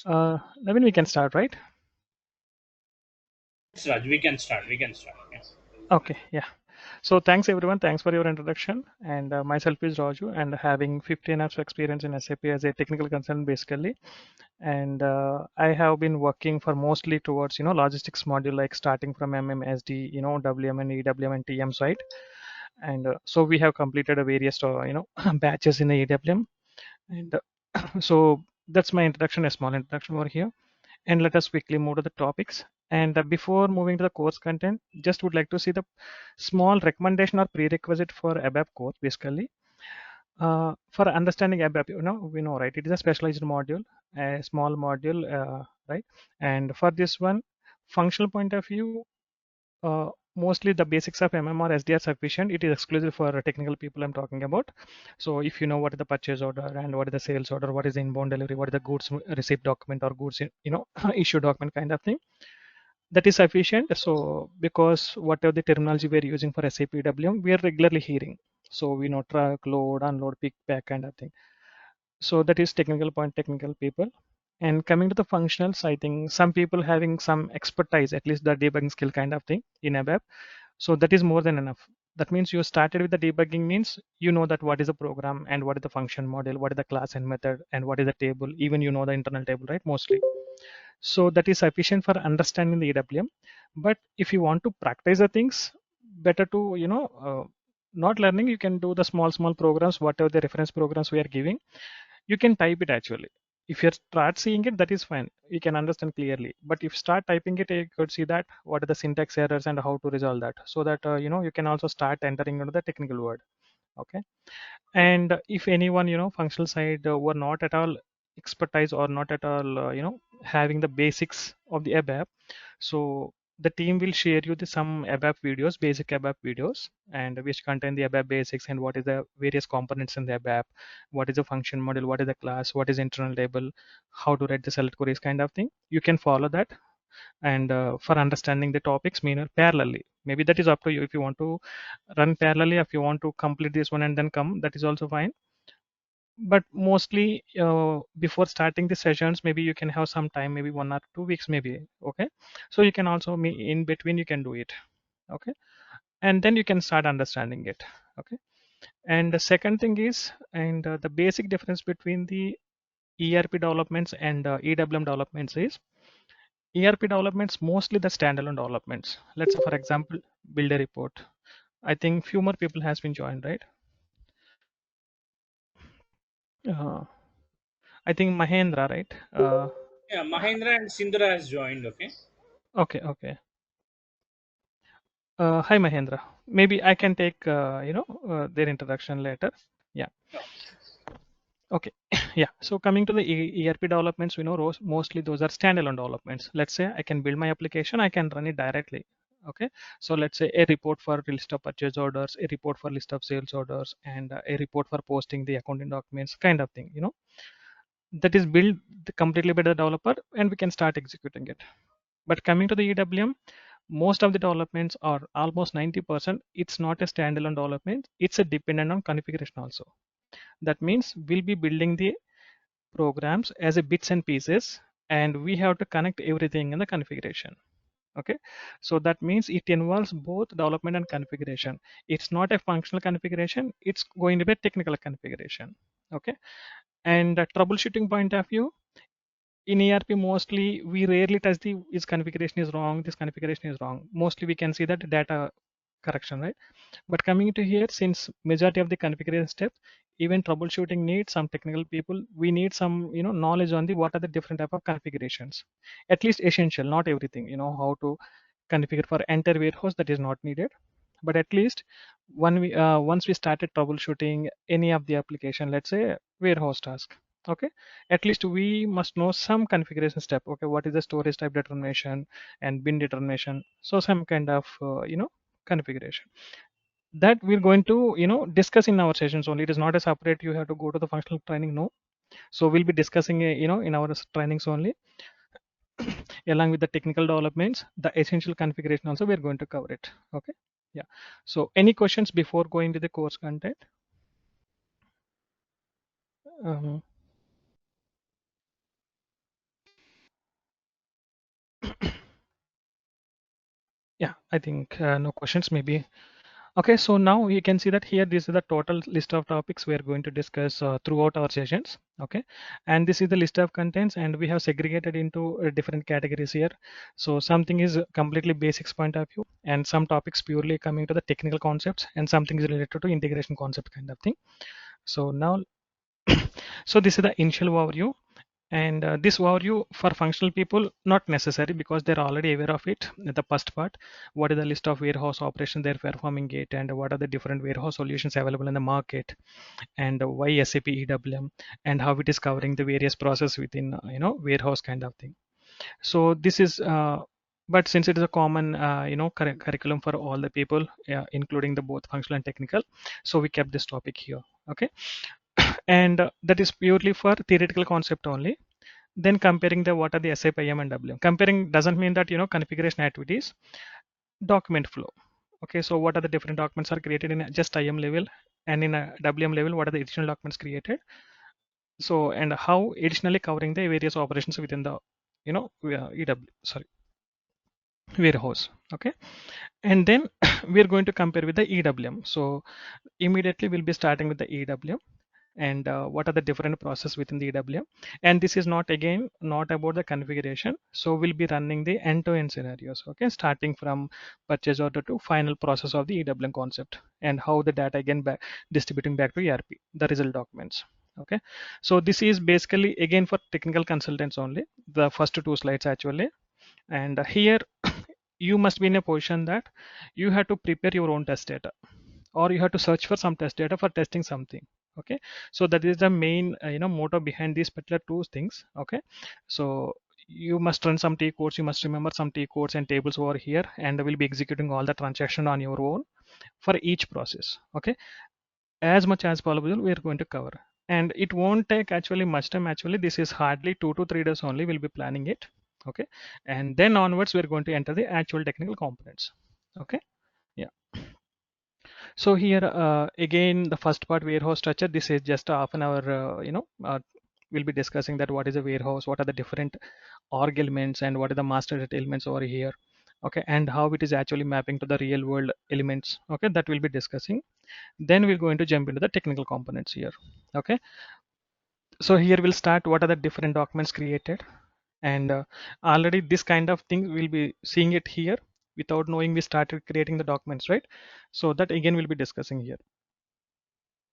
Navin, we can start, right? Raj, we can start. We can start. Yeah. Okay, yeah. So thanks everyone. Thanks for your introduction. And myself is Raju, and having 15 years of experience in SAP as a technical consultant, basically. And I have been working for mostly towards logistics module, like starting from MMSD, WM and EWM and TM side. And so we have completed a various batches in the EWM. And so that's my introduction, a small introduction over here. And let us quickly move to the topics. And before moving to the course content, just would like to see the small recommendation or prerequisite for ABAP course, basically. For understanding ABAP, we know, right? It is a specialized module, a small module, right? And for this one, functional point of view, mostly the basics of MM or SD are sufficient. It is exclusive for technical people I'm talking about. So if you know what is the purchase order and what is the sales order, what is the inbound delivery, what is the goods receipt document or goods, issue document kind of thing, that is sufficient. So because whatever the terminology we're using for SAP EWM, we are regularly hearing. So we know truck, load, unload, pick, pack kind of thing. So that is technical point, technical people. And coming to the functionals, I think some people having some expertise, at least the debugging skill kind of thing in ABAP. So that is more than enough. That means you started with the debugging means you know that what is the program and what is the function model, what is the class and method, and what is the table. Even you know the internal table, right? Mostly. So that is sufficient for understanding the EWM. But if you want to practice the things, better to not learning. You can do the small programs, whatever the reference programs we are giving. You can type it actually. If you start seeing it, that is fine. You can understand clearly. But if start typing it, you could see that what are the syntax errors and how to resolve that, so that you can also start entering into the technical word. Okay. And if anyone functional side were not at all expertise or not at all having the basics of the ABAP, so the team will share you the some ABAP videos, basic ABAP videos, and which contain the ABAP basics and what is the various components in the ABAP, what is the function model, what is the class, what is internal table, how to write the select queries kind of thing. You can follow that. And for understanding the topics mean parallelly, maybe that is up to you. If you want to run parallelly, if you want to complete this one and then come, that is also fine. But mostly before starting the sessions, maybe you can have some time, maybe 1 or 2 weeks maybe. Okay, so you can also in between you can do it. Okay, and then you can start understanding it. Okay, and the second thing is, and the basic difference between the ERP developments and EWM developments is, ERP developments mostly the standalone developments. Let's say for example, build a report. I think few more people has been joined, right? uh, I think Mahendra, right? Yeah. Mahendra and Sindra has joined. Okay. Okay, okay. Hi Mahendra. Maybe I can take their introduction later. Yeah. Sure. Okay. Yeah. So coming to the ERP developments, we know mostly those are standalone developments. Let's say I can build my application, I can run it directly. Okay. So let's say a report for list of purchase orders, a report for list of sales orders, and a report for posting the accounting documents, kind of thing. That is built completely by the developer, and we can start executing it. But coming to the EWM, most of the developments are almost 90%. It's not a standalone development. It's a dependent on configuration also. That means we'll be building the programs as a bits and pieces, and we have to connect everything in the configuration. Okay, so that means it involves both development and configuration. It's not a functional configuration, it's going to be a technical configuration. Okay, and troubleshooting point of view, in ERP mostly we rarely touch the this configuration is wrong, this configuration is wrong. Mostly we can see that data correction, right? But coming to here, since majority of the configuration steps, even troubleshooting needs some technical people. We need some knowledge on the what are the different type of configurations. At least essential, not everything. How to configure for entire warehouse, that is not needed. But at least once we started troubleshooting any of the application, let's say warehouse task, okay, at least we must know some configuration step. Okay, what is the storage type determination and bin determination? So some kind of configuration that we're going to discuss in our sessions only. It is not a separate you have to go to the functional training, no. So we'll be discussing in our trainings only, along with the technical developments, the essential configuration also we're going to cover it. Okay, yeah. So any questions before going to the course content? um, Yeah, I think no questions maybe. Okay, so now you can see that here this is the total list of topics we are going to discuss throughout our sessions. Okay, and this is the list of contents, and we have segregated into different categories here. So something is completely basics point of view, and some topics purely coming to the technical concepts, and something is related to integration concept kind of thing. So now, so this is the initial overview. And this overview for functional people, not necessary because they're already aware of it. The first part, what is the list of warehouse operations they're performing it, and what are the different warehouse solutions available in the market, and why SAP EWM, and how it is covering the various process within warehouse kind of thing. So this is. But since it is a common, curriculum for all the people, including the both functional and technical, so we kept this topic here. Okay, and that is purely for theoretical concept only. Then comparing the what are the SAP IM and WM. Comparing doesn't mean that configuration activities, document flow. Okay, so what are the different documents are created in just IM level, and in a WM level, what are the additional documents created? So and how additionally covering the various operations within the EW sorry warehouse. Okay, and then we are going to compare with the EWM. So immediately we'll be starting with the EWM, and what are the different process within the EWM. And this is not again not about the configuration, so we'll be running the end-to-end scenarios, okay, starting from purchase order to final process of the EWM concept, and how the data again back distributing back to ERP, the result documents. Okay, so this is basically again for technical consultants only, the first two slides actually. And here you must be in a position that you have to prepare your own test data, or you have to search for some test data for testing something. Okay, so that is the main motto behind these particular two things. Okay, so you must run some T codes, you must remember some T codes and tables over here, and will be executing all the transaction on your own for each process. Okay, as much as possible we are going to cover, and it won't take actually much time. Actually this is hardly 2 to 3 days only we'll be planning it. Okay, and then onwards we're going to enter the actual technical components. Okay, yeah. So here again the first part, warehouse structure. This is just a half an hour. We'll be discussing that what is a warehouse, what are the different org elements, and what are the master data elements over here. Okay, and how it is actually mapping to the real world elements. Okay, that we'll be discussing. Then we're going to jump into the technical components here. Okay, so here we'll start what are the different documents created, and already this kind of thing we'll be seeing it here. Without knowing we started creating the documents, right? So that again we'll be discussing here.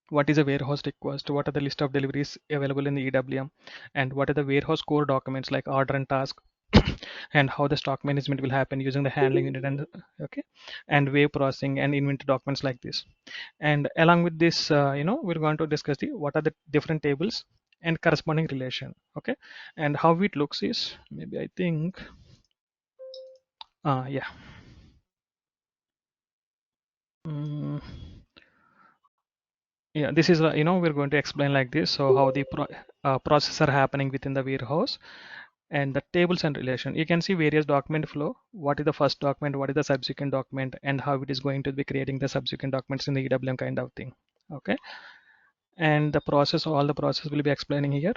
What is a warehouse request, what are the list of deliveries available in the EWM, and what are the warehouse core documents like order and task, and how the stock management will happen using the handling unit, and okay, and wave processing and inventory documents like this. And along with this, we're going to discuss the what are the different tables and corresponding relation. Okay, and how it looks is maybe I think yeah. Mm, yeah, this is we're going to explain like this. So how the process are happening within the warehouse, and the tables and relation. You can see various document flow. What is the first document, what is the subsequent document, and how it is going to be creating the subsequent documents in the EWM kind of thing. Okay, and the process, all the process will be explaining here.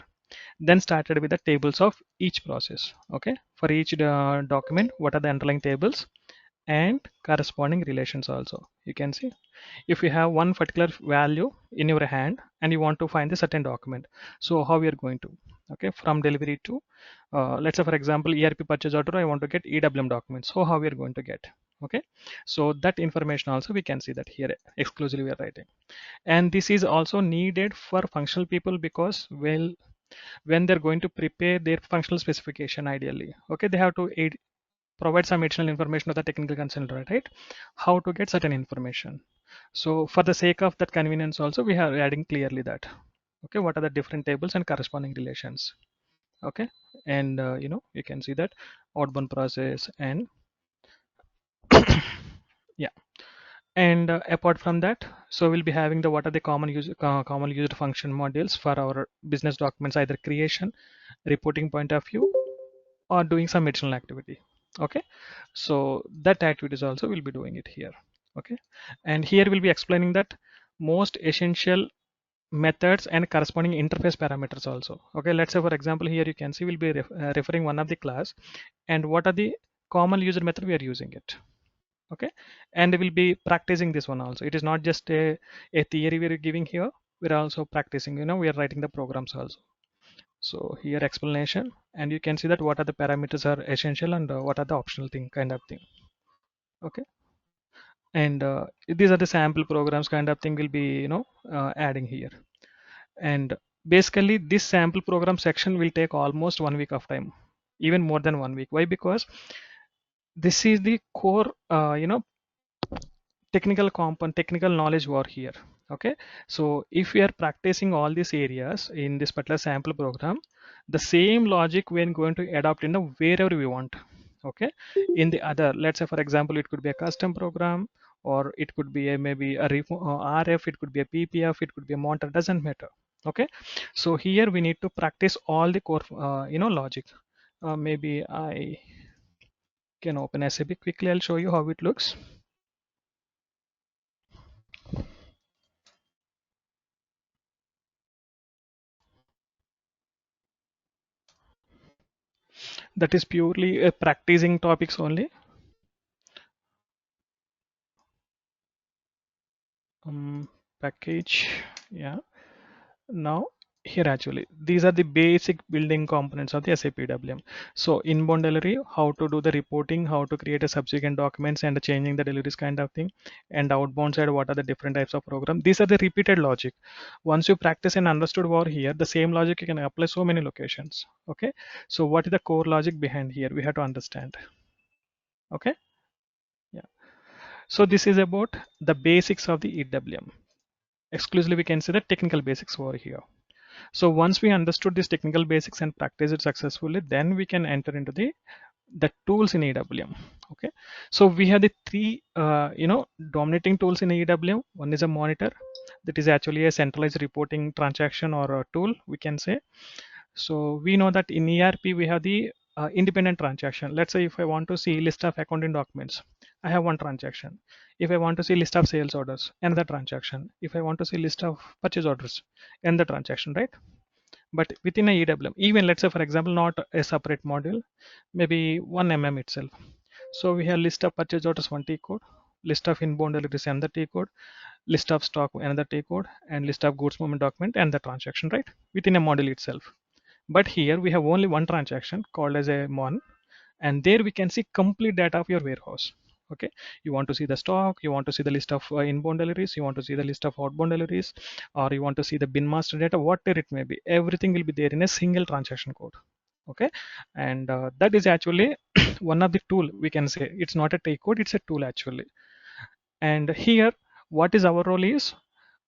Then started with the tables of each process. Okay, for each document, what are the underlying tables and corresponding relations also. You can see if you have one particular value in your hand and you want to find the certain document, so how we are going to, okay, from delivery to let's say for example ERP purchase order, I want to get EWM documents, so how we are going to get. Okay, so that information also we can see that here exclusively we are writing. And this is also needed for functional people because, well, when they're going to prepare their functional specification ideally, okay, they have to provide some additional information to the technical consultant, right? How to get certain information. So for the sake of that convenience also, we are adding clearly that, okay, what are the different tables and corresponding relations. Okay, and you can see that outbound process and yeah. And apart from that, so we'll be having the what are the common used function modules for our business documents, either creation, reporting point of view, or doing some additional activity. Okay, so that activities also will be doing it here. Okay, and here we'll be explaining that most essential methods and corresponding interface parameters also. Okay, let's say for example here you can see we'll be referring one of the class, and what are the common user method we are using it. Okay, and we'll be practicing this one also. It is not just a theory we're giving here, we're also practicing, we are writing the programs also. So here explanation, and you can see that what are the parameters are essential and what are the optional thing kind of thing. Okay, and these are the sample programs kind of thing will be adding here. And basically this sample program section will take almost 1 week of time, even more than 1 week. Why? Because this is the core technical component, technical knowledge war here. Okay, so if we are practicing all these areas in this particular sample program, the same logic we're going to adopt in the wherever we want. Okay, in the other, let's say for example, it could be a custom program, or it could be a maybe a RF, it could be a PPF, it could be a monitor, doesn't matter. Okay, so here we need to practice all the core logic. Maybe I can open SAP quickly. I'll show you how it looks. That is purely practicing topics only. Package, yeah. Now here actually these are the basic building components of the SAP EWM. So inbound delivery, how to do the reporting, how to create a subsequent documents and changing the deliveries kind of thing, and outbound side, what are the different types of program. These are the repeated logic. Once you practice and understood over here, the same logic you can apply so many locations. Okay, so what is the core logic behind here? We have to understand. Okay, yeah. So this is about the basics of the EWM. Exclusively we can say the technical basics over here. So once we understood these technical basics and practice it successfully, then we can enter into the tools in EWM. Okay, so we have the three dominating tools in EWM. One is a monitor, that is actually a centralized reporting transaction or a tool, we can say. So we know that in ERP we have the independent transaction. Let's say if I want to see list of accounting documents, I have one transaction. If I want to see list of sales orders, another transaction. If I want to see list of purchase orders, another transaction, right? But within a EWM, even let's say for example, not a separate module, maybe one itself. So we have list of purchase orders, one T code, list of inbound deliveries, another T code, list of stock, another T code, and list of goods movement document and the transaction, right? Within a module itself. But here we have only one transaction called as a mon, and there we can see complete data of your warehouse. Okay, you want to see the stock, you want to see the list of inbound deliveries, you want to see the list of outbound deliveries, or you want to see the bin master data, whatever it may be, everything will be there in a single transaction code. Okay, and that is actually one of the tool, we can say. It's not a take code, it's a tool actually. And here what is our role is,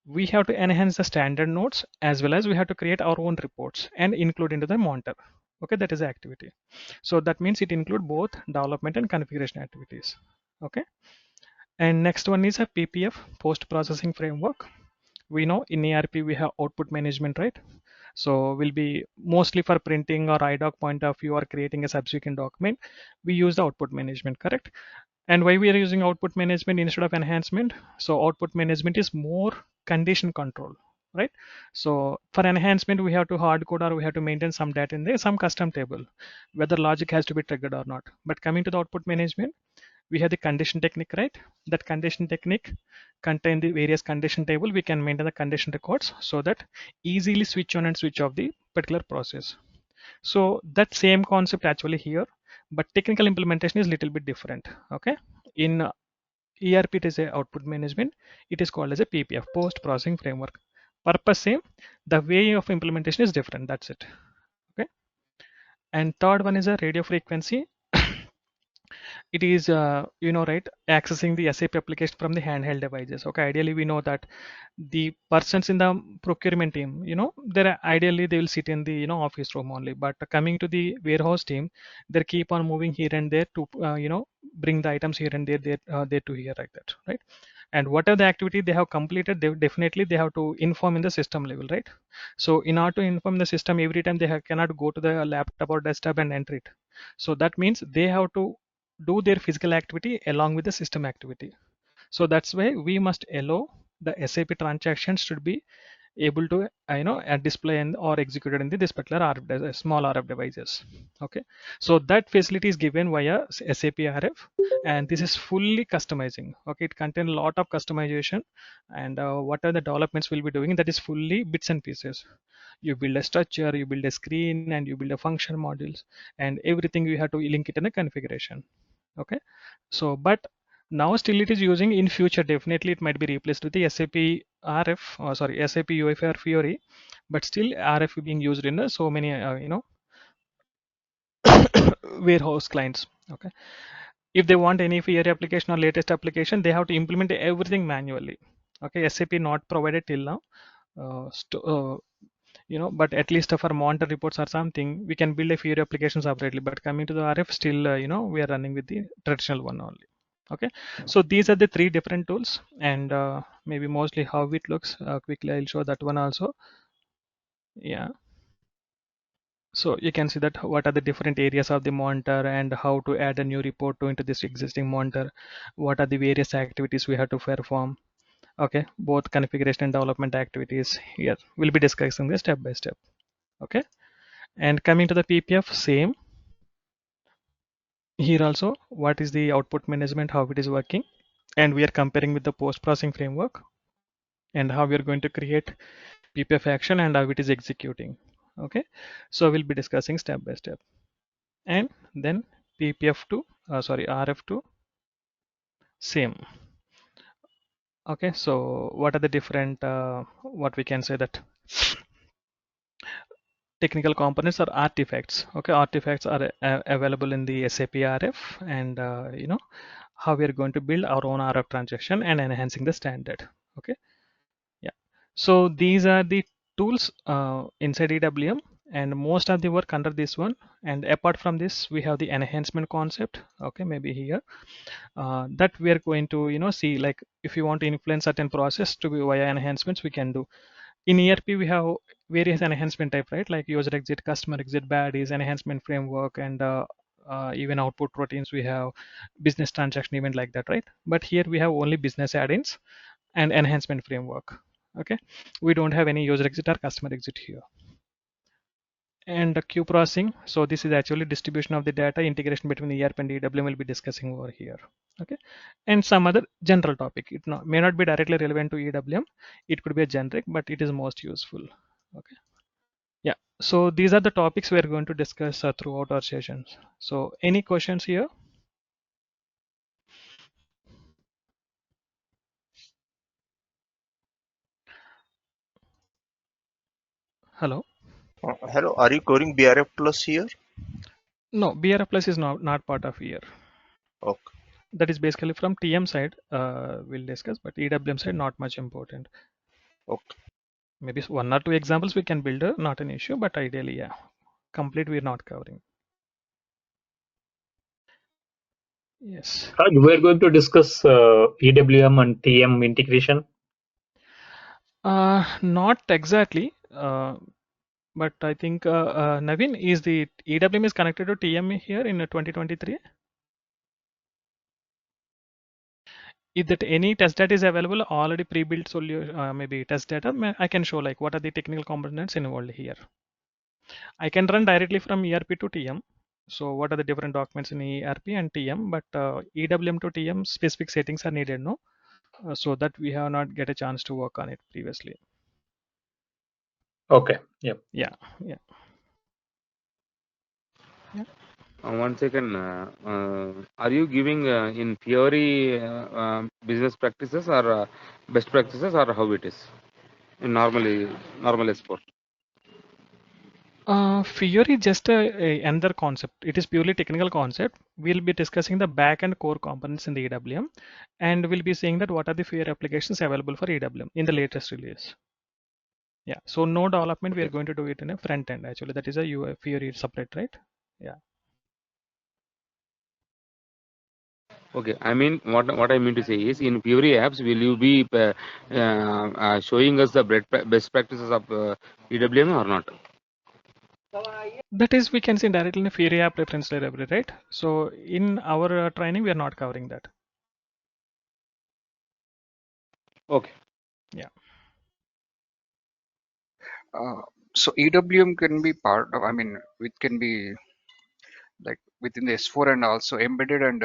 we have to enhance the standard notes as well as we have to create our own reports and include into the monitor. Okay, that is the activity. So that means it include both development and configuration activities. Okay, and next one is a PPF, post processing framework. We know in ERP we have output management, right? So will be mostly for printing or IDOC point of view or creating a subsequent document, we use the output management, correct? And why we are using output management instead of enhancement? So output management is more condition control, right? So for enhancement, we have to hard code or we have to maintain some data in there, some custom table, whether logic has to be triggered or not. But coming to the output management, we have the condition technique, right? That condition technique contain the various condition table. We can maintain the condition records so that easily switch on and switch off the particular process. So that same concept actually here, but technical implementation is little bit different. Okay, in ERP it is a output management. It is called as a PPF, post processing framework. Purpose same, the way of implementation is different. That's it. Okay, and third one is a radio frequency. It is right, accessing the SAP application from the handheld devices. Okay, ideally we know that the persons in the procurement team, they're ideally they will sit in the office room only, but coming to the warehouse team, they keep on moving here and there to bring the items here and there to here, like that, right? And whatever the activity they have completed, they definitely they have to inform in the system level, right? So in order to inform the system, every time they cannot go to the laptop or desktop and enter it. So that means they have to do their physical activity along with the system activity. So that's why we must allow the SAP transactions should be able to display and or executed in this particular small RF devices. Okay, so that facility is given via SAP RF, and this is fully customizing. Okay, it contains a lot of customization, and what are the developments we'll be doing, that is fully bits and pieces. You build a structure, you build a screen, and you build a function modules, and everything you have to link it in a configuration. Okay, so but now still it is using. In future definitely it might be replaced with the SAP RF, or sorry, SAP UFR Fiori, but still RF being used in so many warehouse clients. Okay, if they want any Fiori application or latest application, they have to implement everything manually. Okay, SAP not provided till now. But at least for monitor reports or something, we can build a Fiori application separately. But coming to the RF, still, we are running with the traditional one only. Okay, so these are the three different tools, and maybe mostly how it looks. Quickly, I'll show that one also. Yeah. So you can see that what are the different areas of the monitor and how to add a new report to into this existing monitor. What are the various activities we have to perform. Okay, both configuration and development activities. Here we'll be discussing this step by step. Okay, and coming to the PPF, same. Here also, what is the output management, how it is working, and we are comparing with the post processing framework, and how we are going to create PPF action and how it is executing. Okay, so we'll be discussing step by step. And then PPF2, sorry, RF2, same. Okay, so what are the different, what we can say that technical components or artifacts. Okay, artifacts are available in the SAP RF, and how we are going to build our own RF transaction and enhancing the standard. Okay, yeah. So these are the tools inside EWM, and most of the work under this one. And apart from this, we have the enhancement concept. Okay, maybe here that we are going to see, like if you want to influence certain process to be via enhancements, we can do. In ERP, we have various enhancement type, right? Like user exit, customer exit, baddies, enhancement framework, and even output routines. We have business transaction event like that, right? But here we have only business add-ins and enhancement framework. Okay, we don't have any user exit or customer exit here. And the queue processing. So this is actually distribution of the data, integration between ERP and EWM will be discussing over here. Okay, and some other general topic. It may not be directly relevant to EWM. It could be a generic, but it is most useful. Okay. Yeah. So these are the topics we are going to discuss throughout our sessions. So any questions here? Hello. Hello, are you covering BRF Plus here? No, BRF Plus is not part of here. Okay. That is basically from TM side. We'll discuss, but EWM side not much important. Okay. Maybe one or two examples we can build, not an issue, but ideally, yeah, complete we're not covering. Yes. Raj, we're going to discuss EWM and TM integration. Not exactly, but I think Naveen, is the EWM is connected to TM here in 2023? If that any test data is available, already pre-built solution, maybe test data, I can show like what are the technical components involved here. I can run directly from ERP to TM. So what are the different documents in ERP and TM, but EWM to TM specific settings are needed, no? So that we have not get a chance to work on it previously. Okay. Yeah. Yeah. Yeah. Yeah. One second. Are you giving in Fiori business practices or best practices, or how it is in normal S4? Fiori just another concept. It is purely technical concept. We'll be discussing the back and core components in the EWM, and we'll be saying that what are the Fiori applications available for EWM in the latest release. Yeah. So no development. We are going to do it in a front end. Actually, that is a Fiori separate, right? Yeah. Okay. I mean, what I mean to say is, in Fiori apps, will you be showing us the best practices of EWM or not? That is, we can see directly in a Fiori app reference library, right? So in our training, we are not covering that. Okay. Yeah. So EWM can be part of, I mean, it can be like within the S4 and also embedded and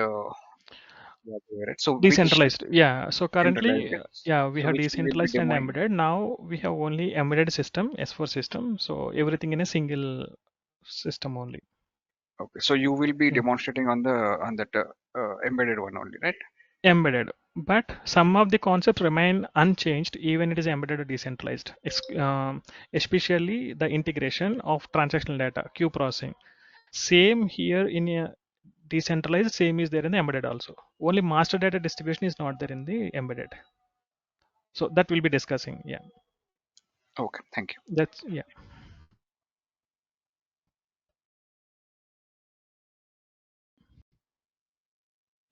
right? So which Decentralized, yeah. So centralized? currently, Yes. yeah, we So have which we will be decentralized and demoing? embedded. Now we have only embedded system, S4 system. So everything in a single system only. Okay. So you will be Yeah. demonstrating on the on that embedded one only, right? Embedded, but some of the concepts remain unchanged even it is embedded or decentralized. Especially the integration of transactional data, queue processing. Same here in a decentralized, same is there in the embedded also. Only master data distribution is not there in the embedded. So that we'll be discussing. Yeah, Okay. Thank you. that's yeah.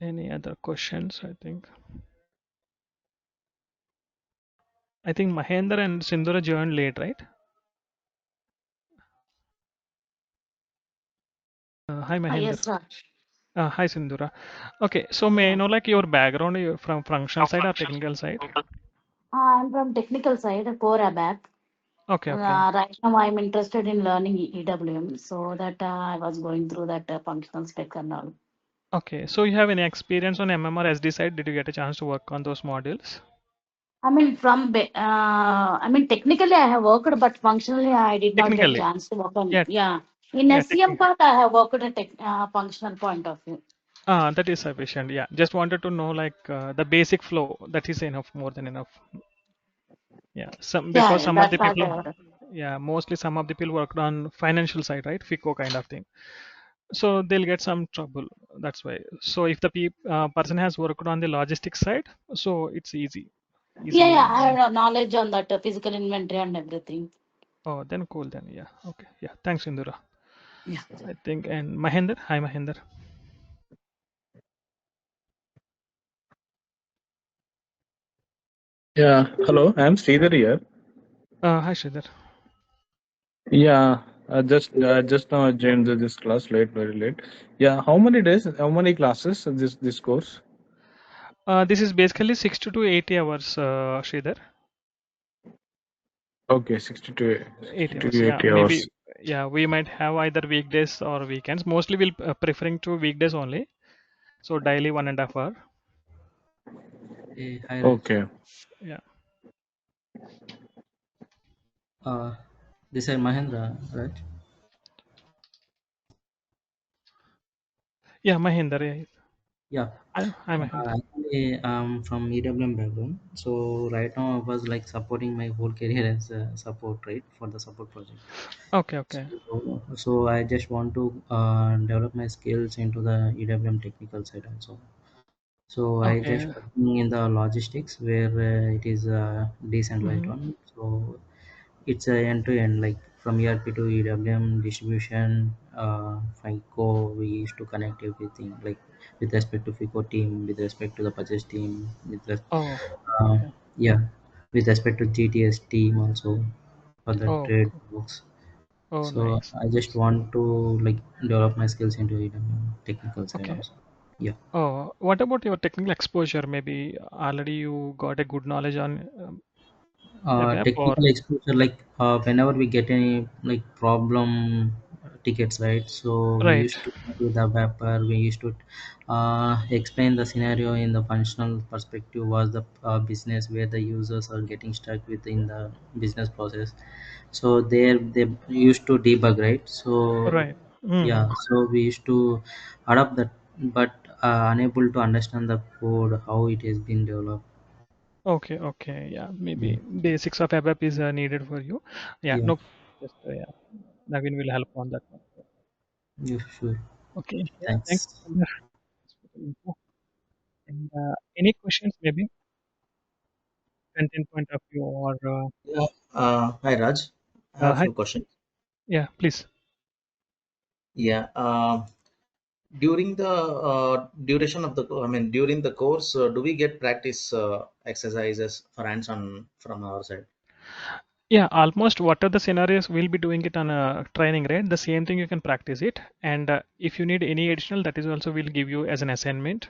Any other questions? I think Mahendra and Sindhura joined late, right? Hi Mahendra. Yes, Raj. Hi Sindhura. Okay, so may I Yeah. know like your background, you're from functional side or technical side? I'm from technical side, core ABAP. Okay, okay. Right now, I'm interested in learning EWM, so that I was going through that functional spec and all. Okay, so you have any experience on MMR SD side? Did you get a chance to work on those modules? I mean, technically I have worked, but functionally I did not get Technically, chance to work on. yeah, Yeah, in yeah, SCM part I have worked at functional point of view. that is sufficient. Yeah, just wanted to know like the basic flow. That is enough, more than enough. Yeah, some Yeah, because yeah, some of that the part I people, heard. yeah, mostly some of the people worked on financial side, right? FICO kind of thing. So they'll get some trouble. That's why. So if the person has worked on the logistics side, so it's Yeah, easily. yeah, I have knowledge on that physical inventory and everything. Oh, then cool. Then yeah, okay, yeah. Thanks, Indura. Yeah. I think and Mahender. Hi, Mahender. Yeah, hello, I'm Sridhar here. Hi, Sridhar. Yeah, just now I joined this class late, very late. Yeah, how many days, how many classes this course? This is basically 60 to 80 hours, Sridhar. Okay, 60 to 80 60 hours. to Yeah, 80 maybe. hours. Yeah, we might have either weekdays or weekends. Mostly we'll preferring to weekdays only. So daily 1.5 hour. Hey, hi Raj. Okay. Yeah. Uh, this is Mahendra, Raj. Yeah, Mahender. Yeah. Yeah, Hi, Mahender. actually, I'm from EWM background. So right now I was like supporting my whole career as a support, right, for the support project. Okay, okay, So I just want to develop my skills into the EWM technical side also. So I just okay, working in the logistics where it is a decentralized hmm, one. So it's a end to end, like from ERP to EWM distribution, FICO. We used to connect everything, like with respect to FICO team, with respect to the purchase team, oh, uh, okay, yeah, with respect to GTS team also for the oh, trade books. oh, So nice, I just nice. want to like develop my skills into EWM technical side Okay. also. Yeah. Oh, what about your technical exposure? Maybe already you got a good knowledge on ABAP or Technical exposure, like whenever we get any like problem tickets, right? So we right, used to connect with the wrapper. We used to explain the scenario in the functional perspective, was the business where the users are getting stuck within the business process. So there they used to debug, right? So right. yeah, Hmm. so we used to adapt that, but unable to understand the code, how it has been developed. Okay, okay. Yeah, Yeah, maybe basics of ABAP is needed for you. Yeah, yeah, no, just yeah, Naveen will help on that one. yeah, sure. Okay, yeah, thanks. Thanks. Thanks for the info. And any questions, maybe content point of view or Yeah. Hi, Raj. I have a hi, few questions. yeah, please. Yeah. During the duration of the, during the course, do we get practice exercises for hands-on from our side? Yeah, almost what are the scenarios we'll be doing it on a training, right? The same thing you can practice it, and if you need any additional, that is also we'll give you as an assignment.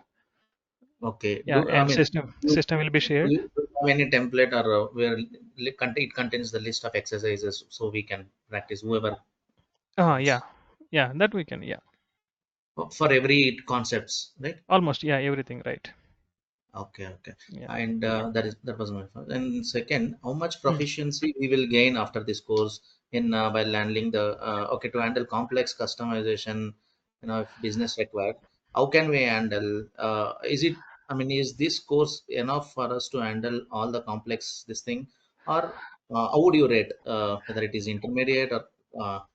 Okay. Yeah, and system You, system will be do shared. you any template or where it contains the list of exercises so we can practice whoever Yeah, wants yeah, that we can, yeah, for every concepts, right? almost, yeah, everything, right? Okay, okay. Yeah. And that was my first. And second, how much Hmm. proficiency we will gain after this course in while handling the okay, to handle complex customization, if business required, how can we handle? Is it? I mean, is this course enough for us to handle all the complex this thing, or how would you rate whether it is intermediate or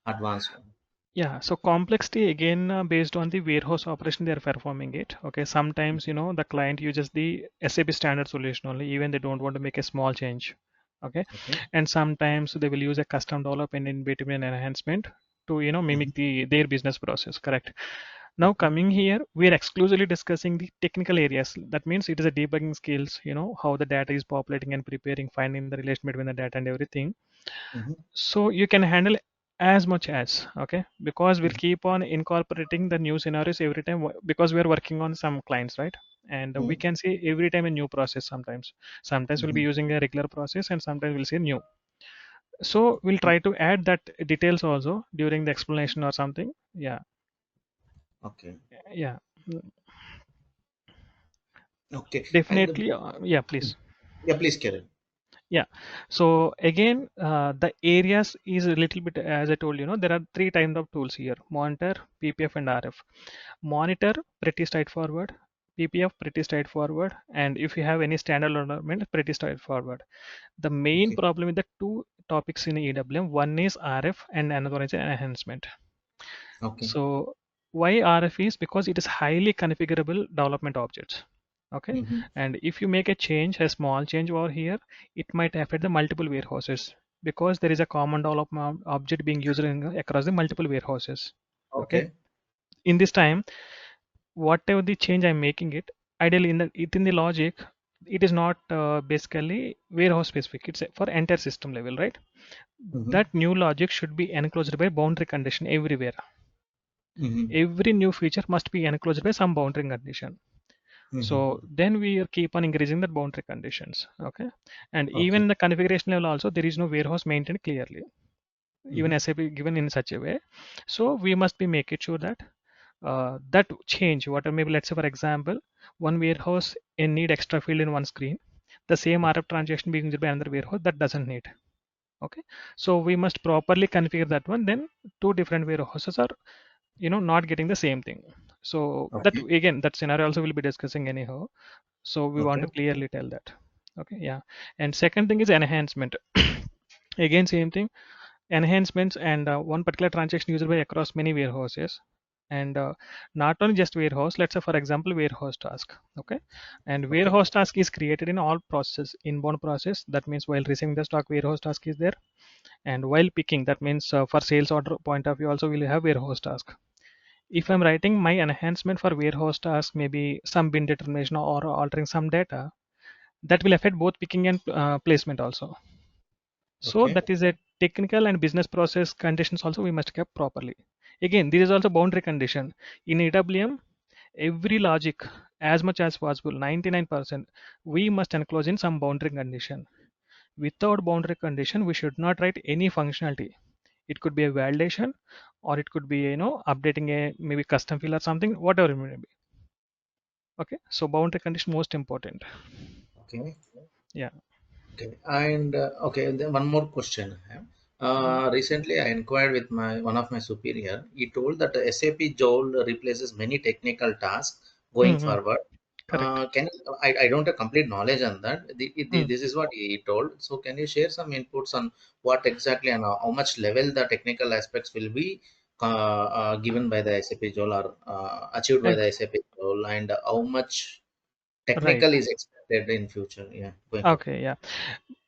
advanced one? Yeah, so complexity again based on the warehouse operation they are performing it. Okay, sometimes the client uses the SAP standard solution only, even they don't want to make a small change. Okay, Okay. and sometimes they will use a custom development in between enhancement to Hmm. mimic their business process. Correct. Now Okay. coming here, we are exclusively discussing the technical areas. That means it is a debugging skills. How the data is populating and preparing, finding the relation between the data and everything. Hmm. So you can handle as much as, okay, because we'll Hmm. keep on incorporating the new scenarios every time because we are working on some clients, right? And we Hmm. can see every time a new process sometimes we'll be Hmm. using a regular process and sometimes we'll say new. So we'll try to add that details also during the explanation or something. Yeah. Okay. Yeah, Okay. And definitely. Yeah, please. yeah, please carry. Yeah. So again, the areas is a little bit, as I told there are three types of tools here: monitor, PPF, and RF. Monitor, pretty straightforward. PPF, pretty straightforward. And if you have any standalone element, pretty straightforward. The main Okay. problem with the two topics in EWM, one is RF and another one is enhancement. Okay. So why RF is because it is highly configurable development objects. Okay, Mm-hmm. and if you make a change, a small change over here, it might affect the multiple warehouses because there is a common development object being used across the multiple warehouses. Okay, Okay. in this time, whatever the change I'm making it, ideally within the logic, it is not basically warehouse specific. It's for entire system level, right? Mm-hmm. That new logic should be enclosed by boundary condition everywhere. Mm-hmm. Every new feature must be enclosed by some boundary condition. So Mm-hmm. then we keep on increasing the boundary conditions. Okay, and Okay. even the configuration level also there is no warehouse maintained clearly, even Mm-hmm. SAP given in such a way. So we must be making sure that that change, whatever maybe let's say for example, one warehouse in need extra field in one screen, the same RF transaction being used by another warehouse that doesn't need. Okay, so we must properly configure that one. Then two different warehouses are not getting the same thing. So that Okay. again that scenario also will be discussing anyhow. So we want to Okay. clearly tell that. Okay, yeah. And second thing is enhancement. Again, same thing. Enhancements and one particular transaction used by across many warehouses. And not only just warehouse, let's say for example, warehouse task. Okay. And Okay. warehouse task is created in all processes, inbound process. That means while receiving the stock, warehouse task is there. And while picking, that means for sales order point of view, also will have warehouse task. If I'm writing my enhancement for warehouse task, maybe some bin determination or altering some data, that will affect both picking and placement also. So Okay. that is a technical and business process conditions also we must keep properly. Again, this is also boundary condition. In EWM, every logic as much as possible, 99%, we must enclose in some boundary condition. Without boundary condition, we should not write any functionality. It could be a validation or it could be, updating a maybe custom field or something, whatever it may be. Okay, so boundary condition most important. Okay. Yeah. Okay. And okay, then one more question I have. Recently, I inquired with my one of my superior. He told that the SAP Joule replaces many technical tasks going Mm-hmm. forward. Correct. I don't have complete knowledge on that. Mm. This is what he told. So can you share some inputs on what exactly and how much level the technical aspects will be given by the SAP Joule or achieved by the Ex- SAP Joule, and how much right. technical is expected in future? Yeah, going forward. Okay. Yeah.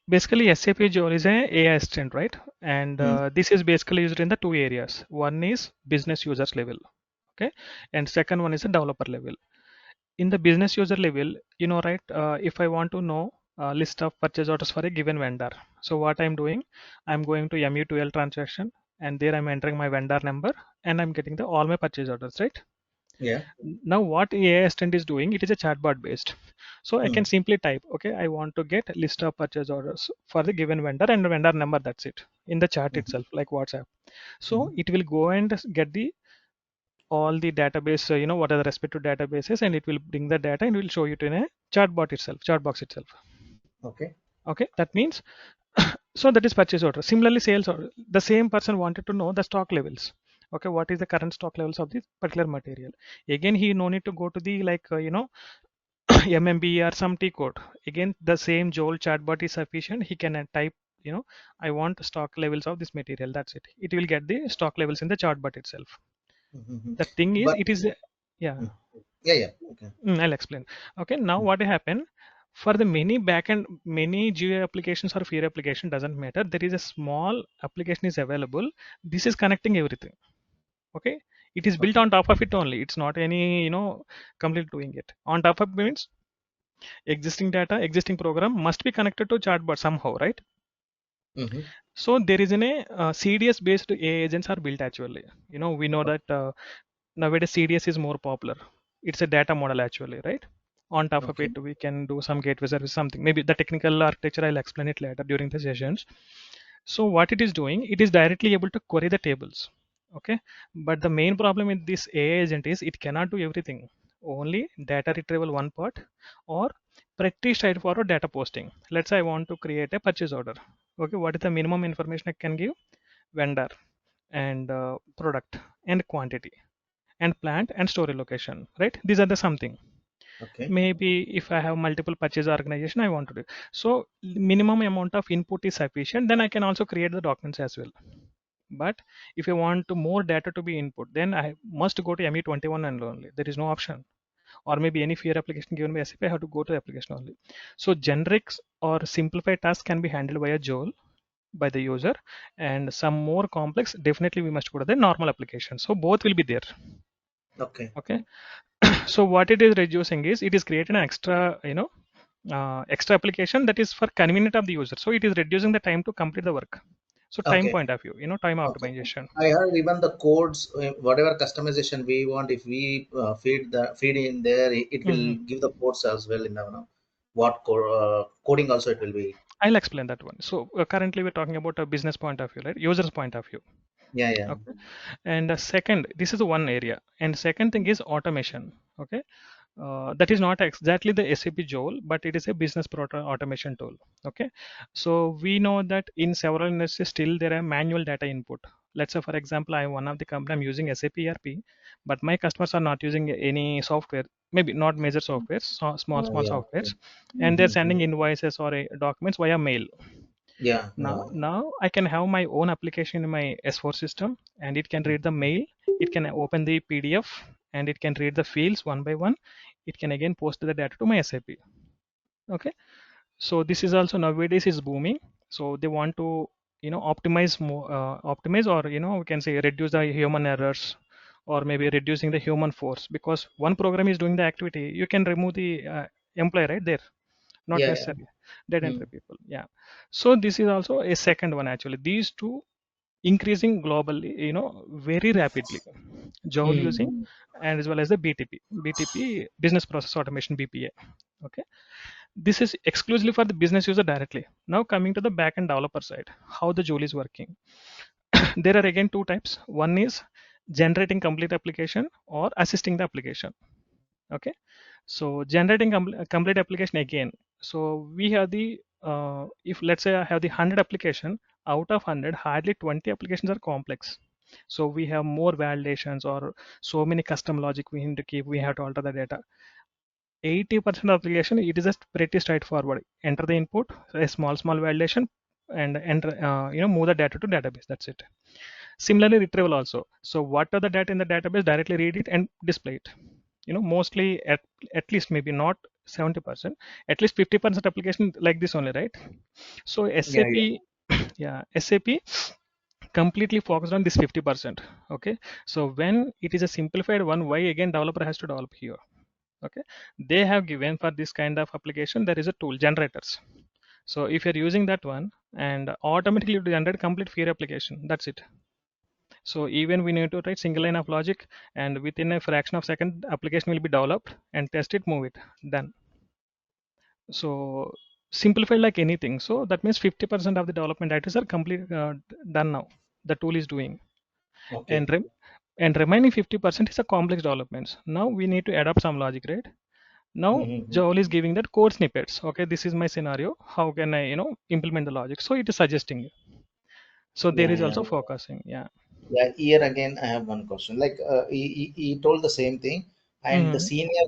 Basically, SAP Joule is a AI assistant, right? And Hmm. this is basically used in the two areas. One is business users level, okay, and second one is a developer level. In the business user level, right? If I want to know a list of purchase orders for a given vendor, so what I'm doing, I'm going to MU2L transaction, and there I'm entering my vendor number, and I'm getting the all my purchase orders, right? Yeah. Now what AI assistant is doing, it is a chatbot based. So I can simply type, okay, I want to get list of purchase orders for the given vendor and vendor number, that's it, in the chat itself, like WhatsApp. So it will go and get the all the database, what are the respective databases, and it will bring the data and will show you to in a chatbot itself, chat box itself. Okay. Okay, that means so that is purchase order. Similarly, sales order. The same person wanted to know the stock levels. Okay, what is the current stock levels of this particular material? Again, he no need to go to the MMB or some T code. Again, the same Joel chatbot is sufficient. He can type, I want stock levels of this material. That's it. It will get the stock levels in the chatbot itself. The thing is, But it is, yeah. yeah. Okay. I'll explain. Okay, now what happened for the many backend, many GUI applications or Fiori application, doesn't matter. There is a small application is available. This is connecting everything. Okay, it is built Okay. on top of it only. It's not any, complete doing it. On top of it means existing data, existing program must be connected to chatbot somehow, right? So there is a CDS based AI agents are built actually. We know that nowadays CDS is more popular. It's a data model actually, right? On top of Okay. it, we can do some gateway service, something. Maybe the technical architecture, I'll explain it later during the sessions. So what it is doing, it is directly able to query the tables. Okay, but the main problem with this AI agent is it cannot do everything. Only data retrieval one part, or pretty straightforward data posting. Let's say I want to create a purchase order. Okay, what is the minimum information I can give? Vendor and product and quantity and plant and storage location, right? These are the something. Okay. Maybe if I have multiple purchase organization, I want to do. So minimum amount of input is sufficient. Then I can also create the documents as well. But if I want to more data to be input, then I must go to ME21 and only. There is no option. Or maybe any Fiori application given by SAP, I have to go to the application only. So generics or simplified tasks can be handled by a Joel, by the user, and some more complex, definitely we must go to the normal application. So both will be there. Okay. Okay. So what it is reducing is it is creating an extra, extra application that is for convenient of the user. So it is reducing the time to complete the work. So time Okay. point of view, time Okay. optimization. I heard even the codes, whatever customization we want, if we feed in there, it will give the codes as well in the coding also it will be. I'll explain that one. So currently we're talking about a business point of view, right? User's point of view. Yeah. Okay. And second, this is one area. And second thing is automation. Okay. That is not exactly the SAP Joule, but it is a business automation tool. Okay, so we know that in several industries still there are manual data input. Let's say, for example, I'm one of the company, I'm using SAP ERP, but my customers are not using any software, maybe not major softwares, small Yeah. softwares, and they're sending invoices or documents via mail. Yeah. Now I can have my own application in my S4 system, and it can read the mail, it can open the PDF, and it can read the fields one by one. It can again post the data to my SAP. Okay, so this is also nowadays is booming. So they want to optimize more, optimize, or we can say reduce the human errors, or maybe reducing the human force, because one program is doing the activity, you can remove the employee right there, not Yeah. necessarily data entry people. Yeah, so this is also a second one actually. These two increasing globally, very rapidly. Joule using, and as well as the BTP, business process automation, BPA. Okay, this is exclusively for the business user directly. Now coming to the backend developer side, how the Joule is working. There are again two types. One is generating complete application or assisting the application. Okay, so generating complete application again. So we have the if let's say I have the 100 application, out of 100 hardly 20 applications are complex. So we have more validations or so many custom logic we need to keep, we have to alter the data. 80% of application, it is just pretty straightforward. Enter the input, a small validation, and enter move the data to database. That's it. Similarly, retrieval also. So what are the data in the database, directly read it and display it. Mostly at least maybe not 70%, at least 50% application like this only, right? So Yeah. SAP, yeah, SAP completely focused on this 50%. Okay, so when it is a simplified one, why again developer has to develop here? Okay, they have given for this kind of application there is a tool, generators. So if you're using that one, and automatically it will generate complete Fiori application, that's it. So even we need to write single line of logic, and within a fraction of second, application will be developed and test it, move it, done. So simplified like anything. So that means 50% of the development activities are complete, done now. The tool is doing, Okay. and and remaining 50% is a complex developments. Now we need to adopt some logic, right? Now Mm-hmm. Joel is giving that code snippets. Okay, this is my scenario. How can I, implement the logic? So it is suggesting. So there Yeah, is yeah. also focusing. Yeah. Yeah, here again, I have one question. Like, he told the same thing, and the Hmm. senior,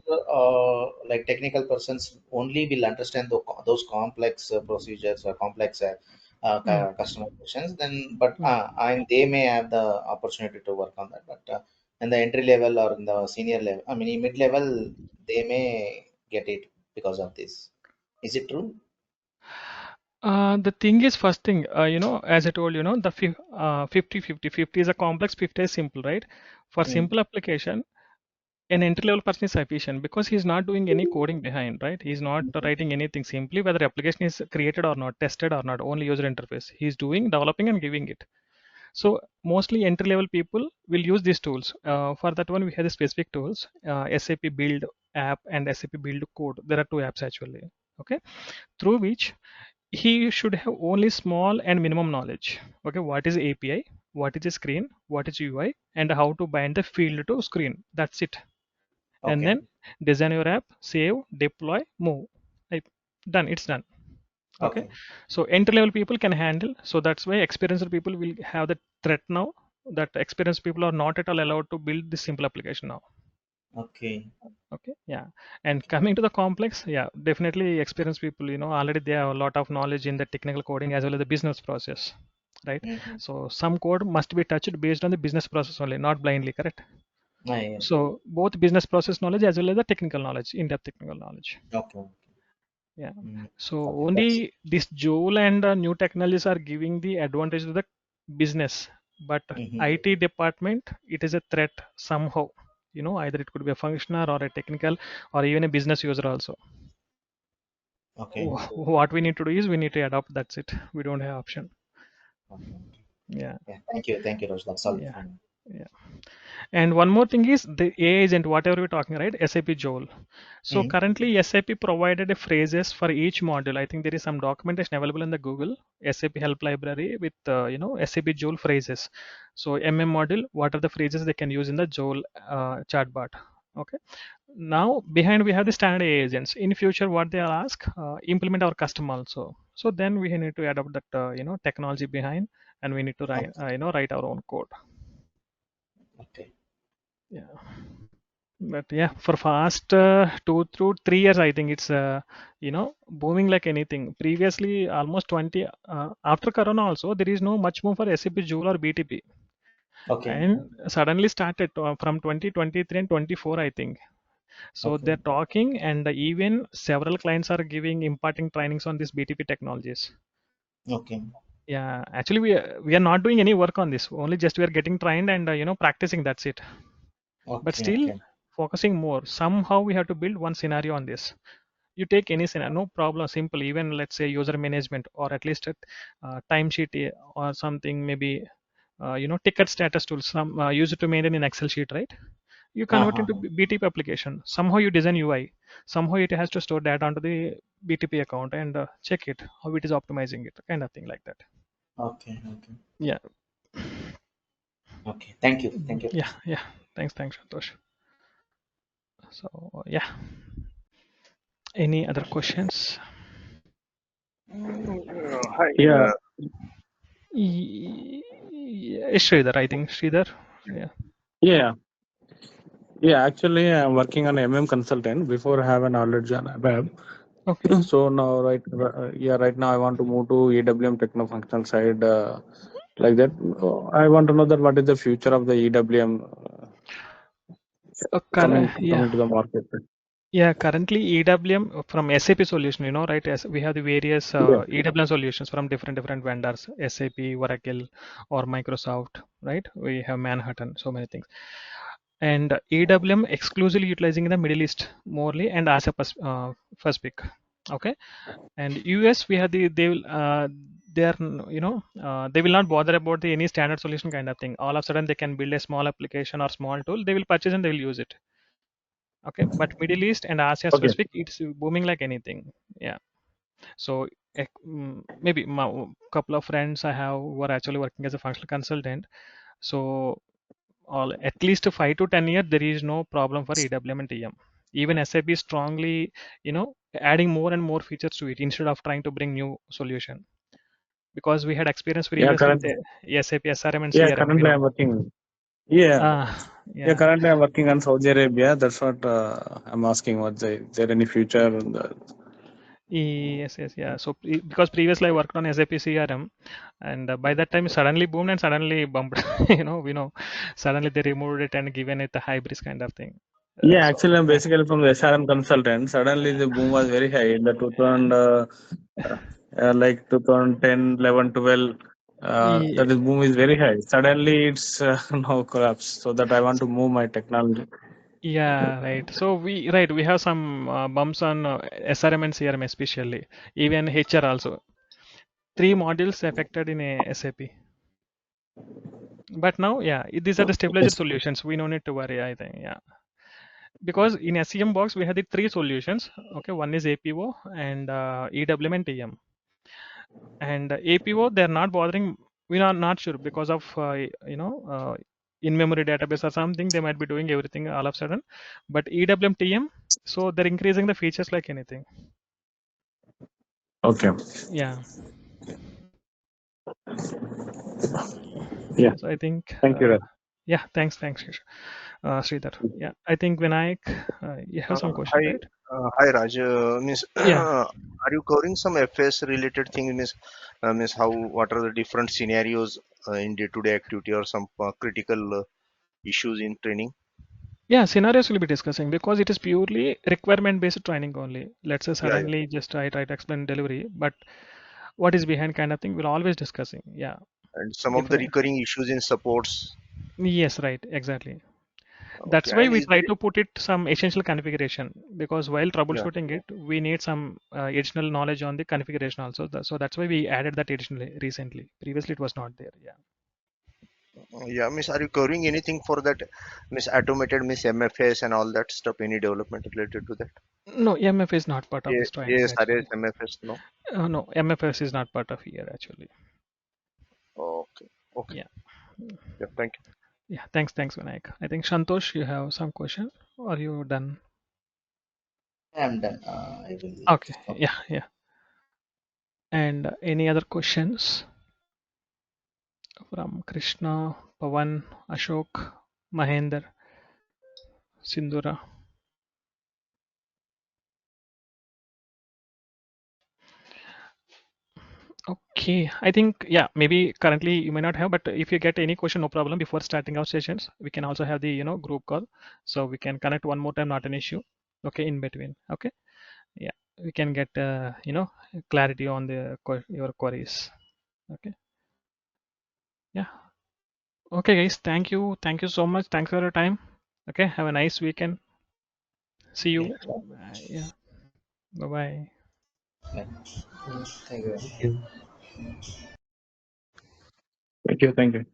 like technical persons, only will understand those complex procedures or complex Hmm. customizations. Then, but Hmm. and they may have the opportunity to work on that. But in the entry level or in the senior level, I mean, in mid level, they may get it because of this. Is it true? The thing is, first thing, as I told, the 50, 50, 50 is a complex, 50 is simple, right? For Mm. simple application, an entry level person is sufficient because he's not doing any coding behind, right? He's not writing anything, simply whether application is created or not, tested or not, only user interface. He's doing, developing and giving it. So mostly entry level people will use these tools. For that one, we have the specific tools, SAP Build app and SAP Build code. There are two apps actually. Okay, through which he should have only small and minimum knowledge. Okay, what is API, what is a screen, what is UI, and how to bind the field to screen. That's it. And Okay. then design your app, save, deploy, move. Like, done. It's done. Okay, Okay. so entry level people can handle. So that's why experienced people will have the threat now, that experienced people are not at all allowed to build this simple application now. Okay. Okay, yeah. And coming to the complex, yeah, definitely experienced people, already they have a lot of knowledge in the technical coding as well as the business process, right? Mm-hmm. So some code must be touched based on the business process only, not blindly, correct? Ah, yeah. So both business process knowledge as well as the technical knowledge, in-depth technical knowledge. Okay. Yeah. Mm. So Okay. That's. only this Joule and new technologies are giving the advantage to the business, but Mm-hmm. IT department, it is a threat somehow. Either it could be a functioner or a technical or even a business user also. Okay. What we need to do is we need to adopt. That's it. We don't have option. Okay. Yeah. Yeah. Thank you. Thank you, Rose. That's all Yeah. from me. Yeah. And one more thing is the AI agent, whatever we're talking, right? SAP Joule. So Mm. currently SAP provided a phrases for each module. I think there is some documentation available in the Google SAP help library with SAP Joule phrases. So module, what are the phrases they can use in the Joule chatbot? Okay. Now behind we have the standard AI agents. In future, what they'll ask, implement our custom also. So then we need to adopt that technology behind, and we need to write Okay. write our own code. Okay. Yeah. But yeah, for past 2 to 3 years, I think it's booming like anything. Previously, almost 20 after Corona also, there is no much more for SAP Joule or BTP, Okay. and suddenly started from 2023 and 24, I think. So Okay. they're talking, and even several clients are giving imparting trainings on these BTP technologies. Okay. Yeah, actually we are not doing any work on this. Only just we are getting trained and practicing. That's it. But Okay. still Okay. focusing more. Somehow we have to build one scenario on this. You take any scenario, no problem, simple. Even let's say user management or at least a timesheet or something, maybe ticket status tools. Some use it to maintain in Excel sheet, right? You convert Uh-huh. into BTP application. Somehow you design UI. Somehow it has to store data onto the BTP account and check it how it is optimizing it, kind of thing like that. Okay. Okay. Yeah, Okay. Thank you. Thank you. yeah, yeah. Thanks, Santosh. So yeah, any other questions? Hi. Yeah, Sridhar, I think Sridhar. Yeah. Yeah, yeah. Actually, I'm working on MM consultant. Before I have a knowledge on web. Okay. So now, right now I want to move to EWM techno functional side, like that. I want to know that what is the future of the EWM Yeah. coming to the market. Yeah. Currently, EWM from SAP solution, right? As we have the various Yeah. EWM solutions from different vendors, SAP, Oracle, or Microsoft, right? We have Manhattan, so many things. And EWM exclusively utilizing in the Middle East morely and Asia Pacific. Okay. And US we have they are, they will not bother about the any standard solution kind of thing. All of a sudden they can build a small application or small tool, they will purchase and they will use it. Okay, but Middle East and Asia Okay. specific, it's booming like anything. Yeah. So maybe a couple of friends I have who are actually working as a functional consultant. So at least 5 to 10 years, there is no problem for EWM and TM. Even SAP is strongly, adding more and more features to it instead of trying to bring new solution. Because we had experience Yeah, previously current, with SAP SRM and yeah, CRM, currently I'm working. Yeah, Yeah. currently I'm working on Saudi Arabia. That's what I'm asking. Is there any future? Yes, yeah. So because previously I worked on SAP CRM, and by that time suddenly boomed and suddenly bumped. Suddenly they removed it and given it a hybrid kind of thing. Yeah, So actually, I'm basically from the SRM consultant. Suddenly, the boom was very high in the 2000, like 2010, 11, 12. That is boom is very high. Suddenly, it's now collapse. So that I want to move my technology. yeah, right. So we have some bumps on SRM and CRM especially, even HR also. 3 modules affected in a SAP. But now, yeah, these are the stabilized solutions. We no need to worry, I think. Yeah. Because in SCM box, we had the 3 solutions. Okay, one is APO and EWM and TM. And APO, they're not bothering. We are not sure because of, in-memory database or something, they might be doing everything all of a sudden. But EWM TM, so they're increasing the features like anything. Okay. Yeah. Yeah. So I think, Thank you. yeah, thanks, Sridhar. Yeah, I think Vinayak, you have some question, Hi, right? hi Raj. Means, Yeah. are you covering some FS related thing? Means what are the different scenarios in day-to-day activity or some critical issues in training? Yeah, scenarios will be discussing because it is purely requirement-based training only. Let's say Yeah, yeah. suddenly just I try to explain delivery, but what is behind kind of thing we're always discussing. Yeah, And some of the different. recurring issues in supports. Yes, right, exactly. Okay, That's why and we is try there? to put it some essential configuration because while Yeah, troubleshooting it, we need some additional knowledge on the configuration also. So that's why we added that additionally recently. Previously, it was not there. Yeah. yeah. Miss, are you covering anything for that? Miss automated, Miss MFS and all that stuff. Any development related to that? No, MF is not part of this training ASRS, actually. MFS, no. No, MFS is not part of here actually. Okay, okay. Yeah. Yeah, thank you. Yeah, thanks, Vinayak. I think Santosh, you have some question, or you done? I'm done. I will Okay, stop. yeah. And any other questions from Krishna, Pavan, Ashok, Mahender, Sindura? Okay, I think, yeah, maybe currently you may not have, but if you get any question, no problem. Before starting our sessions, we can also have the, group call. So we can connect one more time, not an issue. Okay, in between. Okay. Yeah, we can get, clarity on your queries. Okay. Yeah. Okay, guys. Thank you. Thank you so much. Thanks for your time. Okay. Have a nice weekend. See you. Okay. Yeah. Bye bye. Bye. Thank you. Thank you. Thank you. Thank you.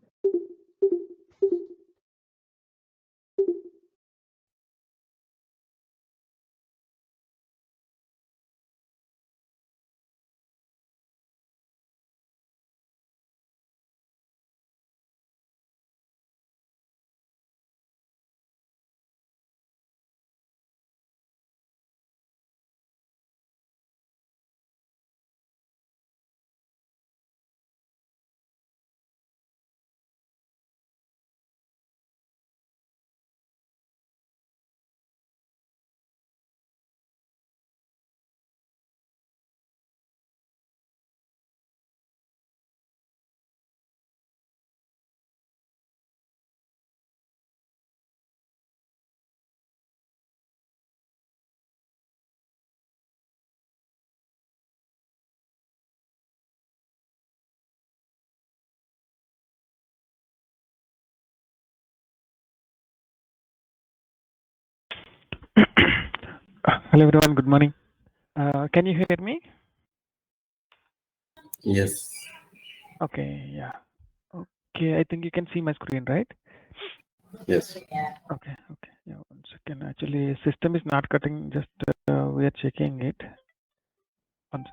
Hello everyone, good morning. Can you hear me? Yes. Okay, yeah. Okay, I think you can see my screen, right? Yes. Okay, okay. Yeah, 1 second. Actually, system is not cutting. Just we are checking it. One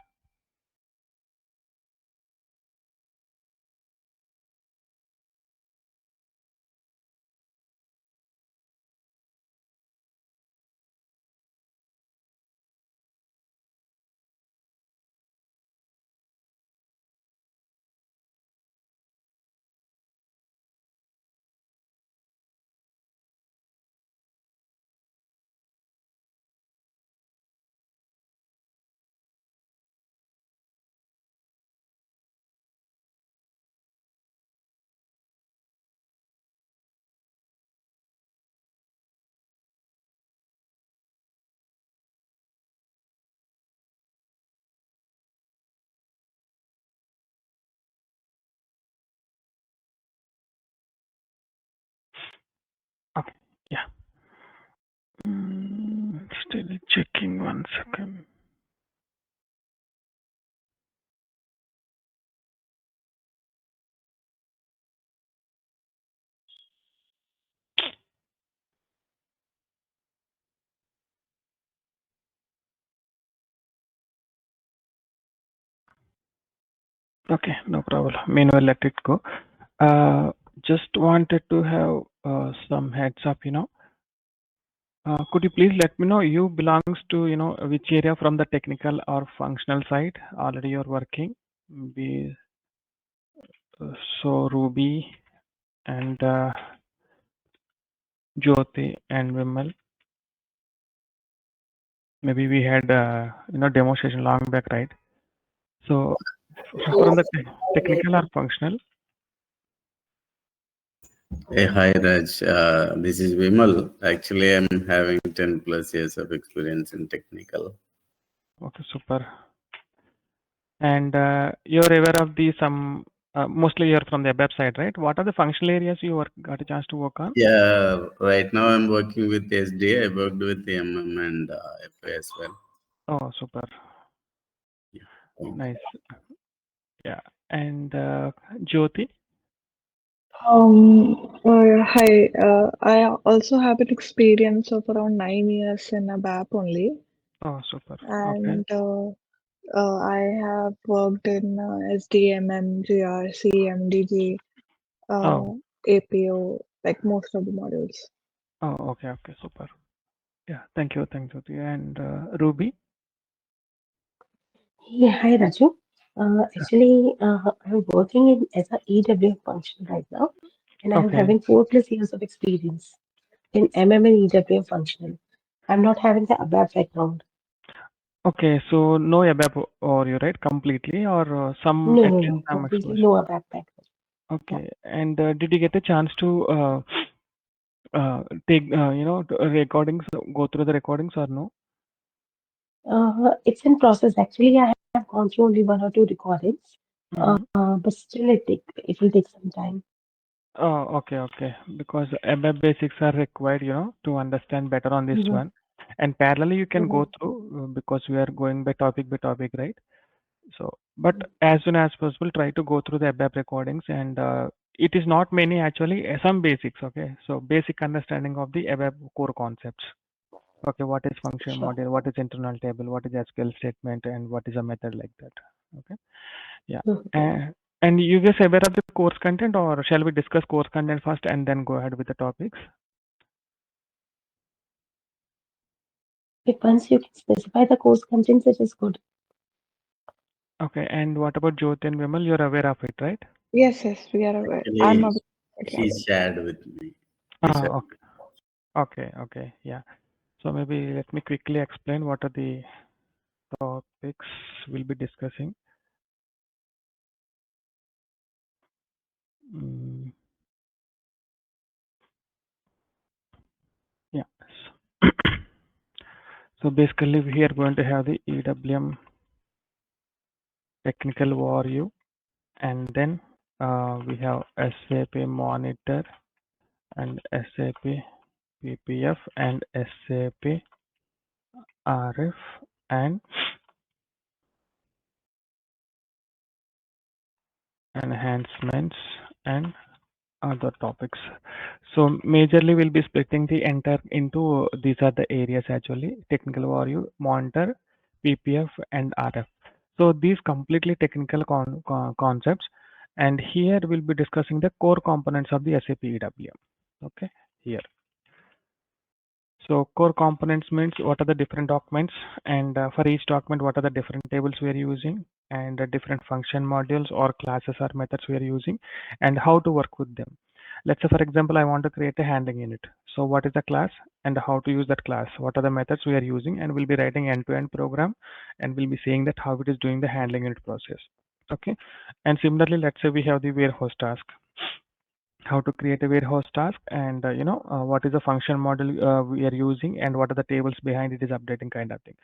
Okay, yeah. Still checking. 1 second. Okay, no problem. Meanwhile, let it go. Just wanted to have some heads up. Could you please let me know you belongs to which area from the technical or functional side already you're working? Be so Ruby and Jyoti and Vimal. Maybe we had demo session long back, right? So from the technical or functional? Hey, hi Raj. This is Vimal. Actually, I'm having 10 plus years of experience in technical. Okay, super. And you're aware of the some mostly you're from the ABAP side, right? What are the functional areas you got a chance to work on? Yeah, right now I'm working with SD. I worked with the MM and FA as well. Oh, super. Yeah. Nice. Yeah. And Jyoti? Hi. I also have an experience of around 9 years in ABAP only, Oh, super. Okay. and I have worked in SDMM, GRC, MDG, Oh, APO, like most of the modules. oh, okay, okay, super. Yeah, thank you, Jyoti. And Ruby? Yeah, hi Raju. Actually, I'm working as a EWM function right now, and I'm Okay. having 4+ years of experience in MM and EWM functional. I'm not having the ABAP background. Okay, so no ABAP or you right completely or some No, at no, least no, some completely exposure. no ABAP background. Yeah. Okay. And did you get a chance to take recordings, go through the recordings or no? It's in process. Actually, I have gone through only 1 or 2 recordings, Mm-hmm. but still it will take some time. Oh, okay, okay. Because ABAP basics are required, to understand better on this Mm-hmm, one. And parallelly, you can mm-hmm, go through because we are going by topic, right? So, but as soon as possible, try to go through the ABAP recordings, and it is not many actually, some basics. Okay, so basic understanding of the ABAP core concepts. Okay, what is function sure. model, what is internal table, what is SQL statement, and what is a method like that. Okay, yeah. Mhm. And you guys aware of the course content, or shall we discuss course content first and then go ahead with the topics? If once you can specify the course contents, it is good. Okay, and what about Jyoti and Vimal? You're aware of it, right? Yes, yes, we are aware. I'm Actually, aware. Yeah. he shared with me. He Ah, shared. okay, okay, okay, yeah. So maybe let me quickly explain what are the topics we'll be discussing. Mm, yeah. So basically, we are going to have the EWM technical overview, and then we have SAP Monitor and SAP PPF and SAP RF and topics. So majorly we'll be splitting the entire into these are the areas actually: technical overview, monitor, PPF, and RF. So these completely technical concepts, and here we'll be discussing the core components of the SAP EWM. Okay, here. So core components means what are the different documents, and for each document what are the different tables we are using, and the different function modules or classes or methods we are using, and how to work with them. Let's say for example I want to create a handling unit. So what is the class and how to use that class? What are the methods we are using? And we'll be writing end-to-end program, and we'll be seeing that how it is doing the handling unit process. Okay. And similarly, let's say we have the warehouse task, how to create a warehouse task, and what is the function model we are using, and what are the tables behind it is updating, kind of thing.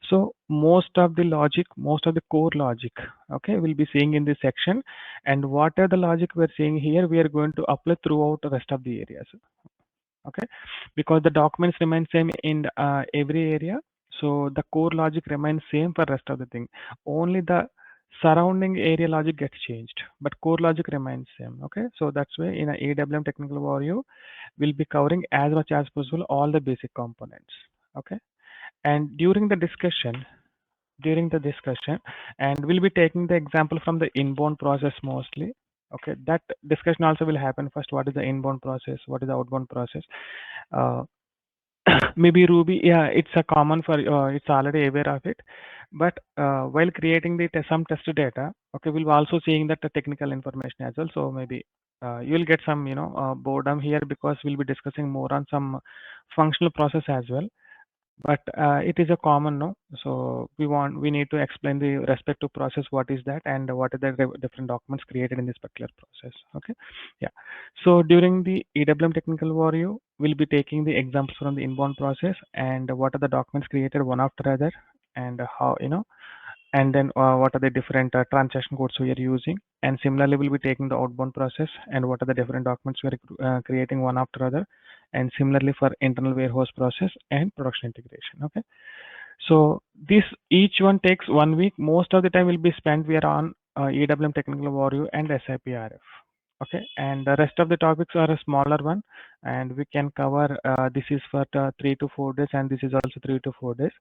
So most of the logic, most of the core logic, okay, we'll be seeing in this section, and what are the logic we're seeing here, we are going to apply throughout the rest of the areas. Okay, because the documents remain same in every area, so the core logic remains same for rest of the thing. Only the surrounding area logic gets changed, but core logic remains same. Okay, so that's why in a AWM technical overview we'll be covering as much as possible all the basic components. Okay, and during the discussion, and we'll be taking the example from the inbound process mostly. Okay, that discussion also will happen. First, what is the inbound process, what is the outbound process? uh, Maybe Ruby, yeah, it's a common for it's already aware of it. But while creating the some test data, okay, we'll be also seeing that the technical information as well. So maybe you'll get some boredom here, because we'll be discussing more on some functional process as well. But it is a common, no, so we need to explain the respective process, what is that, and what are the different documents created in this particular process. Okay, yeah. So during the EWM technical overview, we'll be taking the examples from the inbound process, and what are the documents created one after other, and how, and then what are the different transaction codes we are using. And similarly we'll be taking the outbound process, and what are the different documents we are creating one after other, and similarly for internal warehouse process and production integration. Okay, so this each one takes 1 week. Most of the time will be spent we are on EWM technical overview and SAP RF. Okay, and the rest of the topics are a smaller one, and we can cover this is for 3 to 4 days, and this is also 3 to 4 days,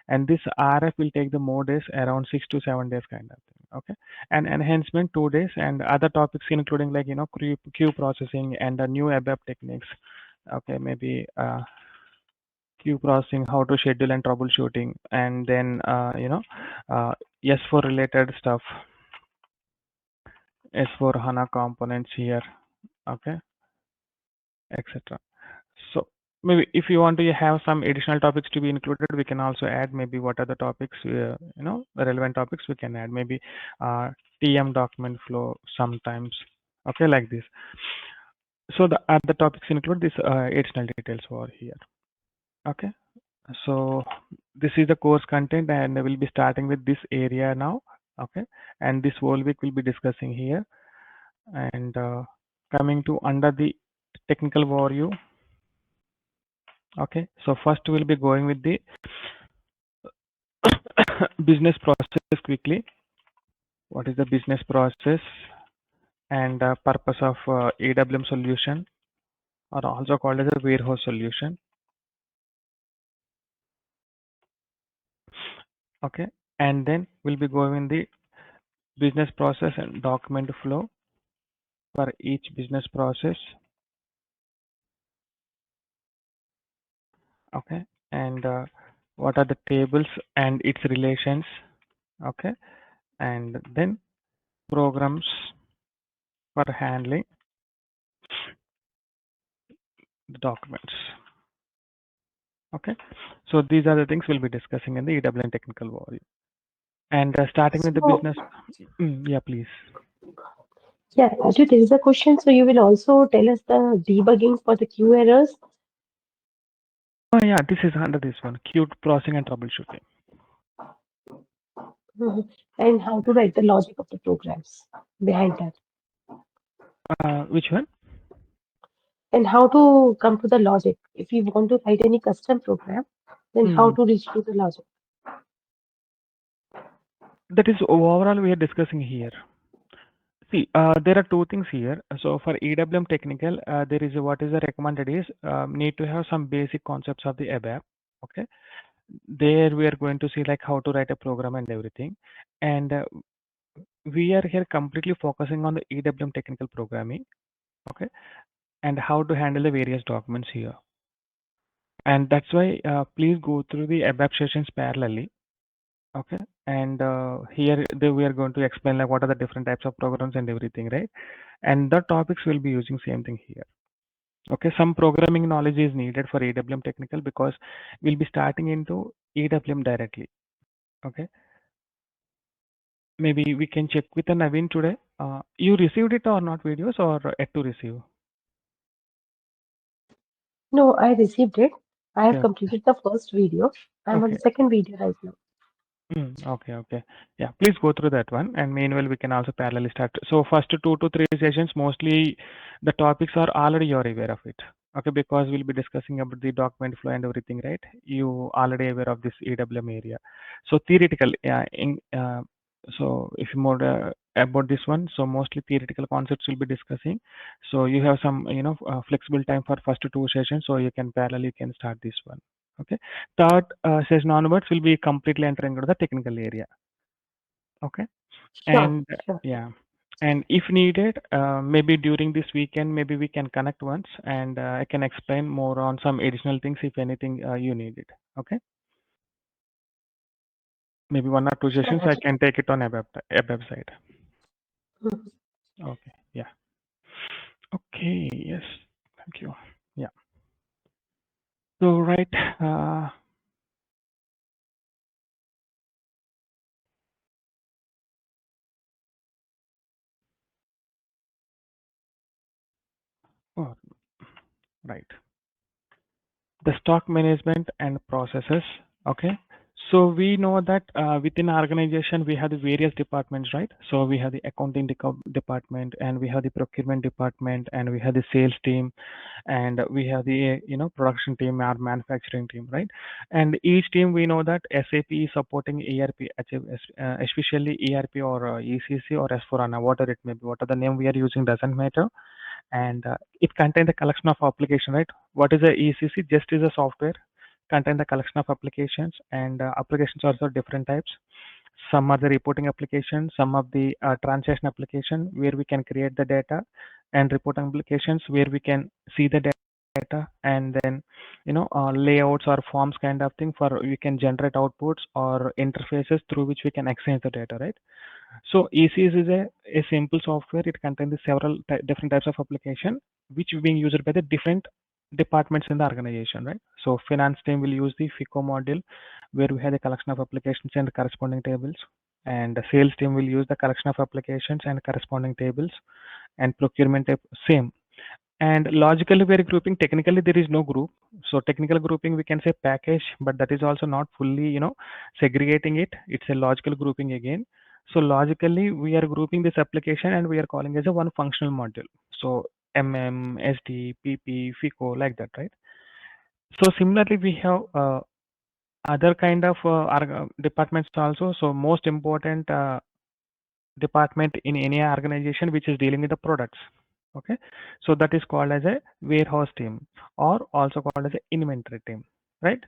and this RF will take the more days, around 6 to 7 days, kind of thing. Okay, and enhancement 2 days, and other topics including like queue processing and the new ABAP techniques. Okay, maybe queue processing, how to schedule and troubleshooting, and then S4 related stuff, S4HANA components here. Okay, etc. So maybe if you want to have some additional topics to be included, we can also add maybe what are the topics, the relevant topics we can add, maybe TM document flow sometimes. Okay, like this. So the other topics include this additional details over here. Okay, so this is the course content, and we'll be starting with this area now. Okay, and this whole week we'll be discussing here, and coming to under the technical overview. Okay, so first we'll be going with the business process quickly. What is the business process, and purpose of EWM solution, or also called as a warehouse solution. Okay, and then we'll be going in the business process and document flow for each business process. Okay, and what are the tables and its relations. Okay, and then programs for handling the documents. Okay, so these are the things we'll be discussing in the EWM technical overview. And starting with the So, business. Yeah, please. yeah, Raju, there is a question. So you will also tell us the debugging for the queue errors. Oh yeah, this is under this one, queue processing and troubleshooting. And how to write the logic of the programs behind that. Which one? And how to come to the logic. If you want to write any custom program, then how to reach to the logic. That is overall we are discussing here. See, there are two things here. So for EWM technical, there is what is the recommended is need to have some basic concepts of the ABAP. Okay, there we are going to see like how to write a program and everything, and we are here completely focusing on the EWM technical programming. Okay, and how to handle the various documents here. And that's why please go through the ABAP sessions parallelly. Okay, and here we are going to explain like what are the different types of programs and everything, right? And the topics will be using same thing here. Okay, some programming knowledge is needed for EWM technical because we'll be starting into EWM directly. Okay, maybe we can check with Naveen today. You received it or not videos or yet to receive? No, I received it. I have Okay, completed the first video. I'm on okay. the second video right now. Okay, okay. Yeah, please go through that one. And meanwhile, we can also parallelly start. So first 2 to 3 sessions, mostly the topics are already you're aware of it. Okay, because we'll be discussing about the document flow and everything, right? You already aware of this EWM area. So theoretical, yeah, so if you more about this one, so mostly theoretical concepts we'll be discussing. So you have some, flexible time for first 2 sessions, so you can parallelly can start this one. Okay. Third session onwards will be completely entering into the technical area. Okay. Sure, And sure. yeah. And if needed, maybe during this weekend, maybe we can connect once and I can explain more on some additional things if anything you need it. Okay. Maybe 1 or 2 sessions Sure, I Ajay. can take it on ABAP side. Mhm. Okay. Yeah. Okay. Yes. Thank you. Yeah. So, right. Oh, right. The stock management and processes. Okay. So we know that within our organization we have the various departments, right? So we have the accounting department, and we have the procurement department, and we have the sales team, and we have the production team, our manufacturing team, right? And each team we know that SAP is supporting ERP, especially ERP or ECC or S4HANA, whatever it may be, whatever the name we are using doesn't matter. And it contains a collection of application, right? What is a ECC? Just is a software contain the collection of applications, and applications are also different types. Some are the reporting applications, some of the transaction application where we can create the data, and reporting applications where we can see the data, and then layouts or forms kind of thing for we can generate outputs or interfaces through which we can exchange the data, right? So ECS is a simple software. It contains several different types of application which are being used by the different departments in the organization, right? So finance team will use the FICO module where we have the collection of applications and corresponding tables. And the sales team will use the collection of applications and corresponding tables. And procurement same. And logically we are grouping. Technically there is no group. So technical grouping we can say package, but that is also not fully segregating it. It's a logical grouping again. So logically we are grouping this application and we are calling as a one functional module. So MM, SD, PP, FICO, like that, right? So similarly we have other kind of departments also. So most important department in any organization which is dealing with the products. Okay, so that is called as a warehouse team, or also called as a inventory team, right?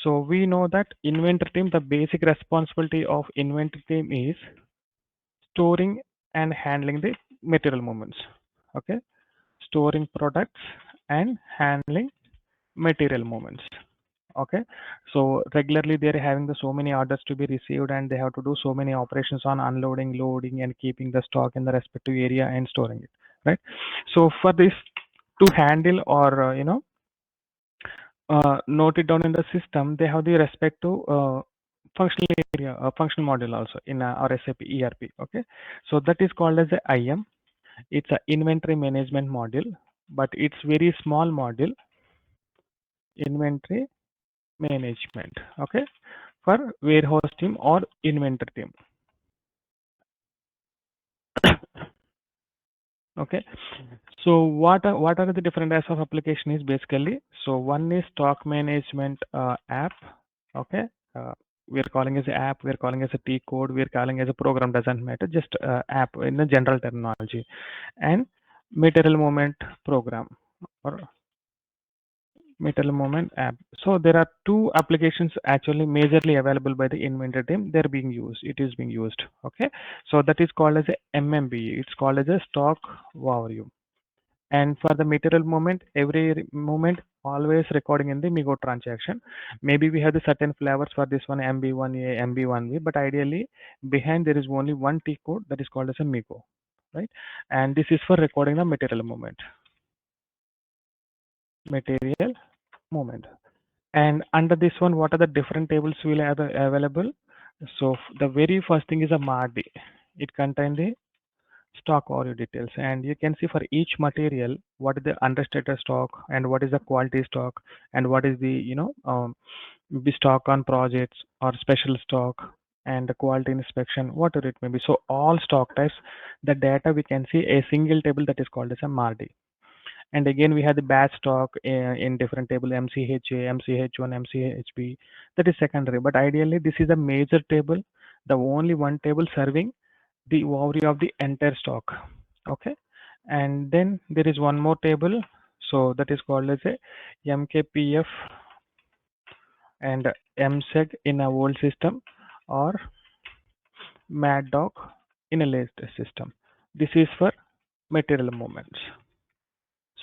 So we know that inventory team, the basic responsibility of inventory team is storing and handling the material movements. Okay, storing products and handling material movements. Okay, so regularly they're having the so many orders to be received, and they have to do so many operations on unloading, loading, and keeping the stock in the respective area and storing it, right? So for this to handle or note it down in the system, they have the respective functional area, functional module also in our SAP ERP. Okay, so that is called as a IM. It's a inventory management module, but it's very small module. Inventory management. Okay, for warehouse team or inventory team. Okay, so what are the different types of application is basically? So one is stock management app. Okay, we're calling as app, we're calling as a T code, we're calling as a program, doesn't matter, just app in the general terminology. And material movement program or material movement app. So there are two applications actually majorly available by the inventor team. They're being used. It is being used. Okay. So that is called as a MMB. It's called as a stock value. And for the material movement, every movement always recording in the Migo transaction. Maybe we have the certain flavors for this one MB1A, MB1B, but ideally behind there is only one T code that is called as a Migo, right? And this is for recording the material movement. Material movement. And under this one, what are the different tables will have available? So the very first thing is a MARDI. It contains the stock value details, and you can see for each material what is the understated stock and what is the quality stock and what is the the stock on projects or special stock and the quality inspection, whatever it may be. So all stock types, the data we can see a single table that is called as a MARDI. And again, we have the batch stock in different table, MCHA, MCH1, MCHB. That is secondary. But ideally, this is a major table, the only one table serving the overview of the entire stock. Okay. And then there is one more table. So that is called as a MKPF and MSEG in a old system or MADDOC in a latest system. This is for material movements.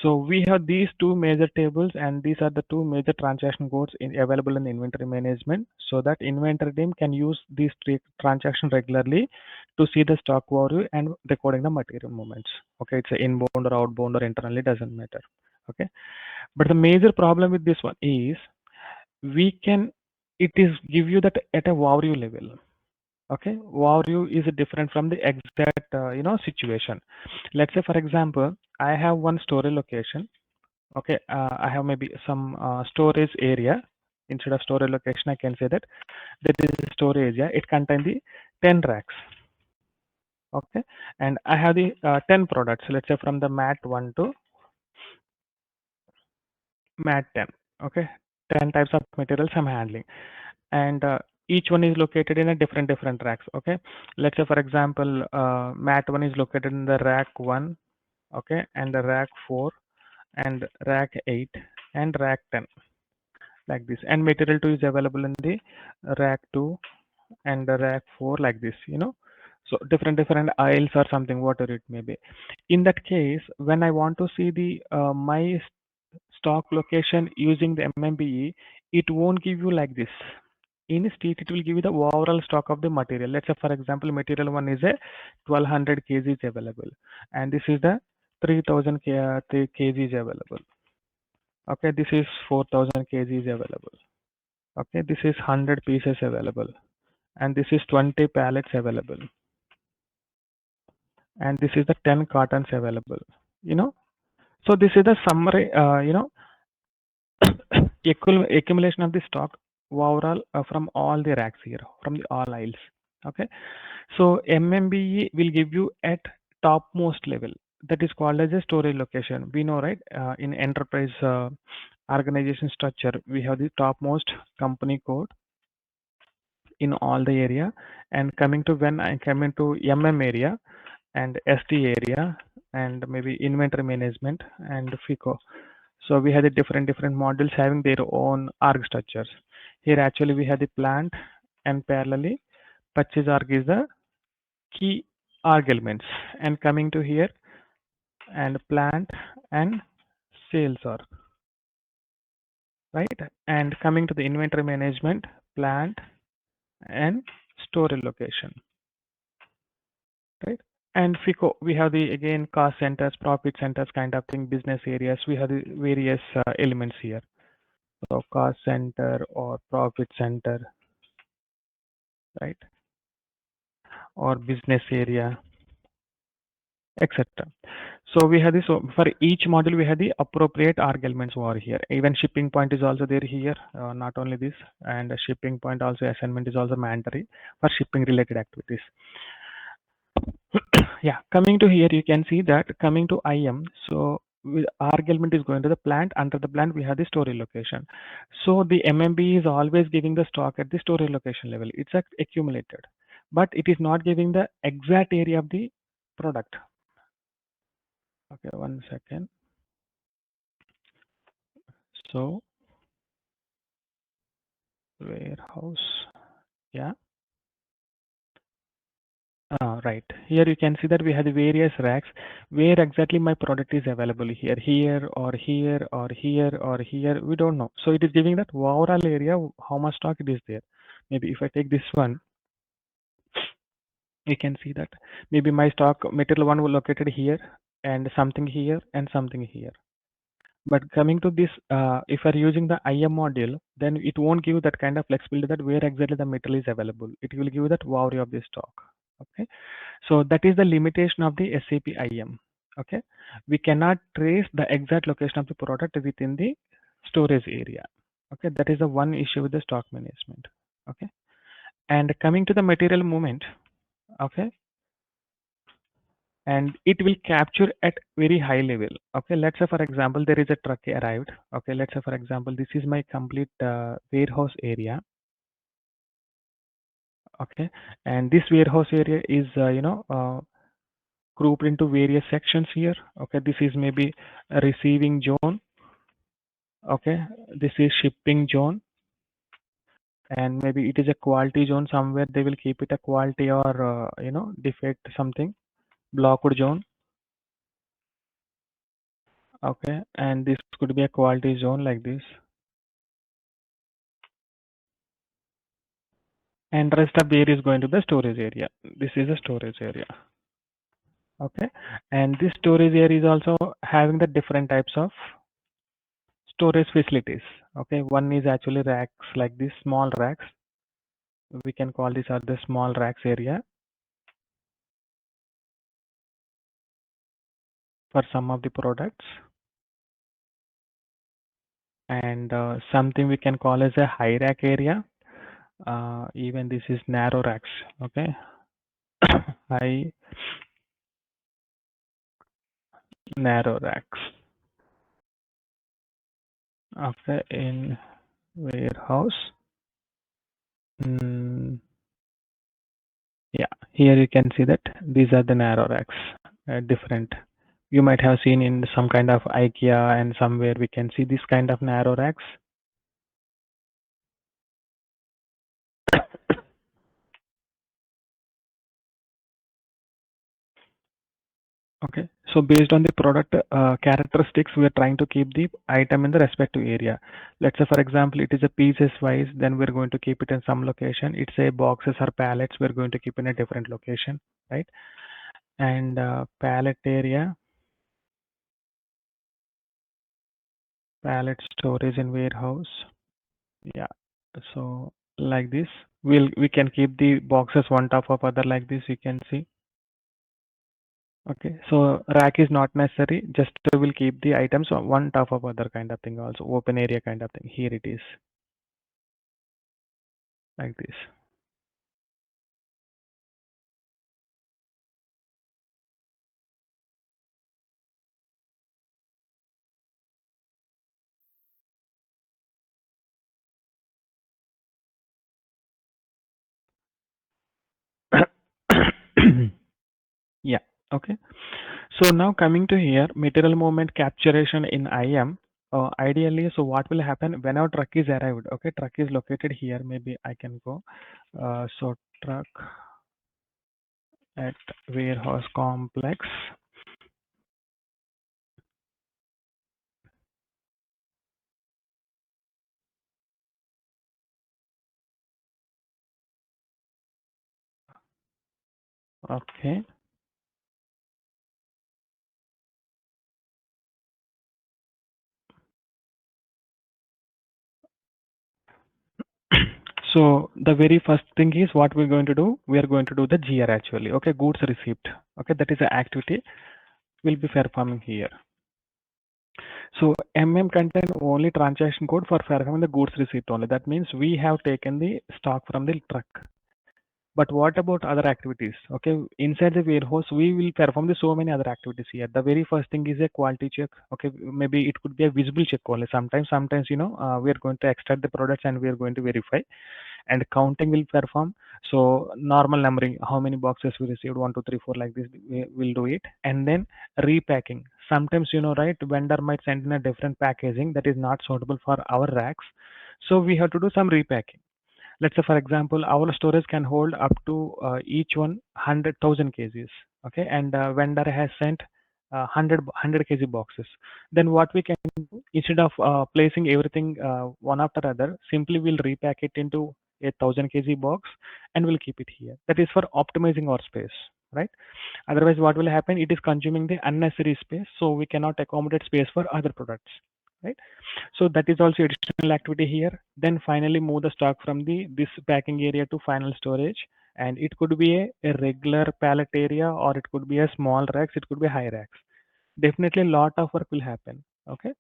So we have these two major tables, and these are the two major transaction codes available in inventory management, so that inventory team can use these three transactions regularly to see the stock value and recording the material movements. Okay, it's a inbound or outbound or internally, doesn't matter. Okay, but the major problem with this one is it is give you that at a value level. Okay, value is different from the exact situation. Let's say, for example, I have one storage location. Okay, I have maybe some storage area. Instead of storage location, I can say that there is a storage area. It contains the 10 racks. Okay, and I have the 10 products. Let's say from the mat 1 to mat 10. Okay, 10 types of materials I'm handling, and each one is located in a different racks. Okay, let's say for example, mat 1 is located in the rack 1. Okay, and the rack 4 and rack 8 and rack 10, like this. And material 2 is available in the rack 2 and the rack 4, like this, so different aisles or something, whatever it may be. In that case, when I want to see the my stock location using the MMBE, it won't give you like this. Instead, it will give you the overall stock of the material. Let's say, for example, material 1 is a 1200 kgs available, and this is the 3000 kgs available. Okay, this is 4000 kgs available. Okay, this is 100 pieces available, and this is 20 pallets available, and this is the 10 cartons available. So this is the summary. Accumulation of the stock overall from all the racks here, from the all aisles. Okay, so MMBE will give you at topmost level. That is called as a storage location. We know, right? In enterprise organization structure, we have the topmost company code in all the area. And coming to when I come into MM area and ST area and maybe inventory management and FICO. So we have the different modules having their own org structures. Here actually we have the plant, and parallelly purchase org is the key org elements. And coming to here and plant and sales org, right? And coming to the inventory management, plant and storage location, right? And FICO, we have the again cost centers, profit centers kind of thing, business areas. We have the various elements here. So cost center or profit center, right? Or business area, etc. So we have this. So for each module, we have the appropriate org elements over here. Even shipping point is also there here. Not only this, and the shipping point also assignment is also mandatory for shipping related activities. Yeah, coming to here, you can see that coming to IM. So arg element is going to the plant. Under the plant, we have the storage location. So the MMB is always giving the stock at the storage location level. It's accumulated, but it is not giving the exact area of the product. Okay, 1 second. So warehouse, yeah. Right. Here you can see that we have the various racks where exactly my product is available here, here or here or here or here. We don't know. So it is giving that overall area, how much stock it is there. Maybe if I take this one, you can see that maybe my stock material one will located here and something here and something here. But coming to this, if you are using the IM module, then it won't give that kind of flexibility that where exactly the material is available. It will give that overview of the stock. Okay, so that is the limitation of the SAP IM. Okay, we cannot trace the exact location of the product within the storage area. Okay, that is the one issue with the stock management. Okay, and coming to the material movement. Okay, and it will capture at very high level. Okay, let's say for example there is a truck arrived. Okay, let's say for example this is my complete warehouse area. Okay, and this warehouse area is grouped into various sections here. Okay, this is maybe a receiving zone. Okay, this is shipping zone, and maybe it is a quality zone. Somewhere they will keep it a quality or defect something, blocked zone. Okay, and this could be a quality zone like this. And rest of the area is going to the storage area. This is a storage area. Okay, and this storage area is also having the different types of storage facilities. Okay, one is actually racks like this, small racks. We can call these are the small racks area for some of the products, and something we can call as a high rack area. Even this is narrow racks. Okay, high narrow racks. Okay, in warehouse. Yeah, here you can see that these are the narrow racks, different. You might have seen in some kind of IKEA and somewhere we can see this kind of narrow racks. Okay, so based on the product characteristics, we are trying to keep the item in the respective area. Let's say, for example, it is a pieces wise, then we're going to keep it in some location. It's a boxes or pallets, we're going to keep in a different location, right? And pallet area, pallet storage in warehouse. Yeah, so like this, we can keep the boxes one top of other like this. You can see. Okay, so rack is not necessary, just will keep the items on one top of other kind of thing, also open area kind of thing. Here it is like this. Yeah, okay. So now coming to here, material movement capturation in IM. Ideally, so what will happen when our truck is arrived? Okay, truck is located here. Maybe I can go. So truck at warehouse complex. Okay. So the very first thing is what we're going to do. We are going to do the GR actually. Okay, goods receipt. Okay, that is the activity we'll be performing here. So MM contain only transaction code for performing the goods receipt only. That means we have taken the stock from the truck. But what about other activities? Okay, inside the warehouse, we will perform the so many other activities here. The very first thing is a quality check. Okay, maybe it could be a visible check only. Sometimes we are going to extract the products and we are going to verify, and counting will perform. So normal numbering, how many boxes we received, 1, 2, 3, 4, like this, we will do it. And then repacking. Sometimes right, vendor might send in a different packaging that is not suitable for our racks. So we have to do some repacking. Let's say, for example, our storage can hold up to each one 100,000 kgs. Okay, and vendor has sent 100 kg boxes. Then what we can do, instead of placing everything one after other, simply we'll repack it into a 1,000 kg box and we'll keep it here. That is for optimizing our space, right? Otherwise, what will happen? It is consuming the unnecessary space, so we cannot accommodate space for other products, right? So that is also additional activity here. Then finally move the stock from this packing area to final storage, and it could be a regular pallet area, or it could be a small racks, it could be high racks. Definitely a lot of work will happen. Okay,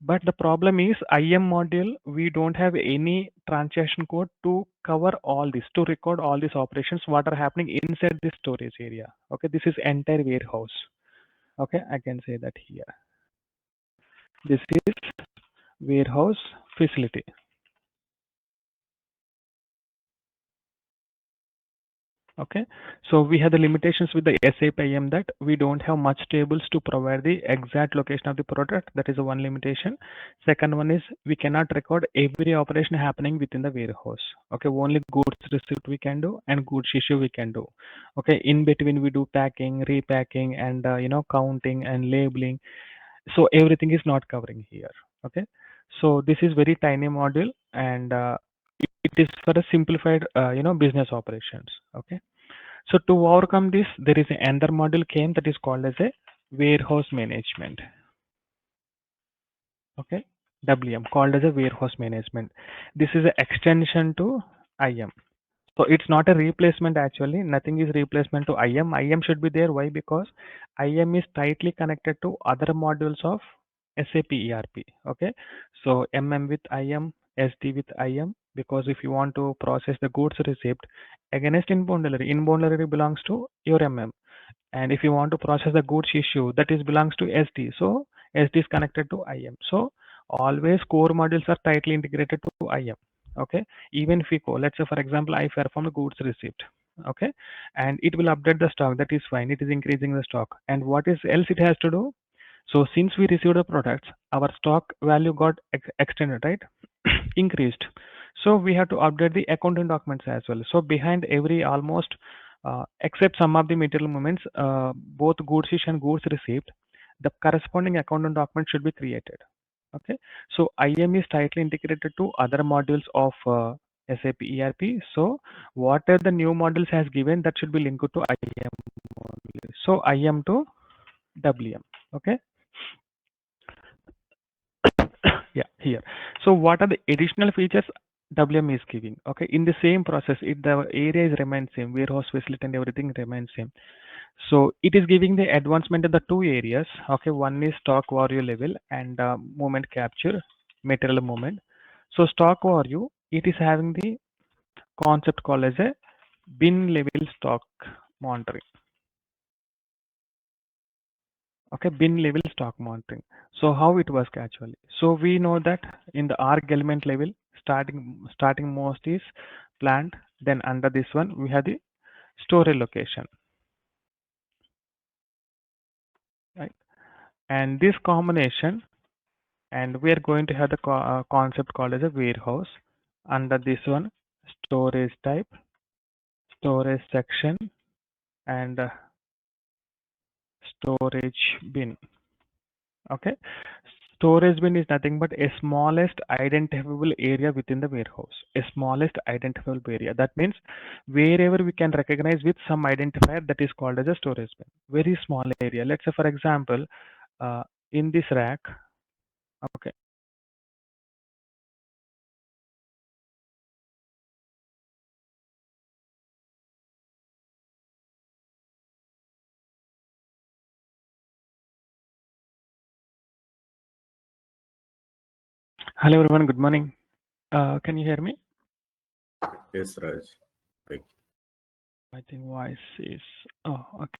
but the problem is IM module, we don't have any transaction code to cover all this, to record all these operations what are happening inside this storage area. Okay, this is entire warehouse. Okay, I can say that here. This is warehouse facility. Okay, so we have the limitations with the SAP EWM that we don't have much tables to provide the exact location of the product. That is one limitation. Second one is we cannot record every operation happening within the warehouse. Okay, only goods receipt we can do and goods issue we can do. Okay, in between we do packing, repacking, and counting and labeling. So everything is not covering here. Okay, so this is very tiny module, and it is for a simplified business operations. Okay, so to overcome this, there is another module came that is called as a warehouse management. Okay, WM, called as a warehouse management. This is an extension to IM. So it's not a replacement actually. Nothing is replacement to IM. IM should be there. Why? Because IM is tightly connected to other modules of SAP ERP. Okay. So MM with IM, SD with IM. Because if you want to process the goods receipt against inbound delivery belongs to your MM. And if you want to process the goods issue, that is belongs to SD. So SD is connected to IM. So always core modules are tightly integrated to IM. Okay, even FICO, let's say for example, I perform a goods receipt. Okay, and it will update the stock. That is fine. It is increasing the stock. And what is else it has to do? So since we received the products, our stock value got extended, right? Increased. So we have to update the accounting documents as well. So behind every almost, except some of the material movements, both goods issue and goods received, the corresponding accounting document should be created. Okay, so IM is tightly integrated to other modules of SAP ERP. So whatever the new modules has given, that should be linked to IM module. So IM to WM. Okay. Yeah, here. So what are the additional features WM is giving? Okay, in the same process, the area is remains same, warehouse facility and everything remains same. So it is giving the advancement in the two areas. Okay, one is stock value level and movement capture, material movement. So stock value, it is having the concept called as a bin level stock monitoring. Okay, bin level stock monitoring. So how it works actually? So we know that in the arc element level, starting most is plant. Then under this one we have the storage location, right? And this combination, and we are going to have the concept called as a warehouse. Under this one, storage type, storage section, and storage bin. Okay, storage bin is nothing but a smallest identifiable area within the warehouse. A smallest identifiable area. That means wherever we can recognize with some identifier, that is called as a storage bin. Very small area. Let's say for example, in this rack. Okay. Hello everyone. Good morning. Can you hear me? Yes, Raj. Right. I think voice is. Oh, okay.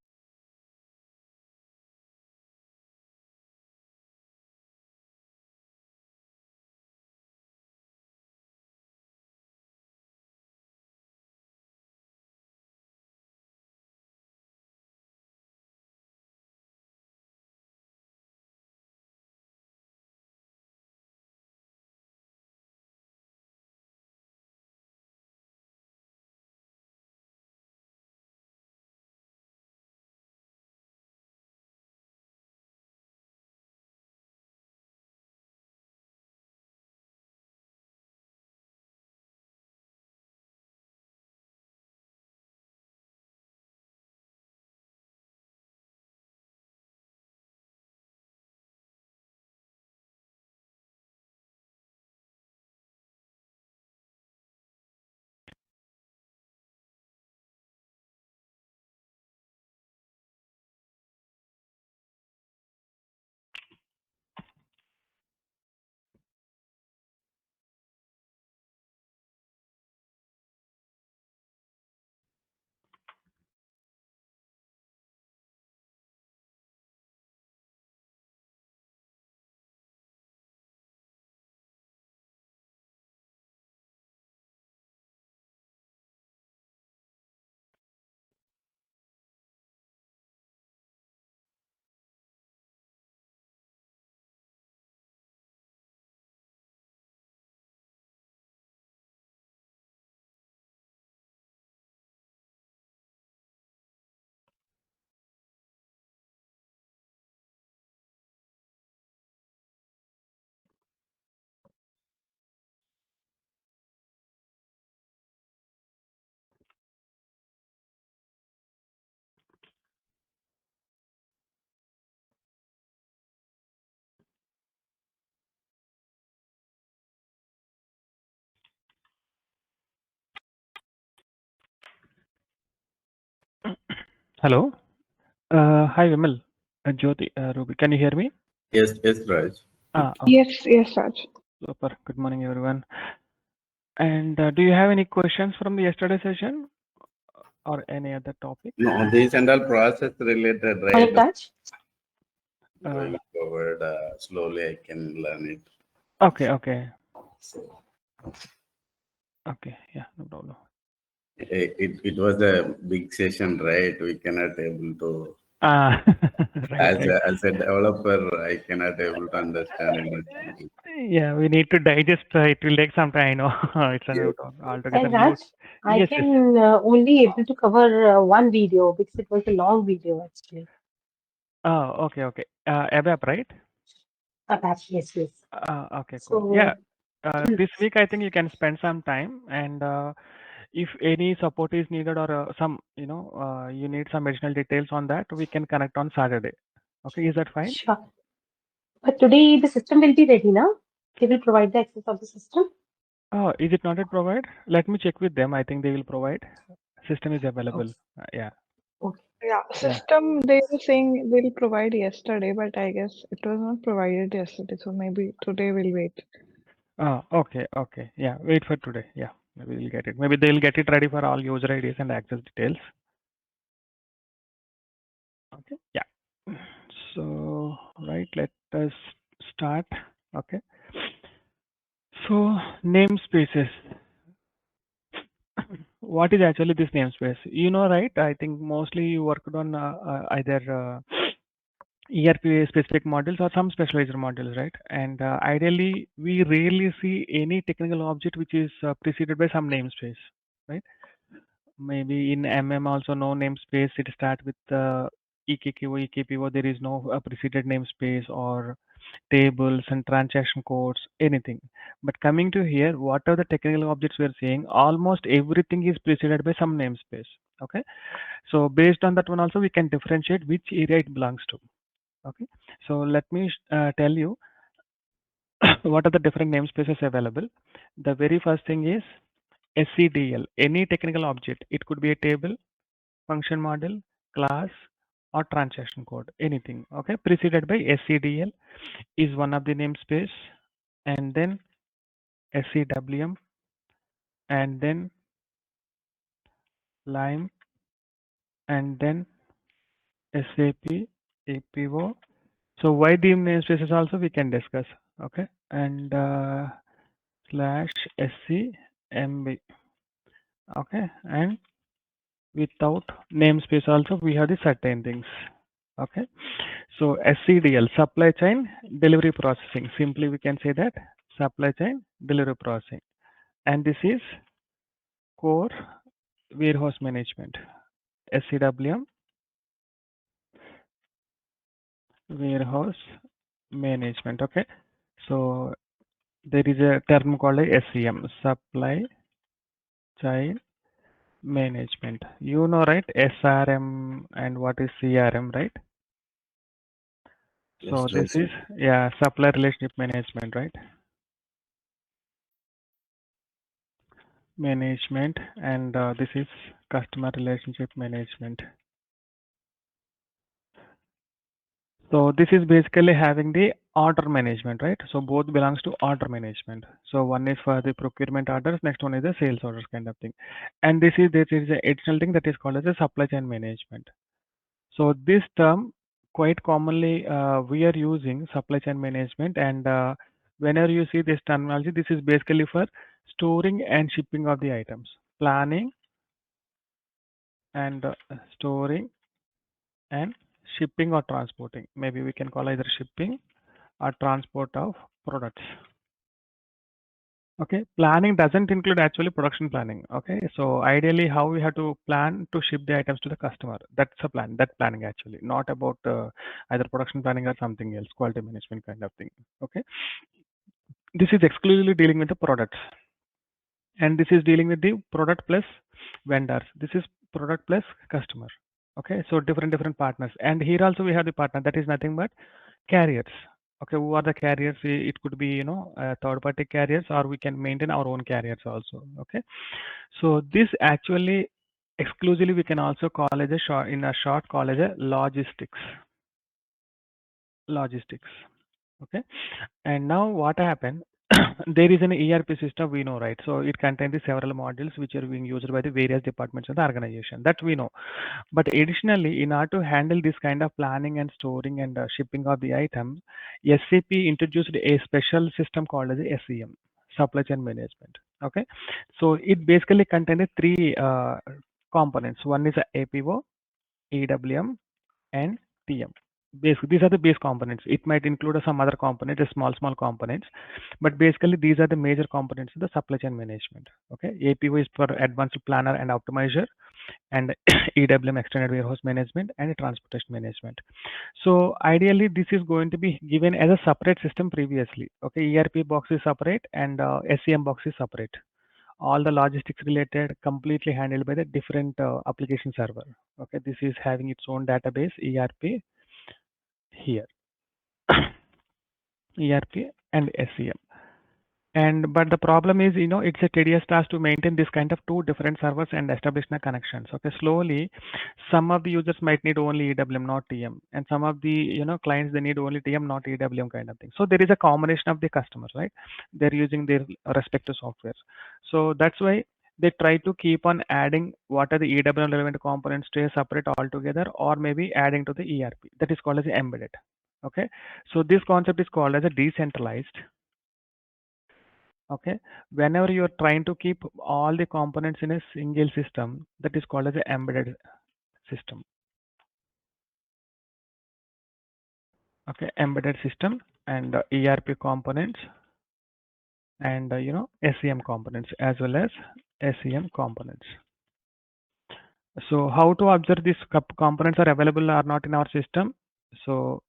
Hello. Hi, Vimal. Jyoti, Ruby. Can you hear me? Yes, yes, Raj. Okay. Yes, Raj. Super. Good morning, everyone. And do you have any questions from the yesterday session or any other topic? No, these and all process related, right? Correct, Raj? Uh, Going forward, slowly I can learn it. okay, okay, So okay. Yeah, no problem. it was a big session, right? We cannot able to, Right, right. as a developer, I cannot able to understand anything. Yeah, we need to digest. It will take some time. No, it's an Yes, altogether And new. Raj, I Yes, yes. can only able to cover one video because it was a long video actually. Oh, okay, okay. ABAP, right? That's yes. Okay, cool. Yeah. So This week, I think you can spend some time, and if any support is needed or some, you need some additional details on that, we can connect on Saturday. Okay, is that fine? sure. But today the system will be ready now. They will provide the access of the system. Oh, is it not yet provide? Let me check with them. I think they will provide. System is available. Okay. Yeah, Okay. Yeah, yeah. system they were saying they'll provide yesterday, but I guess it was not provided yesterday, so maybe today we'll wait. Oh, okay, okay. Yeah, wait for today. Yeah, maybe we'll get it. Maybe they'll get it ready for all user IDs and access details. Okay, yeah. So, right, let us start. Okay. So, namespaces. What is actually this namespace? You know, right? I think mostly you worked on either ERP specific modules or some specialized modules, right? And ideally, we rarely see any technical object which is preceded by some namespace, right? Maybe in MM also no namespace. It starts with EKKO, EKPO. There is no preceded namespace or tables and transaction codes, anything. But coming to here, what are the technical objects we are seeing? Almost everything is preceded by some namespace. Okay, so based on that one also we can differentiate which area it belongs to. Okay, so let me tell you what are the different namespaces available. The very first thing is SCDL, any technical object. It could be a table, function model, class, or transaction code, anything. Okay, preceded by SCDL is one of the namespace, and then SCWM, and then Lime, and then SAP APO. So why the namespaces also we can discuss. Okay, and slash SCMB. Okay, and without namespace also we have the certain things. Okay, so SCDL, supply chain delivery processing. Simply we can say that supply chain delivery processing, and this is core warehouse management. SCWM warehouse management. Okay, so there is a term called a SCM, supply chain management. You know, right? SRM and what is CRM, right? Yes, So this Raj. is, yeah, supply relationship management, right? Management, and this is customer relationship management. So this is basically having the order management, right? So both belongs to order management. So one is for the procurement orders, next one is the sales orders kind of thing. And this is an additional thing that is called as a supply chain management. So this term quite commonly we are using supply chain management, and whenever you see this terminology, this is basically for storing and shipping of the items, planning and storing and shipping or transporting. Maybe we can call either shipping or transport of products. Okay, planning doesn't include actually production planning. Okay, so ideally how we have to plan to ship the items to the customer, that's a plan, that planning actually, not about either production planning or something else, quality management kind of thing. Okay, this is exclusively dealing with the products, and this is dealing with the product plus vendors, this is product plus customer. Okay, so different partners, and here also we have the partner, that is nothing but carriers. Okay, who are the carriers? It could be, you know, third party carriers, or we can maintain our own carriers also. Okay, so this actually exclusively we can also call as a short, in a short call as a logistics. Okay, and now what happened? There is an ERP system, we know, right? So it contains the several modules which are being used by the various departments of the organization, that we know. But additionally, in order to handle this kind of planning and storing and shipping of the items, SAP introduced a special system called as the SEM, supply chain management. Okay, so it basically contains three components. One is a APO, EWM, and TM. Basically, these are the base components. It might include some other components, small components, but basically these are the major components of the supply chain management. Okay, APO is for advanced planner and optimizer, and EWM extended warehouse management, and transportation management. So ideally, this is going to be given as a separate system previously. Okay, ERP box is separate, and SCM box is separate. All the logistics related completely handled by the different application server. Okay, this is having its own database ERP here. ERP and SCM. And but the problem is, you know, it's a tedious task to maintain this kind of two different servers and establish the connections. Okay, slowly, some of the users might need only EWM, not TM, and some of the, you know, clients, they need only TM, not EWM kind of thing. So there is a combination of the customers, right? They're using their respective softwares. So that's why they try to keep on adding what are the EWM relevant components to a separate altogether, or maybe adding to the ERP. That is called as embedded. Okay, so this concept is called as a decentralized. Okay, whenever you are trying to keep all the components in a single system, that is called as an embedded system. Okay, embedded system, and ERP components, and you know, SEM components as well as SEM components. So how to observe these components are available or not in our system? So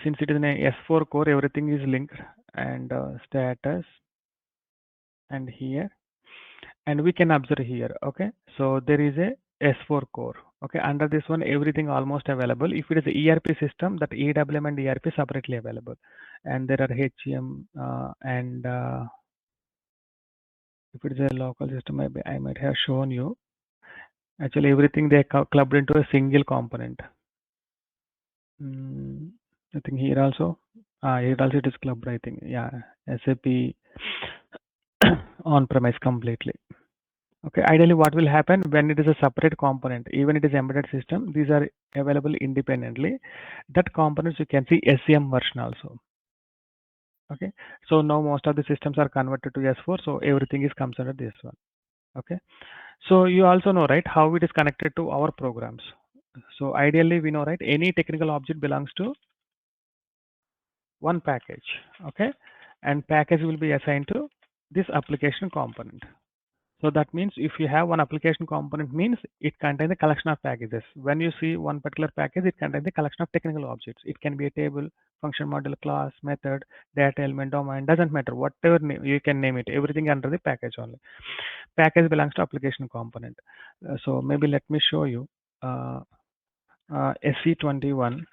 since it is an S4 core, everything is linked, and status, and here, and we can observe here. Okay, so there is a S4 core. Okay, under this one, everything almost available. If it is a ERP system, that EWM and ERP separately available, and there are HCM and if it is a local system, maybe I might have shown you. Actually, everything they clubbed into a single component. I think here also, here also it is clubbed. I think, yeah, SAP on-premise completely. Okay, ideally what will happen when it is a separate component, even it is embedded system, these are available independently. That components you can see SCM version also. Okay, so now most of the systems are converted to S4, so everything is comes under this one. Okay, so you also know, right, how it is connected to our programs. So ideally we know, right, any technical object belongs to one package. Okay, and package will be assigned to this application component. So that means if you have one application component means it contains a collection of packages. When you see one particular package, it contains a collection of technical objects. It can be a table, function model, class, method, data element, domain, doesn't matter. Whatever name, you can name it, everything under the package only. Package belongs to application component. So maybe let me show you SC21.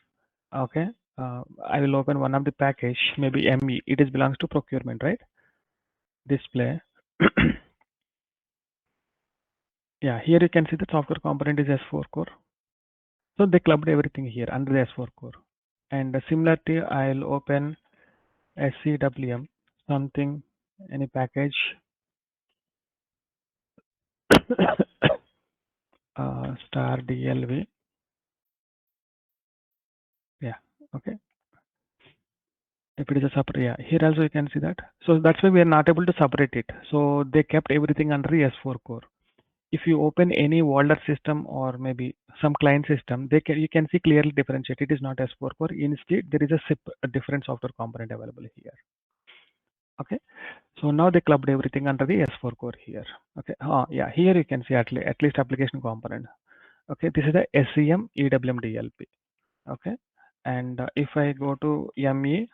Okay. I will open one of the package, maybe ME. It is belongs to procurement, right? Display. Yeah, here you can see the software component is S4 core. So they clubbed everything here under the S4 core. And similarly, I'll open SCWM, something, any package, star DLV. Yeah, okay. If it is a separate, yeah, here also you can see that. So that's why we are not able to separate it. So they kept everything under the S4 core. If you open any older system or maybe some client system, you can see clearly differentiate. It is not S4 core. Instead, there is a different software component available here. Okay, so now they clubbed everything under the S4 core here. Okay, yeah, here you can see at least application component. Okay, this is the SCM EWM DLP. Okay, and if I go to ME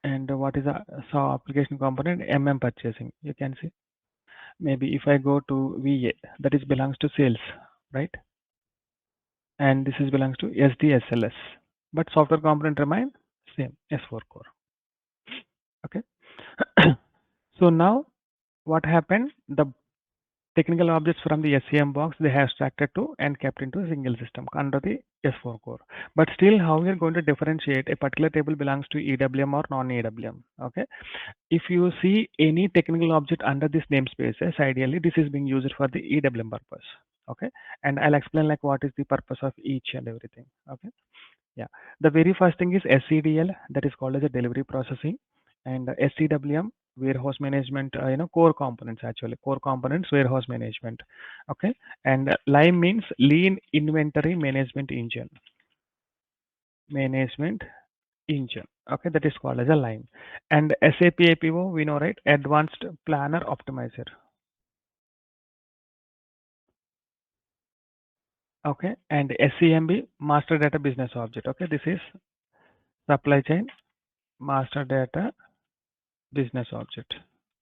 and what is the application component, purchasing, you can see. Maybe if I go to VA, that is belongs to sales, right? And this is belongs to SDSLS, but software component remain same, S4 core. Okay. So now what happened? The technical objects from the SCM box they have extracted to and kept into a single system under the S4 core. But still, how we are going to differentiate a particular table belongs to EWM or non-EWM? Okay. If you see any technical object under this namespaces, ideally this is being used for the EWM purpose. Okay, and I'll explain like what is the purpose of each and everything. Okay, yeah, the very first thing is SCDL, that is called as a delivery processing, and SCWM, warehouse management, core components, actually core components, warehouse management. Okay, and LIME means lean inventory management engine. Okay, that is called as a LIME. And SAP APO, we know, right, advanced planner optimizer. Okay, and SCMB, master data business object. Okay, this is supply chain master data business object.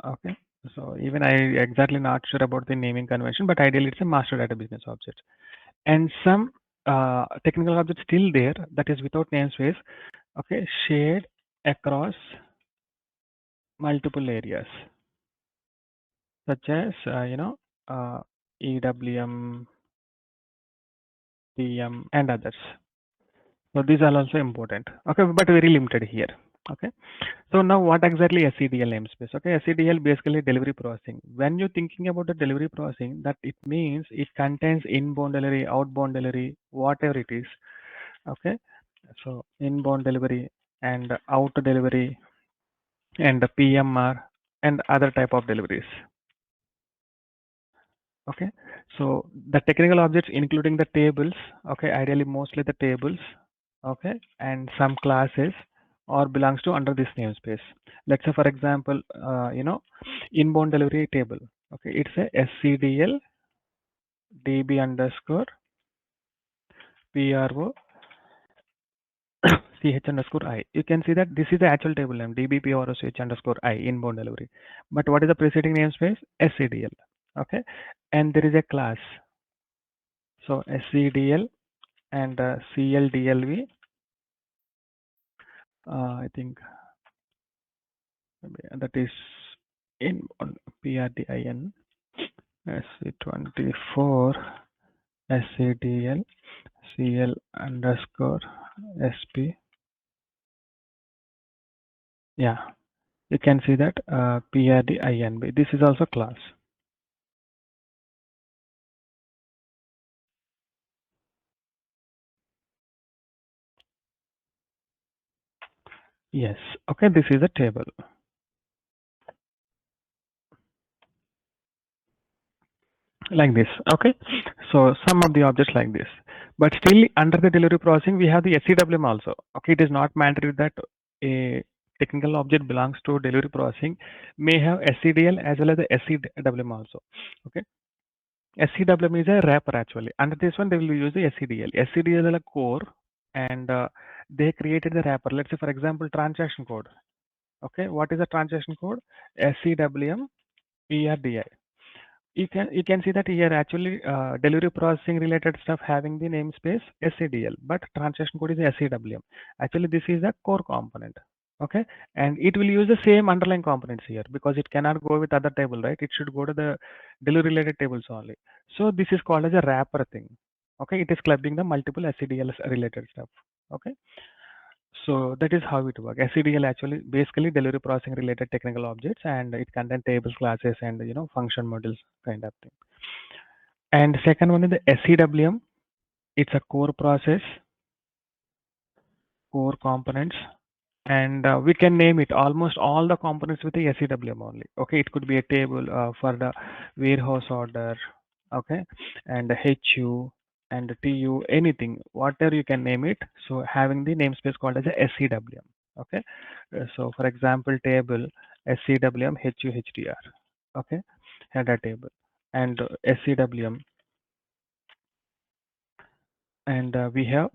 Okay, so even I exactly not sure about the naming convention, but ideally it's a master data business object. And some technical object still there, that is without namespace. Okay, shared across multiple areas, such as EWM, TM, and others. So these are also important. Okay, but very limited here. Okay, so now what exactly SCDL namespace? Okay, SCDL basically delivery processing. When you're thinking about the delivery processing, that it means it contains inbound delivery, outbound delivery, whatever it is. Okay, so inbound delivery and out delivery and the PMR and other type of deliveries. Okay, so the technical objects including the tables, okay, ideally mostly the tables, okay, and some classes or belongs to under this namespace. Let's say for example, inbound delivery table, okay, it's a SCDL DB underscore PRO CH underscore I. You can see that this is the actual table name DB PRO CH underscore I inbound delivery. But what is the preceding namespace? SCDL. Okay, and there is a class. So SCDL and CLDLV. I think that is in PRDIN SC24 SCDL CL underscore SP. Yeah, you can see that PRDINB. This is also class. Yes. Okay, this is a table like this. Okay, so some of the objects like this, but still under the delivery processing we have the SEWM also. Okay, it is not mandatory that a technical object belongs to delivery processing, may have SCDL as well as the SEWM also. Okay, SEWM is a wrapper actually. Under this one they will use the SCDL. SCDL is a core, and they created the wrapper. Let's say for example transaction code. Okay, what is the transaction code? SEWM PRDI. You can see that here actually delivery processing related stuff having the namespace SCDL, but transaction code is SEWM. Actually, this is a core component. Okay, and it will use the same underlying components here because it cannot go with other table, right? It should go to the delivery related tables only. So this is called as a wrapper thing. Okay, it is clubbing the multiple SCDL related stuff. Okay, so that is how it works. SCDL actually basically delivery processing related technical objects, and it contains tables, classes, and function models kind of thing. And second one is the SEWM. It's a core process, core components, and we can name it almost all the components with the SEWM only. Okay, it could be a table for the warehouse order. Okay, and the HU and the TU, anything, whatever you can name it. So having the namespace called as a SEWM. Okay, so for example, table SEWM HU HDR. Okay, header table and SEWM, and we have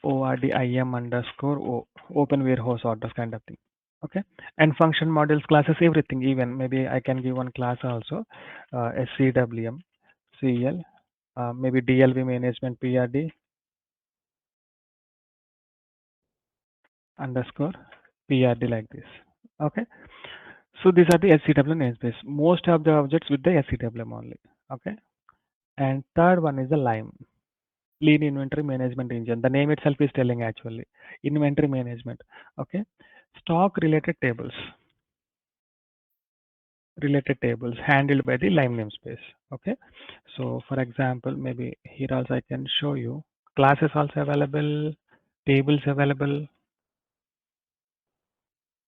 ORDIM underscore open warehouse orders kind of thing. Okay, and function models, classes, everything. Even maybe I can give one class also, SCWM, CL, maybe DLV management PRD underscore PRD like this. Okay, so these are the SCWM namespace. Most of the objects with the SCWM only. Okay, and third one is the LIME. Lean inventory management engine. The name itself is telling actually inventory management. Okay, stock related tables handled by the Lime namespace. Okay, so for example, maybe here also I can show you classes also available, tables available.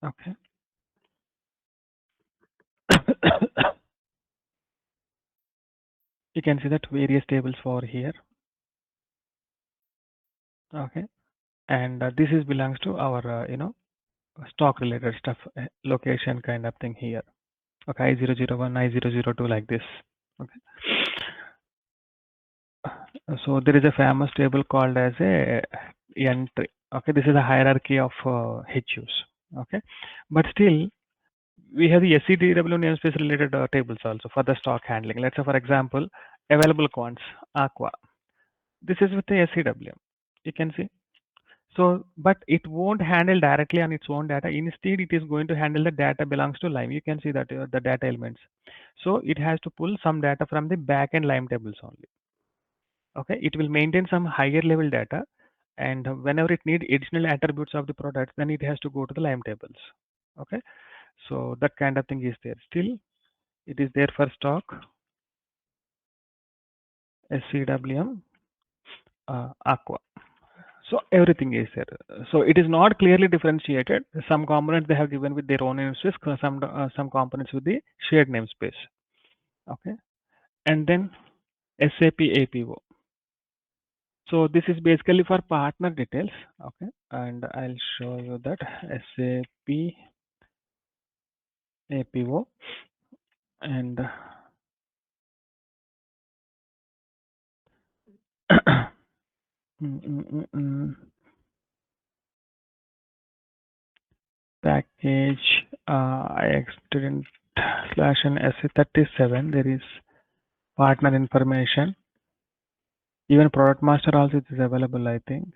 Okay. You can see that various tables for here. Okay, and this is belongs to our stock related stuff, location kind of thing here. Okay, I001, I002 like this. Okay, so there is a famous table called as a entry. Okay, this is a hierarchy of HUs. Okay, but still we have the SCDW namespace related tables also for the stock handling. Let's say for example, available quants aqua. This is with the SCWM. You can see. So, but it won't handle directly on its own data. Instead, it is going to handle the data belongs to Lime. You can see that the data elements. So it has to pull some data from the backend Lime tables only. Okay, it will maintain some higher level data, and whenever it need additional attributes of the product, then it has to go to the Lime tables. Okay, so that kind of thing is there. Still, it is there for stock, SCWM, Aqua. So everything is there. So it is not clearly differentiated. Some components they have given with their own namespace, some components with the shared namespace. Okay, and then SAP APO. So this is basically for partner details. Okay, and I'll show you that SAP APO, and package I accident slash an SA37. There is partner information. Even product master also it is available, I think.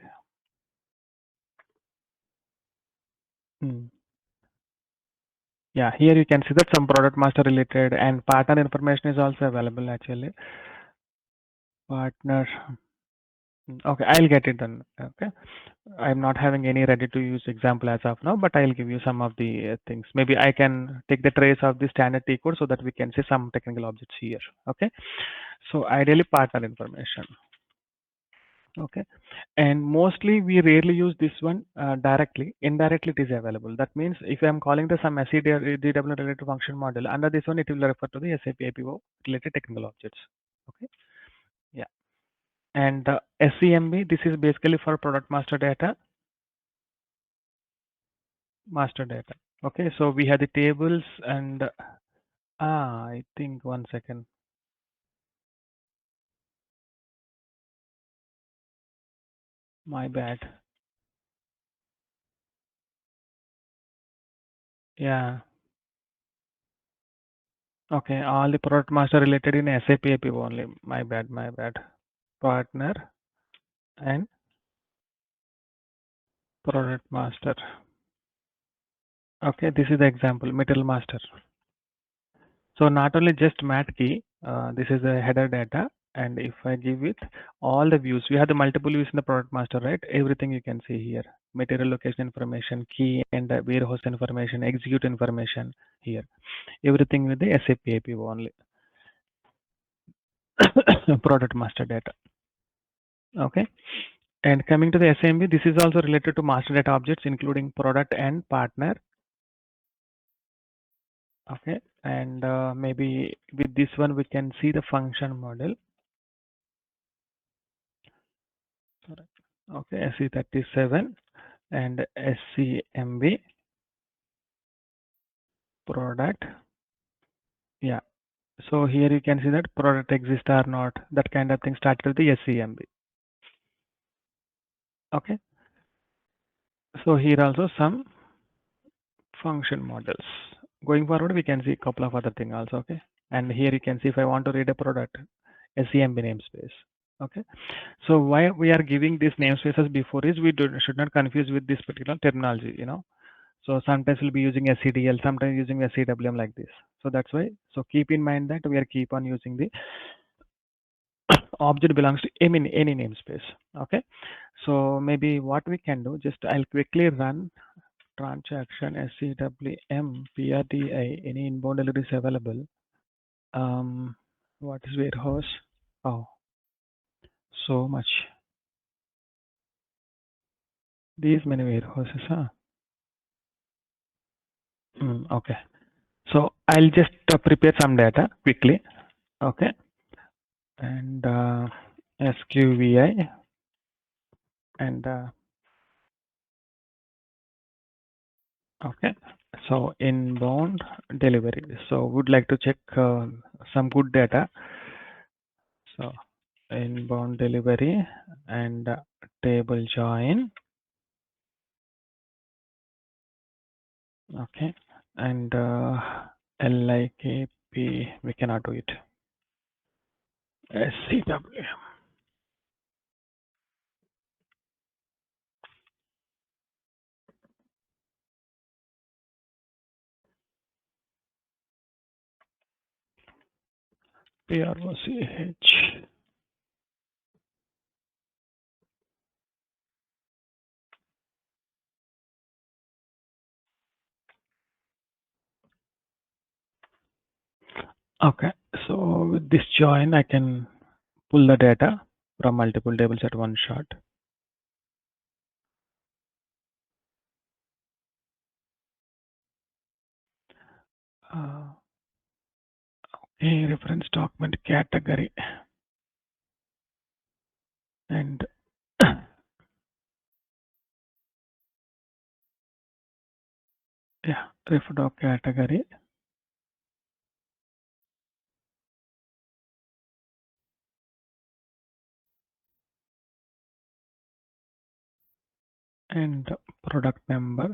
Yeah, here you can see that some product master related and partner information is also available actually. Partner. Okay, I'll get it done. Okay, I'm not having any ready to use example as of now, but I'll give you some of the things. Maybe I can take the trace of the standard T code so that we can see some technical objects here. Okay, so ideally partner information. Okay, and mostly we rarely use this one directly. Indirectly, it is available. That means if I am calling the some SEDW related function model, under this one it will refer to the SAP APO related technical objects. Okay, yeah, and SEMB, this is basically for product master data. Okay, so we have the tables and I think 1 second. My bad. Yeah. Okay, all the product master related in SAP APO only. My bad. Partner and product master. Okay, this is the example, material master. So not only just mat key, this is the header data. And if I give it all the views, we have the multiple views in the product master, right? Everything you can see here, material location information, key and warehouse information, execute information here, everything with the SAP APO only. Product master data. Okay. And coming to the SAMB, this is also related to master data objects, including product and partner. Okay, and maybe with this one we can see the function model. Okay, SE37 and SCMB product. Yeah, so here you can see that product exists or not, that kind of thing started with the SCMB. Okay, so here also some function models. Going forward, we can see a couple of other things also. Okay, and here you can see if I want to read a product, SCMB namespace. Okay, so why we are giving these namespaces before is we should not confuse with this particular terminology, you know. So sometimes we'll be using SCDL, sometimes using SEWM like this. So that's why. So keep in mind that we are keep on using the object belongs to any namespace. Okay. So maybe what we can do, just I'll quickly run transaction SCWM PRDI, any inbound delivery is available. What is warehouse? Oh, so much. These many warehouses, huh? Okay. So I'll just prepare some data quickly. Okay. And SQVI and okay. So inbound delivery. So would like to check some good data. So inbound delivery and table join. Okay. And LIKP, we cannot do it. SCW. PROCH. Okay. So with this join, I can pull the data from multiple tables at one shot. A reference document category and yeah, ref doc category and product number.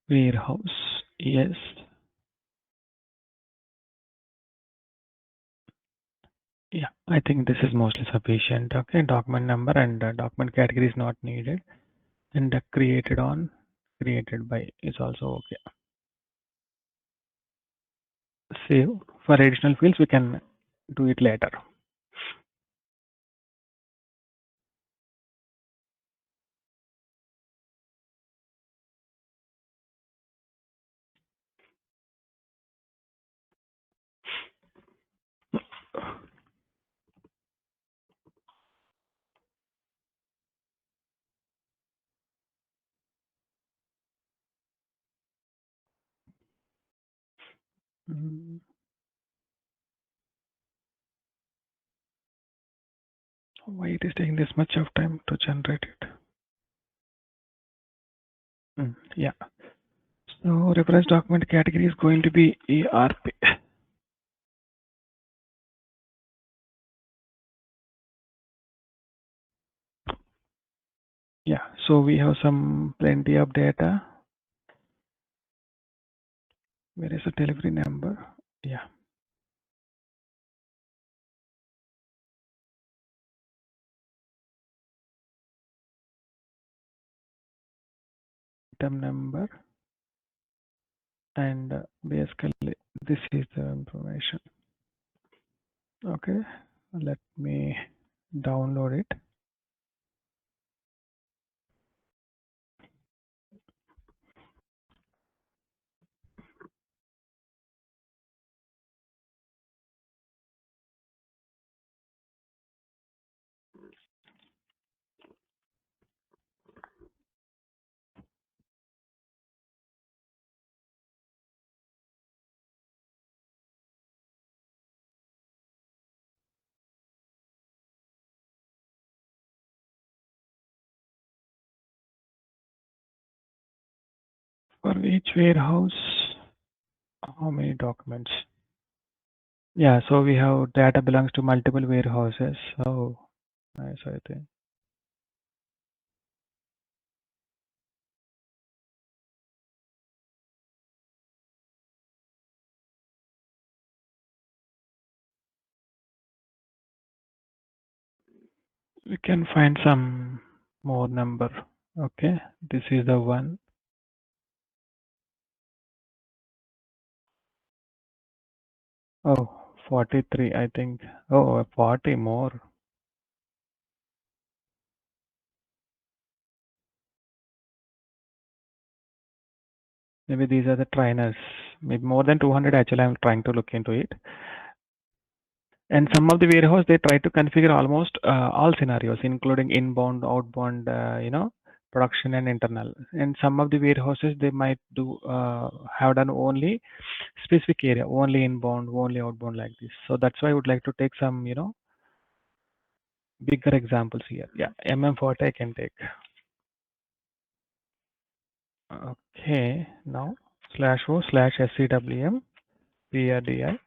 Warehouse, yes. Yeah, I think this is mostly sufficient. Okay, document number and document category is not needed. And created by is also okay. Save. For additional fields, we can do it later. Mm, Why it is taking this much of time to generate it? Yeah. So reference document category is going to be ERP. Yeah. So we have some plenty of data. Where is the delivery number? Yeah. Item number, and basically this is the information. Okay. Let me download it. For each warehouse, how many documents? Yeah, so we have data belongs to multiple warehouses. Oh, nice, I think. We can find some more number. Okay, this is the one. Oh, 43, I think. Oh, 40 more. Maybe these are the trainers. Maybe more than 200 actually. I'm trying to look into it. And some of the warehouse, they try to configure almost all scenarios, including inbound, outbound, production and internal. And some of the warehouses, they might do have done only specific area, only inbound, only outbound like this. So that's why I would like to take some, bigger examples here. Yeah, MM40 I can take. Okay, now /o/SCWM PRDI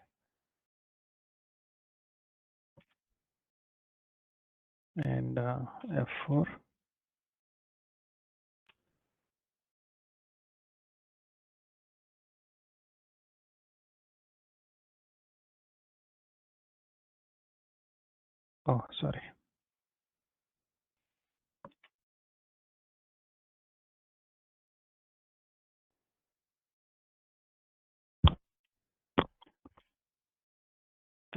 and F4. Oh, sorry.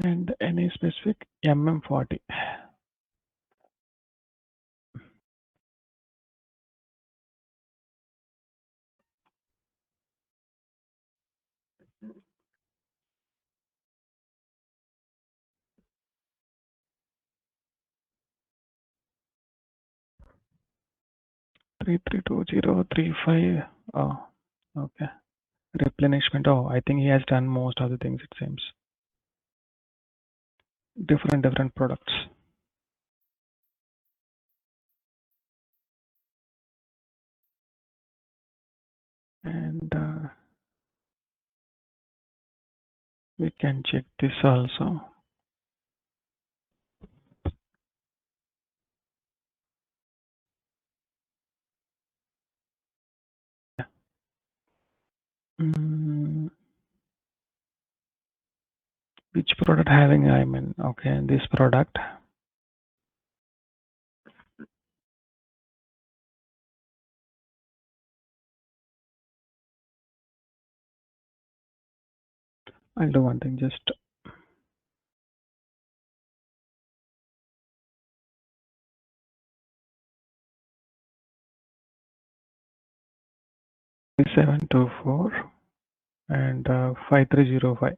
And any specific MM40. 332035. Oh, okay. Replenishment. Oh, I think he has done most of the things, it seems. Different products. And we can check this also. Mm, which product having, I mean, okay, this product. I'll do one thing, just 724 and 5305.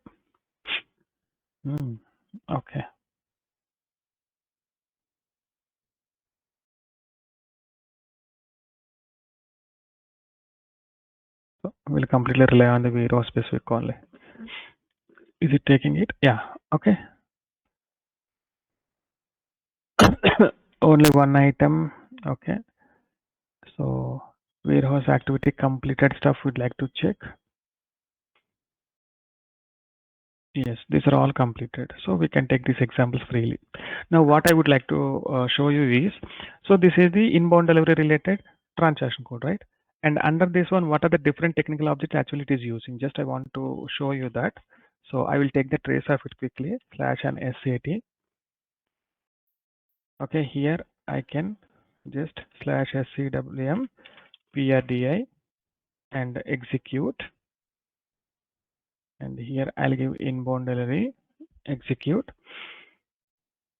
Okay. So we'll completely rely on the warehouse specific only. Is it taking it? Yeah. Okay. Only one item. Okay. So warehouse activity completed stuff we'd like to check. Yes, these are all completed. So we can take these examples freely. Now what I would like to show you is, so this is the inbound delivery related transaction code, right? And under this one, what are the different technical objects actually it is using? Just I want to show you that. So I will take the trace of it quickly, /and SAT. Okay, here I can just /SCWM PRDI and execute. And here I'll give inbound delivery, execute.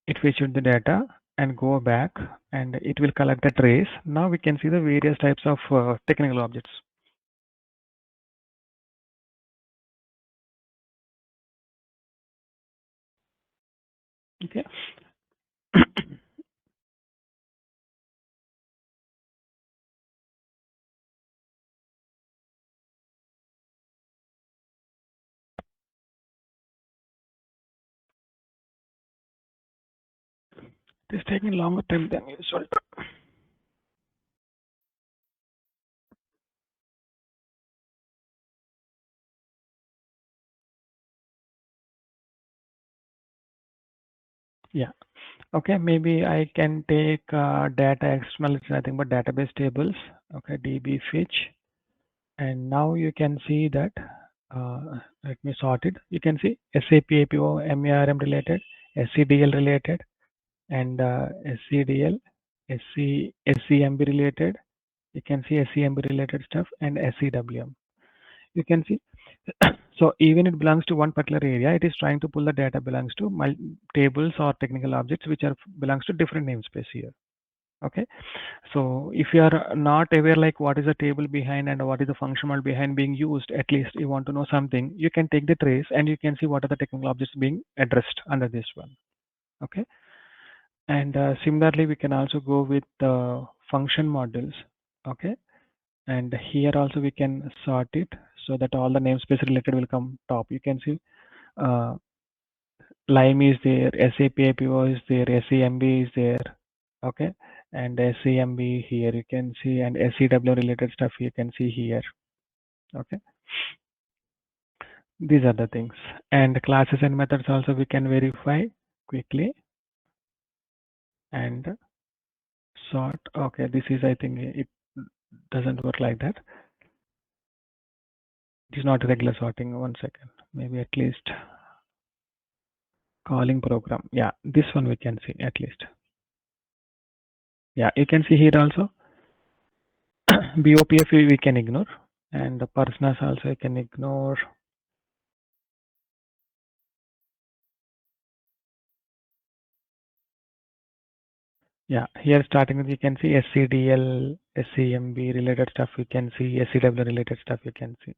It fetched the data and go back and it will collect the trace. Now we can see the various types of technical objects. Okay. It is taking longer time than usual. Yeah. Okay. Maybe I can take data XML. It's nothing but database tables. Okay. DB fetch. And now you can see that. Let me sort it. You can see SAP EWM related, SCDL related, and SCDL, SCMB related. You can see SCMB related stuff and SCWM. You can see. So even it belongs to one particular area, it is trying to pull the data belongs to tables or technical objects which are belongs to different namespace here. Okay. So if you are not aware like what is the table behind and what is the function model behind being used, at least you want to know something, you can take the trace and you can see what are the technical objects being addressed under this one. Okay. And similarly, we can also go with the function models. Okay. And here also we can sort it so that all the namespace related will come top. You can see Lime is there, SAP APO is there, SEMB is there. Okay. And SEMB here you can see, and SEW related stuff you can see here. Okay. These are the things. And classes and methods also we can verify quickly and sort. Okay. This is, I think it doesn't work like that. It is not regular sorting. One second. Maybe at least calling program. Yeah. This one we can see at least. Yeah. You can see here also. BOPF we can ignore, and the personas also you can ignore. Yeah, here starting with you can see SCDL, SCMB related stuff you can see, SCW related stuff you can see.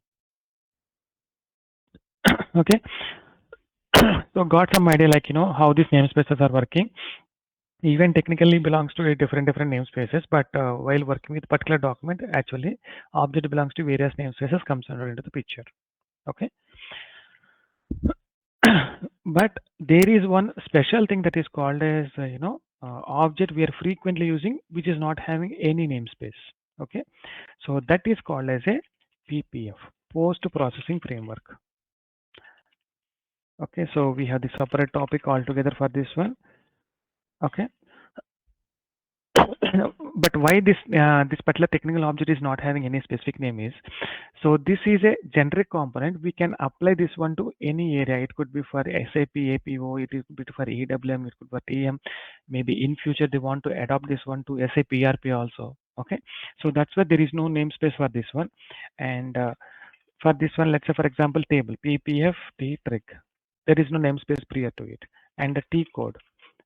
Okay, so got some idea like how these namespaces are working. Even technically belongs to a different namespaces, but while working with particular document, actually object belongs to various namespaces comes under into the picture. Okay. But there is one special thing that is called as object we are frequently using, which is not having any namespace. Okay, so that is called as a PPF, post processing framework. Okay, so we have the separate topic altogether for this one. Okay. But why this this particular technical object is not having any specific name is, so this is a generic component. We can apply this one to any area. It could be for SAP APO, it could be for EWM, it could be for TM. Maybe in future they want to adopt this one to SAP ERP also. Okay, so that's why there is no namespace for this one. And for this one, let's say for example table PPF T trick. There is no namespace prior to it, and the T code.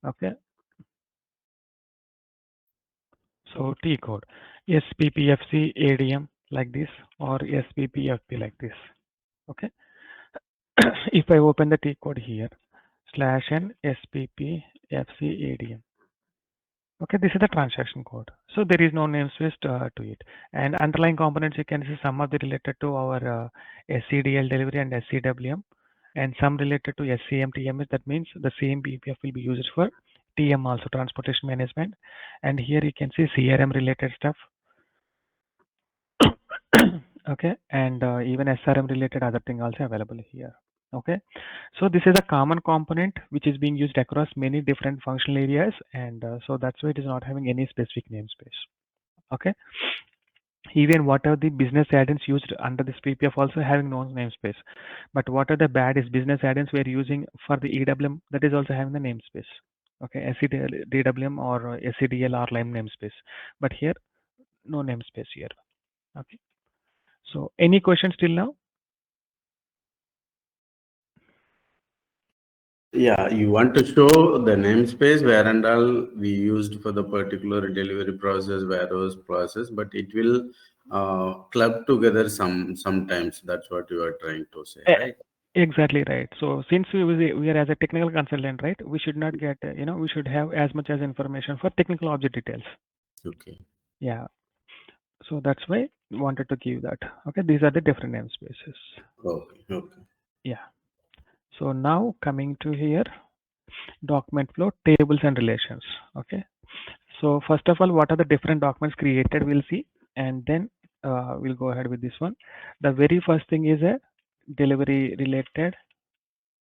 Okay. So T code, SPPFC ADM like this, or SPPFP like this. Okay. If I open the T code here, /n SPPFC ADM. Okay, this is the transaction code. So there is no namespace to it. And underlying components, you can see some of the related to our SCDL delivery and SCWM. and some related to SCM TMS. That means the same BPF will be used for TM also, transportation management. And here you can see CRM related stuff. Okay, and even SRM related other thing also available here. Okay, so this is a common component which is being used across many different functional areas, and so that's why it is not having any specific namespace. Okay, even what are the business add-ins used under this PPF also having no namespace, but what are the bad is business add-ins we are using for the EWM, that is also having the namespace. Okay, SCDL, DWM or SCDL or LIME namespace, but here no namespace here. Okay, so any questions till now? Yeah, you want to show the namespace where and all we used for the particular delivery process, warehouse process, but it will club together sometimes. That's what you are trying to say, Eh, right? Exactly right. So since we are as a technical consultant, right, we should not get, we should have as much as information for technical object details. Okay. Yeah. So that's why we wanted to give that. Okay. These are the different namespaces. Okay. Okay. Yeah. So now coming to here, document flow, tables and relations. Okay. So first of all, what are the different documents created? We'll see, and then we'll go ahead with this one. The very first thing is a delivery related.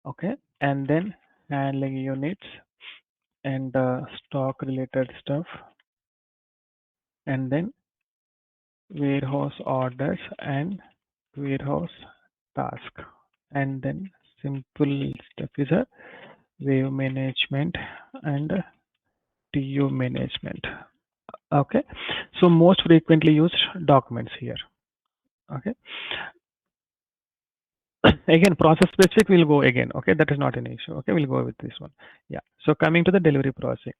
Okay, and then handling units and stock related stuff, and then warehouse orders and warehouse task, and then simple stuff is a wave management and TU management. Okay, so most frequently used documents here. Okay, again process specific we'll go again. Okay, that is not an issue. Okay, we'll go with this one. Yeah, so coming to the delivery processing.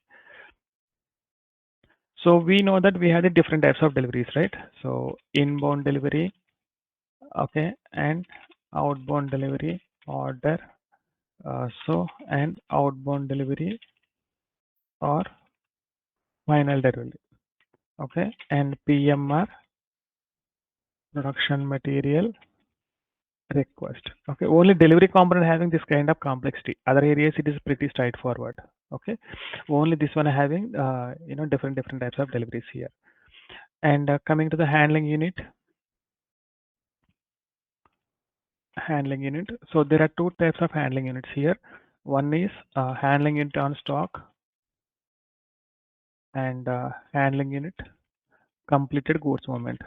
So we know that we have the different types of deliveries, right? So inbound delivery, okay, and outbound delivery order. And outbound delivery or final delivery, okay, and PMR, production material request. Okay, only delivery component having this kind of complexity. Other areas it is pretty straightforward. Okay, only this one having different types of deliveries here. And coming to the handling unit. So there are two types of handling units here. One is handling unit on stock and handling unit completed goods movement.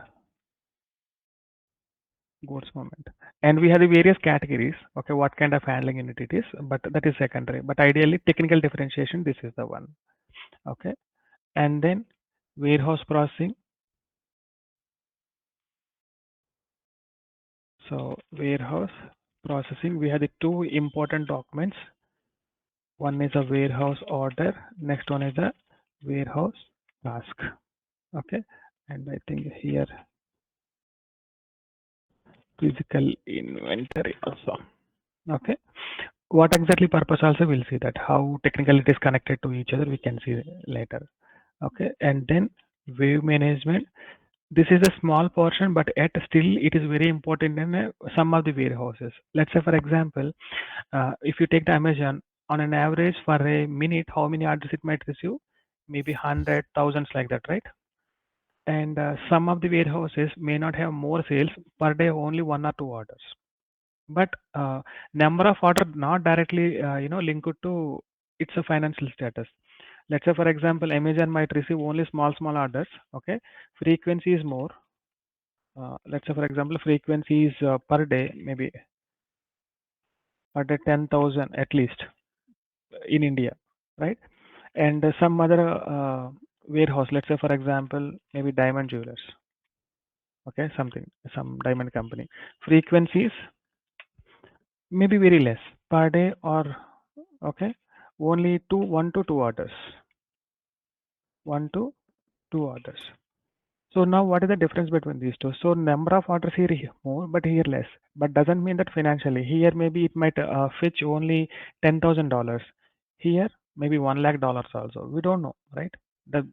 And we have the various categories. Okay, what kind of handling unit it is, but that is secondary. But ideally, technical differentiation, this is the one. Okay, and then warehouse processing. So warehouse processing, we have the two important documents. One is a warehouse order. Next one is a warehouse task. Okay, and I think here physical inventory also. Okay, what exactly purpose also we'll see that how technical it is connected to each other we can see later. Okay, and then wave management. This is a small portion, but yet still it is very important in some of the warehouses. Let's say for example, if you take the Amazon, on an average for a minute, how many orders it might receive? Maybe 100, thousands like that, right? And some of the warehouses may not have more sales per day, only 1 or 2 orders, but number of order not directly linked to its a financial status. Let's say for example, Amazon might receive only small orders. Okay, frequency is more. Let's say for example, frequency is per day maybe per day 10,000 at least in India, right? And some other warehouse, let's say for example, maybe diamond jewelers. Okay, some diamond company, frequencies maybe very less per day, or okay, only 1 to 2 orders. 1 to 2 orders. So now what is the difference between these two? So number of orders here more, but here less. But doesn't mean that financially. Here maybe it might fetch only $10,000. Here maybe $1 lakh also. We don't know, right?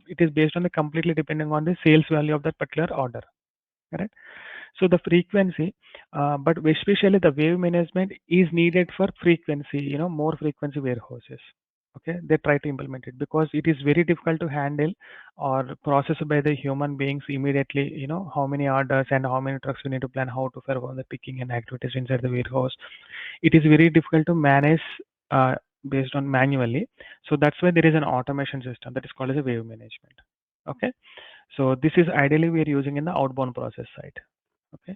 It is based on the completely depending on the sales value of that particular order. Correct? So the frequency, but especially the wave management is needed for frequency, more frequency warehouses. Okay, they try to implement it because it is very difficult to handle or process by the human beings immediately. How many orders and how many trucks we need to plan, how to perform the picking and activities inside the warehouse. It is very difficult to manage uh, based on manually. So that's why there is an automation system that is called as a wave management. Okay, so this is ideally we are using in the outbound process side. Okay,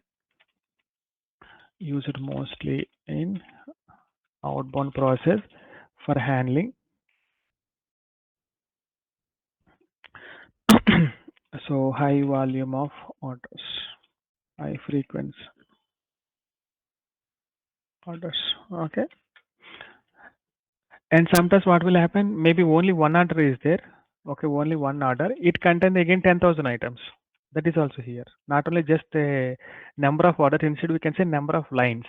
use it mostly in outbound process for handling. So high volume of orders, high frequency orders. Okay, and sometimes what will happen, maybe only one order is there. Okay, only one order, it contains again 10,000 items. That is also here, not only just a number of orders, instead we can say number of lines.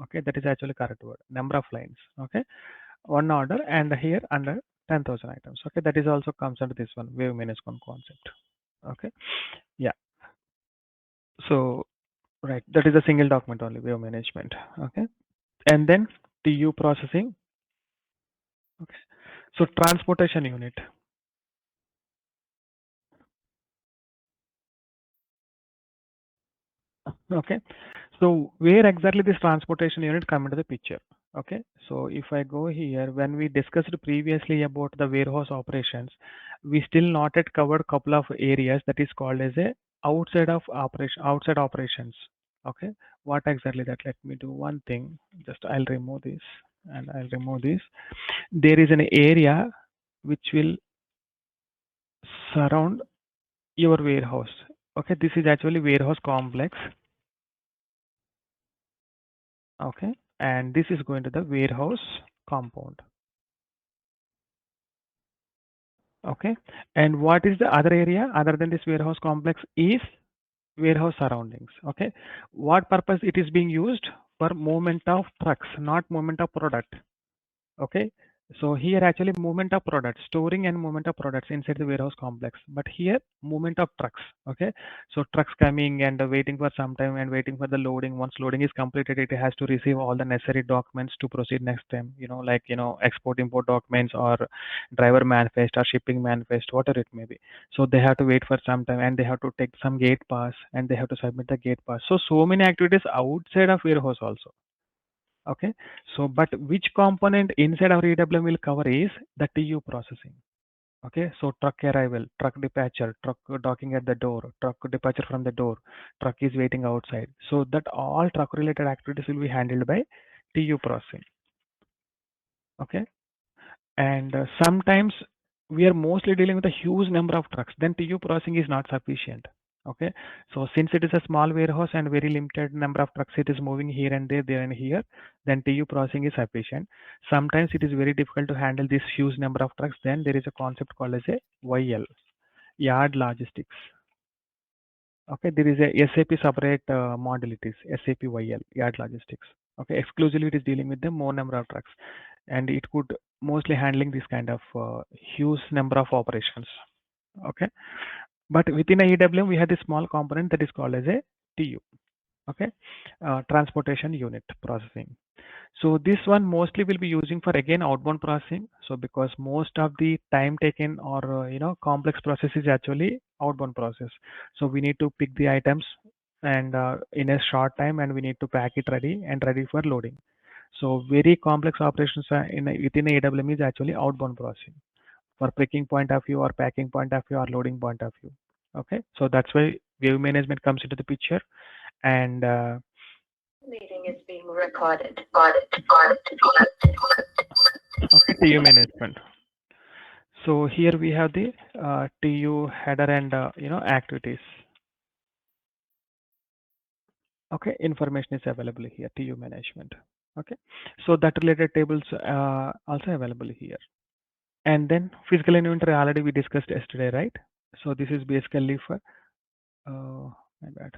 Okay, that is actually correct word, number of lines. Okay, one order and here under 10,000 items. Okay, that is also comes under this one wave management concept. Okay, yeah. So right, that is a single document only, wave management. Okay, and then TU processing. Okay, so transportation unit. Okay, so where exactly this transportation unit come into the picture? Okay, so if I go here, when we discussed previously about the warehouse operations, we still not yet covered couple of areas that is called as a outside of operation, outside operations. Okay, what exactly that? Let me do one thing. Just I'll remove this and I'll remove this. There is an area which will surround your warehouse. Okay, this is actually warehouse complex. Okay, and this is going to the warehouse compound. Okay, and what is the other area other than this warehouse complex is warehouse surroundings. Okay, what purpose it is being used? For movement of trucks, not movement of product. Okay, so here actually movement of products, storing and movement of products inside the warehouse complex, but here movement of trucks. Okay, so trucks coming and waiting for some time and waiting for the loading. Once loading is completed, it has to receive all the necessary documents to proceed next time, like export import documents or driver manifest or shipping manifest, whatever it may be. So they have to wait for some time and they have to take some gate pass and they have to submit the gate pass. So many activities outside of warehouse also. Okay, so but which component inside our EWM will cover is the TU processing. Okay, so truck arrival, truck departure, truck docking at the door, truck departure from the door, truck is waiting outside. So that all truck related activities will be handled by TU processing. Okay, and sometimes we are mostly dealing with a huge number of trucks, then TU processing is not sufficient. Okay, so since it is a small warehouse and very limited number of trucks, it is moving here and there and here, then TU processing is sufficient. Sometimes it is very difficult to handle this huge number of trucks, then there is a concept called as a YL, yard logistics. Okay, there is a SAP separate model, it is SAP YL, yard logistics. Okay, exclusively it is dealing with the more number of trucks, and it could mostly handling this kind of huge number of operations. Okay, but within a EWM we have this small component that is called as a TU. Okay, transportation unit processing. So this one mostly will be using for again outbound processing. So because most of the time taken or complex process is actually outbound process. So we need to pick the items and in a short time, and we need to pack it ready and ready for loading. So very complex operations within a EWM is actually outbound processing for picking point of view or packing point of view or loading point of view. Okay, so that's why wave management comes into the picture. And meeting is being recorded. Okay, TU management. So here we have the TU header and activities. Okay, information is available here, TU management. Okay, so that related tables also available here. And then physical inventory already we discussed yesterday, right? So this is basically for my bad.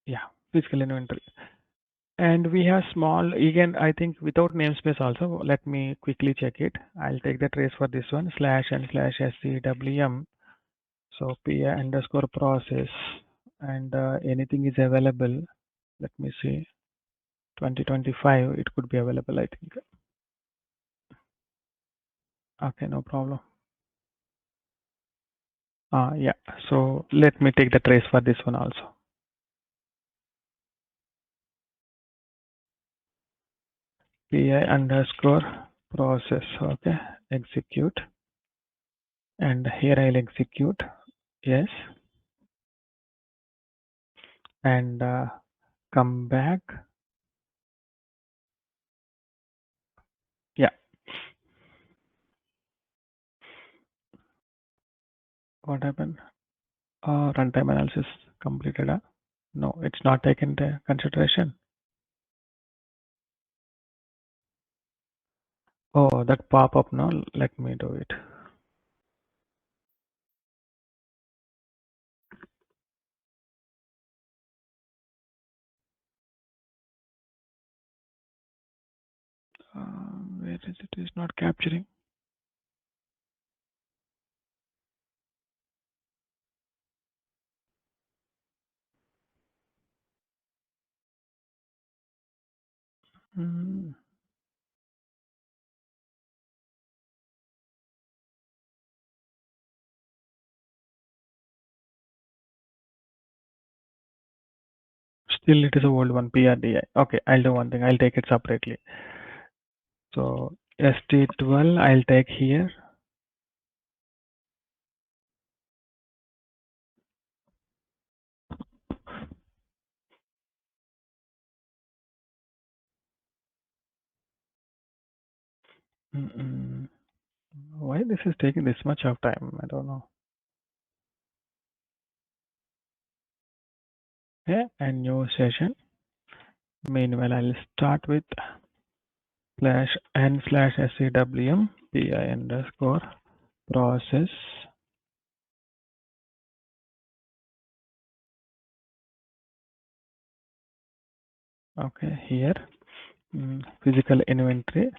Yeah, physical inventory. And we have small, again, I think without namespace also. Let me quickly check it. I'll take the trace for this one, /n/SCWM. So PI underscore process, and anything is available. Let me see. 2025, it could be available, I think. Okay, no problem. Yeah, so let me take the trace for this one also. PI underscore process, okay, execute, and here I'll execute, yes, and come back. Yeah, what happened? Runtime analysis completed. No, it's not taken into consideration. Oh, that pop up now. Let me do it. Where is it? It's not capturing. Mm, Still, it is a old one. PRDI. Okay, I'll do one thing. I'll take it separately. So ST12, I'll take here. Why this is taking this much of time? I don't know. Yeah, and new session. Meanwhile, I'll start with /n/SEWM PI underscore process. Okay, here physical inventory.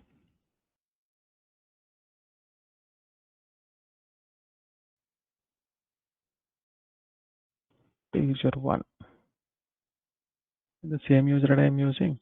User one. The same user that I'm using.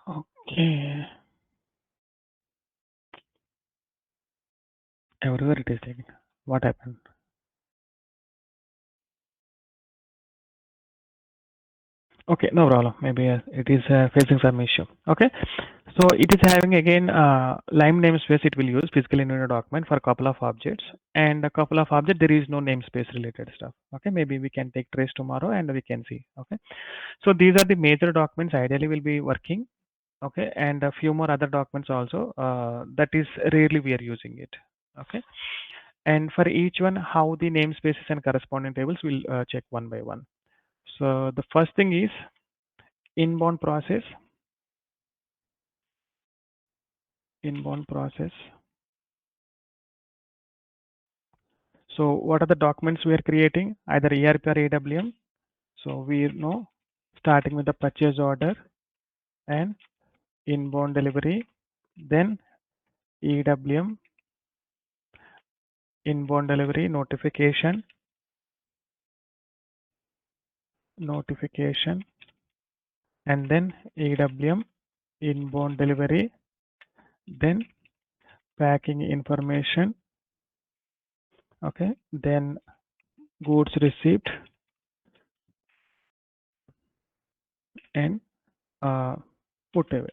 Okay. Everywhere it is taking. What happened? Okay, no problem. Maybe it is facing some issue. Okay, so it is having again Lime namespace. It will use physical inventory document for a couple of objects, and a couple of objects there is no namespace related stuff. Okay, maybe we can take trace tomorrow and we can see. Okay, so these are the major documents ideally will be working. Okay, and a few more other documents also. That is rarely we are using it. Okay, and for each one, how the namespaces and corresponding tables will check one by one. So the first thing is inbound process. Inbound process. So what are the documents we are creating? Either ERP or EWM. So we know starting with the purchase order and inbound delivery, then EWM, inbound delivery notification, and then EWM, inbound delivery, then packing information, okay, then goods received, and put away.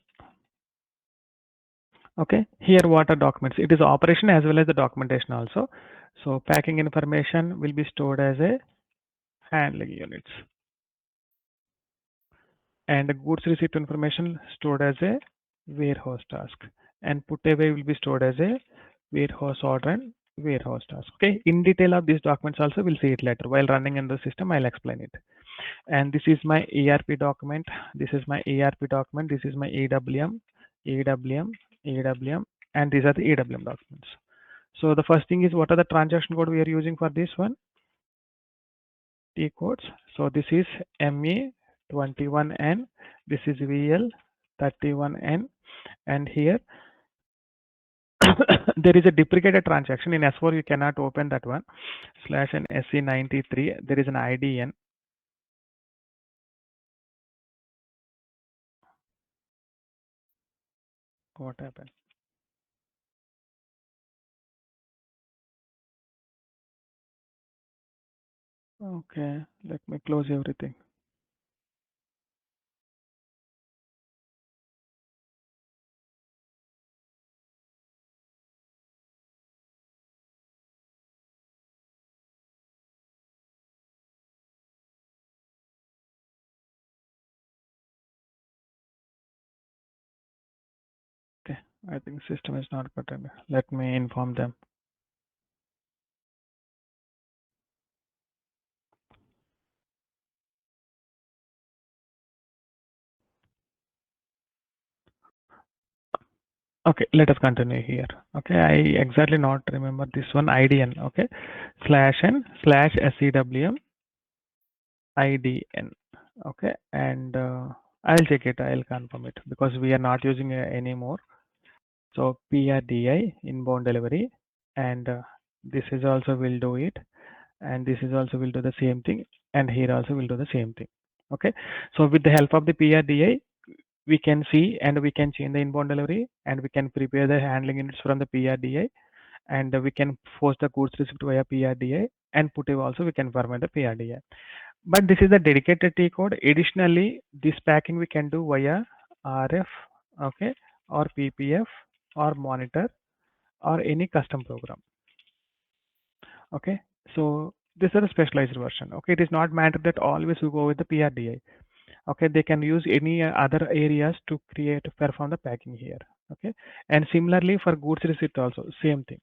Okay, here what are documents? It is operation as well as the documentation also. So packing information will be stored as a handling units. and goods receipt information stored as a warehouse task, and put away will be stored as a warehouse order and warehouse task. Okay, in detail of these documents also we'll see it later. While running in the system, I'll explain it. And this is my ERP document. This is my ERP document. This is my EWM, EWM, EWM, and these are the EWM documents. So the first thing is, what are the transaction code we are using for this one? T codes. So this is ME21N, this is VL31N, and here there is a deprecated transaction. In S4 you cannot open that one. Slash and SC93, there is an IDN. What happened? Okay, let me close everything. Okay, I think system is not gotten. Let me inform them. Okay, let us continue here. Okay, I exactly not remember this one IDN. Okay, slash n slash SEWM IDN. Okay, and I'll check it. I'll confirm it because we are not using anymore. So PRDI inbound delivery, and this is also will do it, and this is also will do the same thing, and here also will do the same thing. Okay, so with the help of the PRDI, we can see and we can change the inbound delivery, and we can prepare the handling units from the PRDI, and we can force the goods receipt via PRDI, and put it also we can perform the PRDI. But this is the dedicated T code. Additionally, this packing we can do via RF, okay, or PPF or monitor or any custom program. Okay, so this is a specialized version. Okay, it is not mandatory that always we go with the PRDI. Okay, they can use any other areas to perform the packing here. Okay, and similarly for goods receipt also same thing.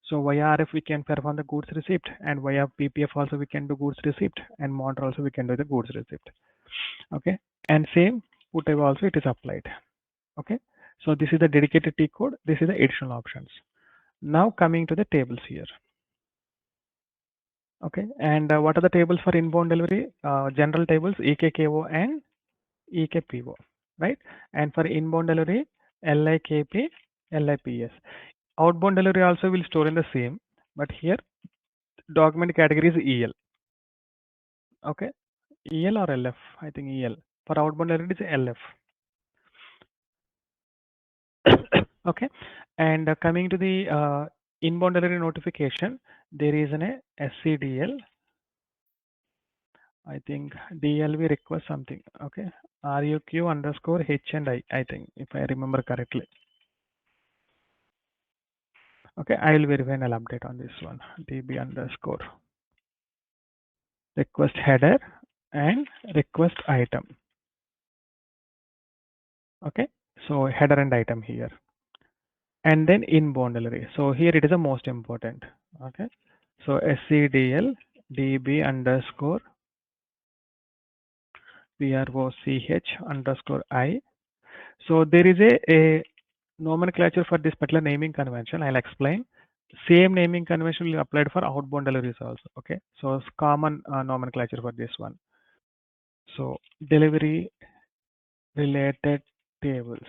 So via RF we can perform the goods receipt, and via PPF also we can do goods receipt, and monitor also we can do the goods receipt. Okay, and same put also it is applied. Okay, so this is the dedicated T code. This is the additional options. Now coming to the tables here. Okay, and what are the tables for inbound delivery? General tables EKKO and EKPO, right? And for inbound delivery, LIKP, LIPS. Outbound delivery also will store in the same, but here document category is EL. Okay, EL or LF? I think EL. For outbound delivery it is LF. Okay, and coming to the inbound delivery notification, there is an SCDL. I think DLV request something. Okay, RUQ underscore H and I think, if I remember correctly. Okay, I will verify and I'll update on this one. DB underscore request header and request item. Okay, so header and item here, and then inbound delivery. So here it is the most important. Okay, so SCDL DB underscore PROCH underscore I. So there is a nomenclature for this particular naming convention. I'll explain. Same naming convention will be applied for outbound deliveries also. Okay, so it's common nomenclature for this one. So delivery related tables.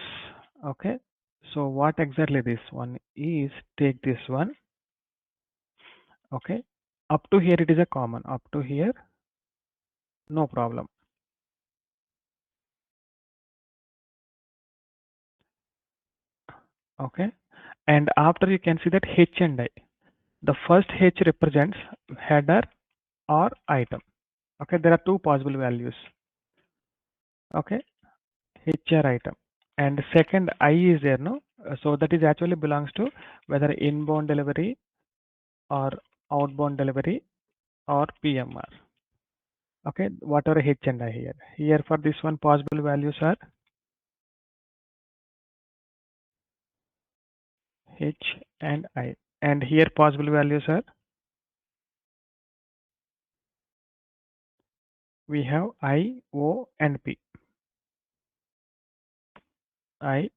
Okay, so what exactly this one is? Take this one. Okay, up to here it is a common. Up to here, no problem. Okay, and after you can see that H and I. The first H represents header or item. Okay, there are two possible values. Okay, HR item, and second I is there, no? So that is actually belongs to whether inbound delivery or outbound delivery or PMR. Okay, whatever H and I here. Here for this one, possible values are H and I. And here possible values are, we have I, O and P. I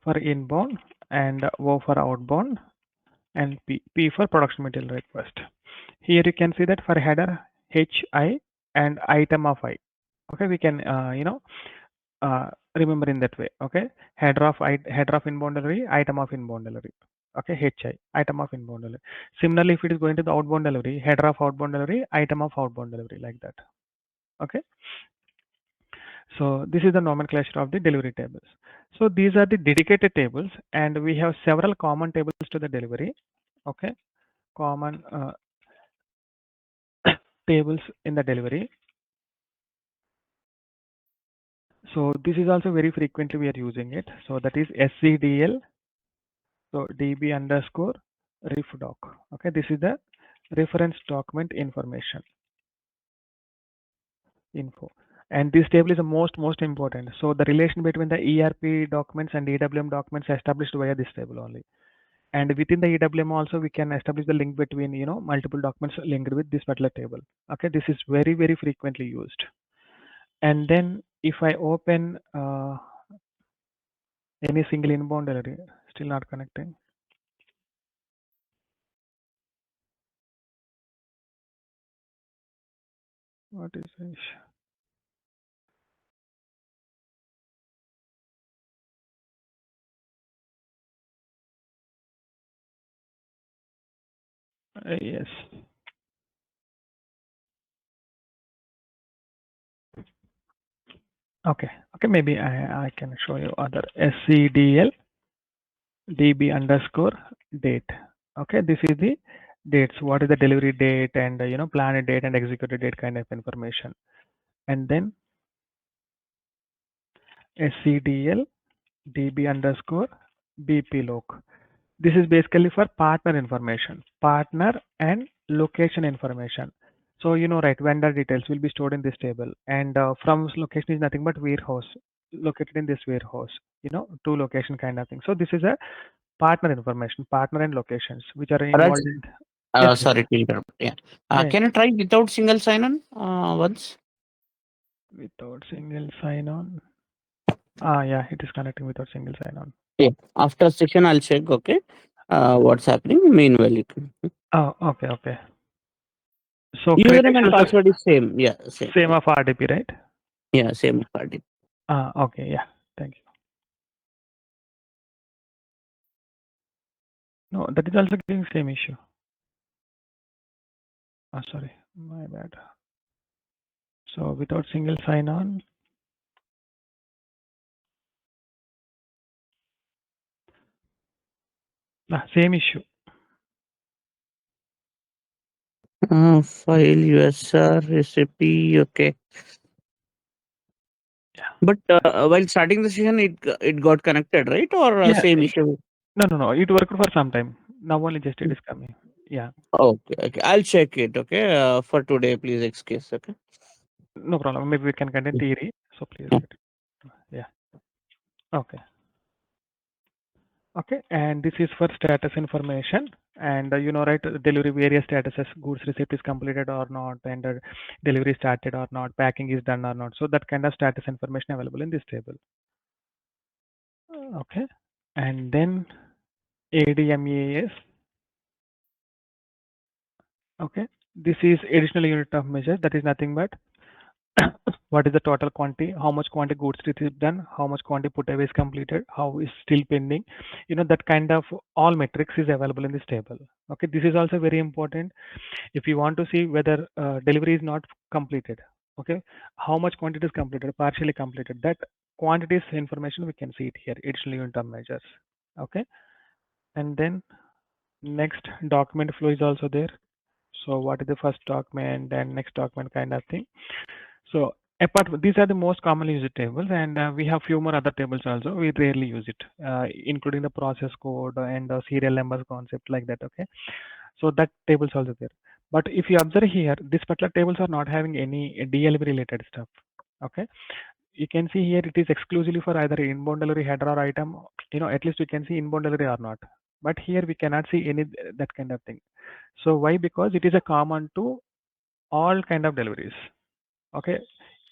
for inbound and O for outbound and P for production material request. Here you can see that for header HI and item of I. Okay, we can remember in that way. Okay, header of inbound delivery, item of inbound delivery. Okay, HI, item of inbound delivery. Similarly, if it is going to the outbound delivery, header of outbound delivery, item of outbound delivery, like that. Okay, so this is the nomenclature of the delivery tables. So these are the dedicated tables, and we have several common tables to the delivery. Okay, common tables in the delivery. So this is also very frequently we are using it. So that is SCDL. So DB underscore ref doc. Okay, this is the reference document information info. And this table is the most important. So the relation between the ERP documents and EWM documents established via this table only. And within the EWM also we can establish the link between multiple documents linked with this particular table. Okay, this is very frequently used. And then if I open any single inbound delivery, still not connecting. What is this? Yes. Okay. Okay. Maybe I can show you other SCDL DB underscore date. Okay. This is the dates. What is the delivery date and planned date and executed date kind of information. And then SCDL DB underscore BP log. This is basically for partner information, partner and location information. So right, vendor details will be stored in this table, and from location is nothing but warehouse located in this warehouse. To location kind of thing. So this is a partner information, partner and locations which are Raj, involved in. Yes, please. sorry to interrupt. Yeah. Yeah, Can you try without single sign-on once? without single sign-on. Yeah, it is connecting without single sign-on. Yeah. After session, I'll check. Okay. What's happening? Meanwhile, you can. Oh, okay. So Username and credentials are password is same. Yeah, same. same of RDP, right? Yeah, same party. Okay, yeah. Thank you. No, that is also giving same issue. Sorry, my bad. So without single sign-on, same issue. File USR recipe. Okay. Yeah. But while starting the session, it got connected, right? Or Yeah. same issue? No. It worked for some time. Now only just it is coming. Yeah. Okay. I'll check it. Okay. For today, please excuse. Okay. No problem. Maybe we can contain theory. So please Yeah. let it. Yeah. Okay. Okay. And this is for status information. And right, delivery various statuses, goods receipt is completed or not, and delivery started or not, packing is done or not. So that kind of status information available in this table. Okay. And then ADMEAS. Okay. This is additional unit of measure. That is nothing but what is the total quantity, how much quantity goods is done, how much quantity put away is completed, how is still pending. That kind of all metrics is available in this table. Okay. This is also very important if you want to see whether delivery is not completed. Okay. How much quantity is completed, partially completed. That quantities information we can see it here. Additional unit of measures. Okay. And then next document flow is also there. So what is the first document and next document kind of thing. So these are the most commonly used tables, and we have few more other tables also. We rarely use it, including the process code and the serial numbers concept like that. Okay, so that table is also there. But if you observe here, these particular tables are not having any DLV related stuff. Okay, you can see here it is exclusively for either inbound delivery header or item. At least we can see inbound delivery or not. But here we cannot see any that kind of thing. So why? Because it is a common to all kind of deliveries. Okay,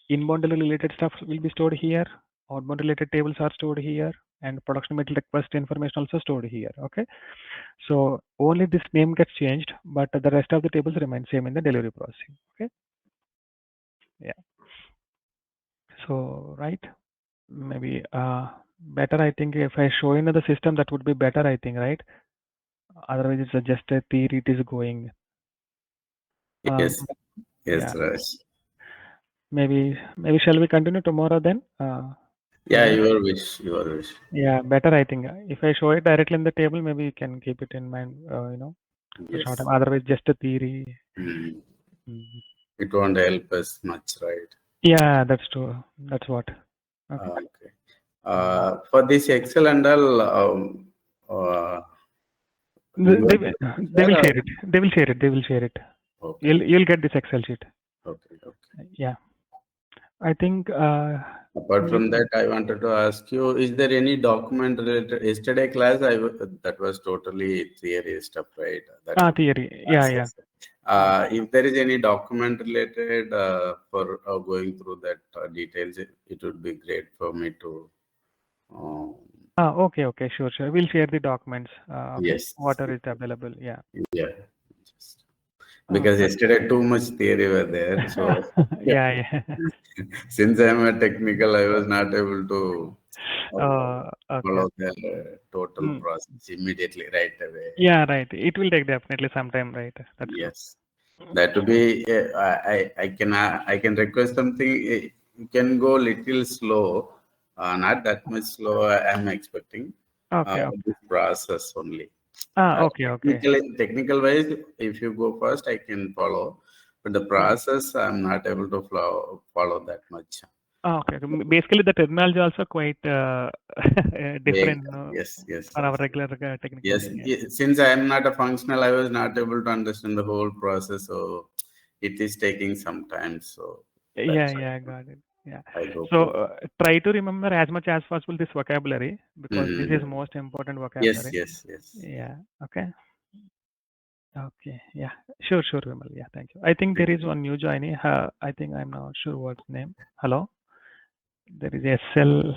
inbound delivery related stuff will be stored here. Outbound related tables are stored here, and production material request information also stored here. Okay, so only this name gets changed, but the rest of the tables remain same in the delivery processing. Okay, yeah. So right, maybe better. I think if I show in the system, that would be better. I think, right? Otherwise, it's just a theory. It is going. Yes, Yeah. yes, Raj. Maybe shall we continue tomorrow then? Yeah, Maybe. your wish, your wish. Yeah, better. I think if I show it directly in the table, maybe you can keep it in mind. For short time. Yes. Otherwise, just a theory. Mm. Mm. It won't help us much, right? Yeah, that's true. That's what. Okay. Okay. For this Excel and all, They, you they, are will- going to they will share or? share it. They will share it. They will share it. Okay. You'll get this Excel sheet. Okay. Okay. Yeah. I think. Apart from that, I wanted to ask you: is there any document related? Yesterday class, that was totally theory stuff, right? That would Theory. Yeah, yeah. if there is any document related for going through that details, it would be great for me to. Okay, okay, sure, sure. We'll share the documents. Okay, Yes. whatever is available. Yeah. Yeah. Because yesterday too much theory were there, so yeah, yeah. since I am a technical, I was not able to Okay. follow the total process immediately right away. Yeah, right. It will take definitely some time, right? That's true. Yes, that would be. I can request something. You can go little slow, not that much slow. I am expecting. Okay. This process only. Okay, okay. Technical wise, if you go first, I can follow. But the process, I'm not able to follow that much. Okay. Basically, the terminology also quite different Yes, yes. for our regular technical. Yes, since I am not a functional, I was not able to understand the whole process. So it is taking some time. So Yeah, got it. Yeah. I hope. So try to remember as much as possible this vocabulary because this is most important vocabulary. Yes. Yeah. Okay. Okay. Yeah. Sure, Vimal. Yeah. Thank you. I think there is one new joinee. I think I'm not sure what's name. Hello. There is SL.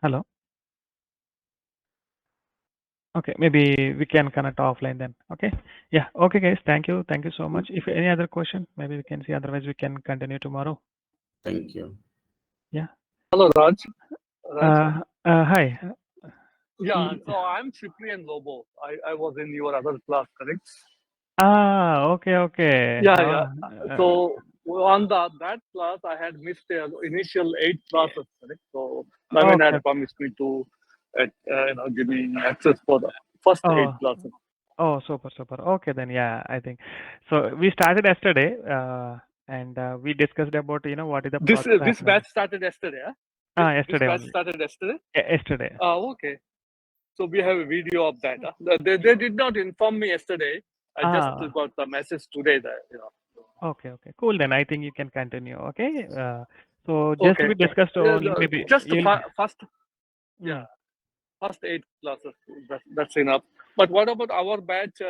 Hello. Okay. Maybe we can connect offline then. Okay. Yeah. Okay, guys. Thank you. Thank you so much. If any other question, maybe we can see. Otherwise, we can continue tomorrow. Thank you. Yeah. Hello, Raj. Hi. Yeah, so I'm Cyprian Lobo. I was in your other class, correct? Okay. Yeah. So on that class, I had missed the initial 8 classes, correct? So Navin had promised me to, give me access for the first 8 classes. Oh, super. Okay, then yeah, I think so. We started yesterday, and we discussed about what is the process. This batch started yesterday, huh? Yesterday. This batch started yesterday. Yesterday. Okay. So we have a video of that. They did not inform me yesterday. I just got the message today that Okay. Cool. Then I think you can continue. Okay. So just we discussed only maybe just first. Yeah. First 8 classes. That's enough. But what about our batch?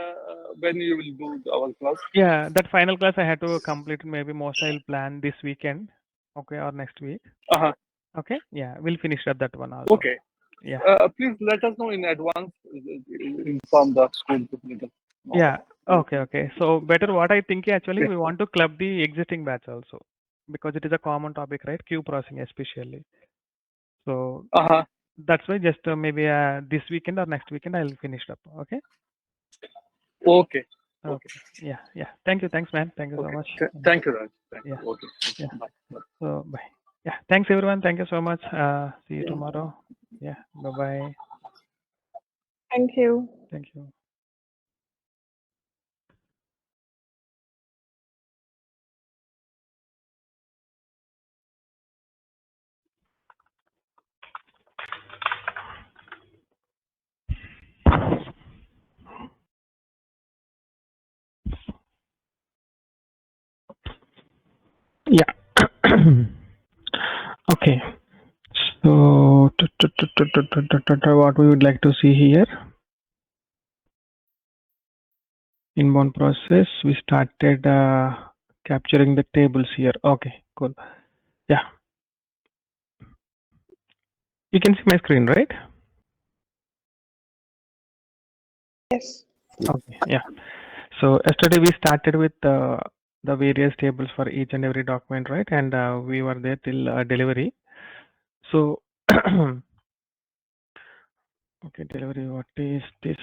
When you will do our class? Yeah, that final class I had to complete. Maybe most I'll plan this weekend. Okay, or next week. Okay. Yeah, we'll finish up that one also. Okay. Yeah. Please let us know in advance. Inform the school. Yeah. Okay. So better what I think actually we want to club the existing batch also because it is a common topic, right? Queue processing especially. So that's why just maybe this weekend or next weekend I'll finish up. Okay. Okay. Yeah. Thank you. Thanks, man. Thank you so much. Thank you, Raj. Yeah. Okay. Yeah. Bye. So bye. Yeah. Thanks everyone. Thank you so much. See you tomorrow. Yeah. Bye. Thank you. Thank you. Yeah. Okay. So what we would like to see here, inbound process, we started capturing the tables here. Okay, cool. Yeah, you can see my screen, right? Yes. Okay, yeah. So yesterday we started with the various tables for each and every document, right? And we were there till delivery. So okay, delivery, what is this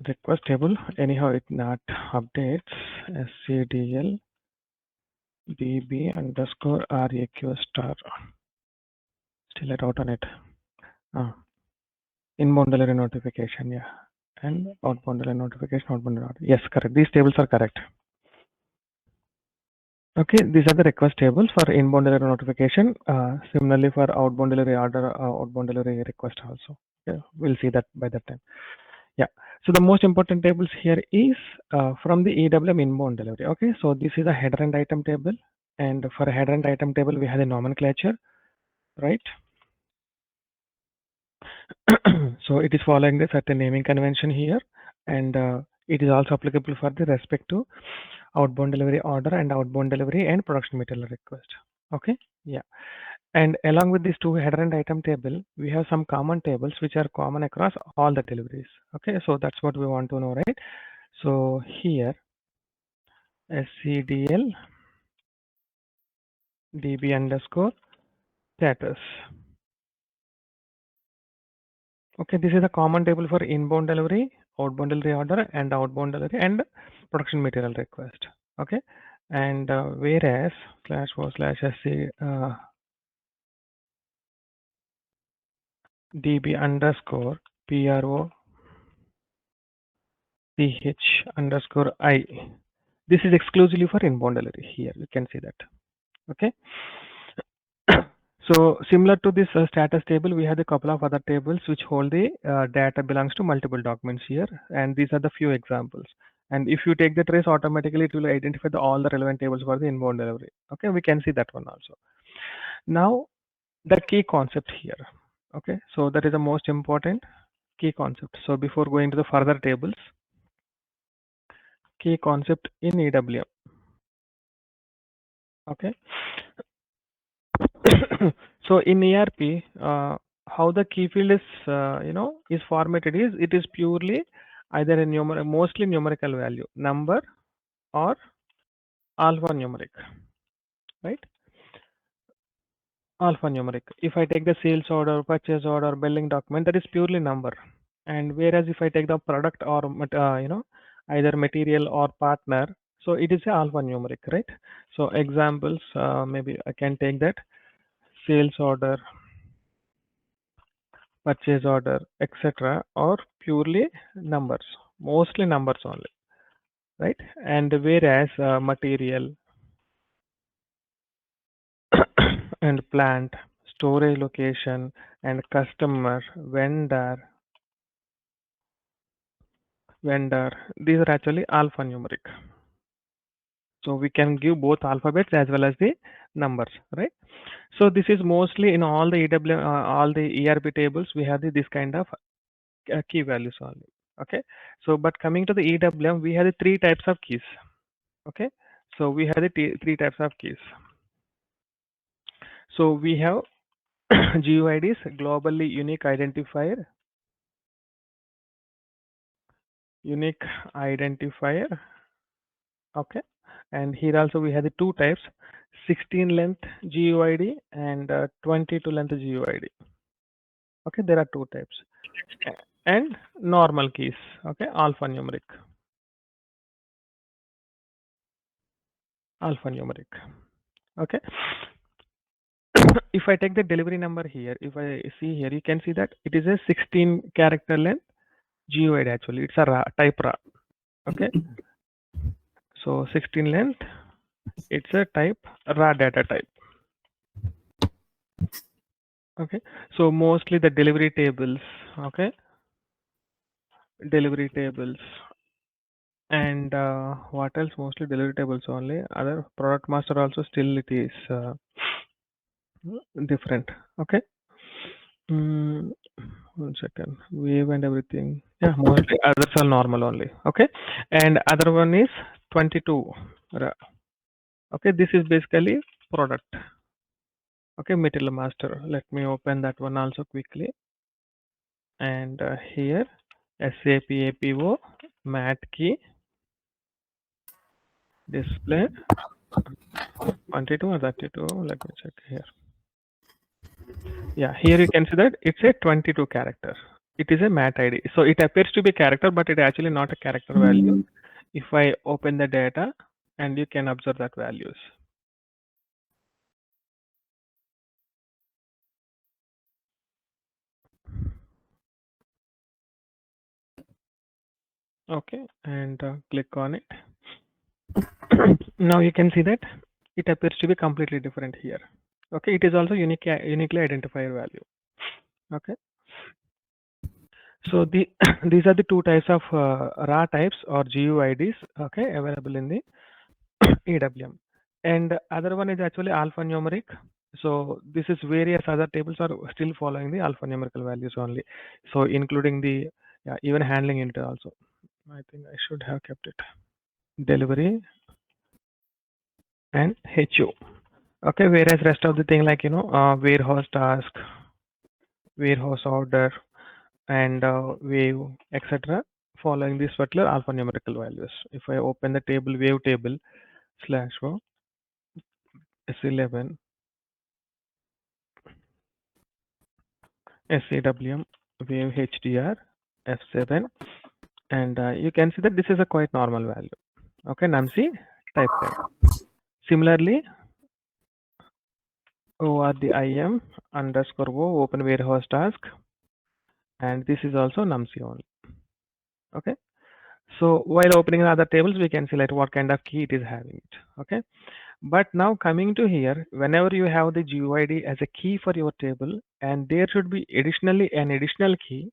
request table? Anyhow, it not updates. SCDL DB underscore RAQ star. Still a dot on it. Inbound delivery notification, yeah. And outbound delivery notification, outbound delivery. Yes, correct. These tables are correct. Okay, these are the request tables for inbound delivery notification. Similarly for outbound delivery order, outbound delivery request also. Yeah, we'll see that by that time. Yeah. So the most important tables here is from the EWM inbound delivery. Okay, so this is a header and item table, and for a header and item table we have the nomenclature, right? So it is following the certain naming convention here, and it is also applicable for the respective outbound delivery order and outbound delivery and production material request. Okay, yeah. And along with these two header and item table, we have some common tables which are common across all the deliveries. Okay, so that's what we want to know, right? So here, SCDL DB underscore status. Okay, this is a common table for inbound delivery, outbound delivery order, and outbound delivery and production material request. Okay, and whereas //sc db underscore pro ch underscore I. This is exclusively for inbound delivery. Here you can see that. Okay. So similar to this status table, we have a couple of other tables which hold the data belongs to multiple documents here, and these are the few examples. And if you take the trace, automatically it will identify all the relevant tables for the inbound delivery. Okay, we can see that one also. Now the key concept here. Okay, so that is the most important key concept. So before going to the further tables, key concept in EWM. Okay. So in ERP, how the key field is is formatted is it is purely either a mostly numerical value, number or alphanumeric, right? Alphanumeric. If I take the sales order, purchase order, billing document, that is purely number. And whereas if I take the product or either material or partner, so it is a alphanumeric, right? So examples, maybe I can take that sales order, purchase order, etc., or purely numbers, mostly numbers only, right? And whereas material and plant, storage location, and customer, vendor, these are actually alphanumeric. So we can give both alphabets as well as the numbers, right? So this is mostly in all the EWM, all the ERP tables, we have this kind of key values only. Okay. So, but coming to the EWM, we have the three types of keys. Okay. So we have the three types of keys. So we have GUIDs, globally unique identifier, okay, and here also we have the two types, 16 length GUID and 22 length GUID. Okay, there are two types, and normal keys. Okay, alphanumeric. Okay. If I take the delivery number here, if I see here, you can see that it is a 16 character length GUID. Actually, it's a type raw. Okay. So 16 length, it's a type raw data type. Okay. So mostly the delivery tables. Okay. Delivery tables And what else? Mostly delivery tables only. Other product master also still it is different. Okay. Mm, 1 second. Wave and everything. Yeah, mostly others are normal only. Okay. And other one is 22. Okay, this is basically product. Okay, material master. Let me open that one also quickly. And here SAP APO mat key display 22 or 32. Let me check here. Yeah, here you can see that it's a 22 character. It is a mat ID. So it appears to be character, but it actually not a character value. If I open the data and you can observe that values. Okay, and click on it. Now you can see that it appears to be completely different here. Okay, it is also uniquely identifier value. Okay, so the these are the two types of raw types or GUIDs. Okay, available in the EWM, and other one is actually alphanumeric. So this is various other tables are still following the alphanumerical values only. So including the even handling it also. I think I should have kept it. Delivery and HO. Okay, whereas rest of the thing like warehouse task, warehouse order, and wave, etc. following these particular alphanumerical values. If I open the table wave table slash S11 SAWM wave HDR F7, and you can see that this is a quite normal value. Okay, NumC type 10. Similarly, ORDIM underscore O open warehouse task, and this is also NumC only. Okay, so while opening other tables, we can select what kind of key it is having it. Okay, but now coming to here, whenever you have the GUID as a key for your table, and there should be additionally an additional key.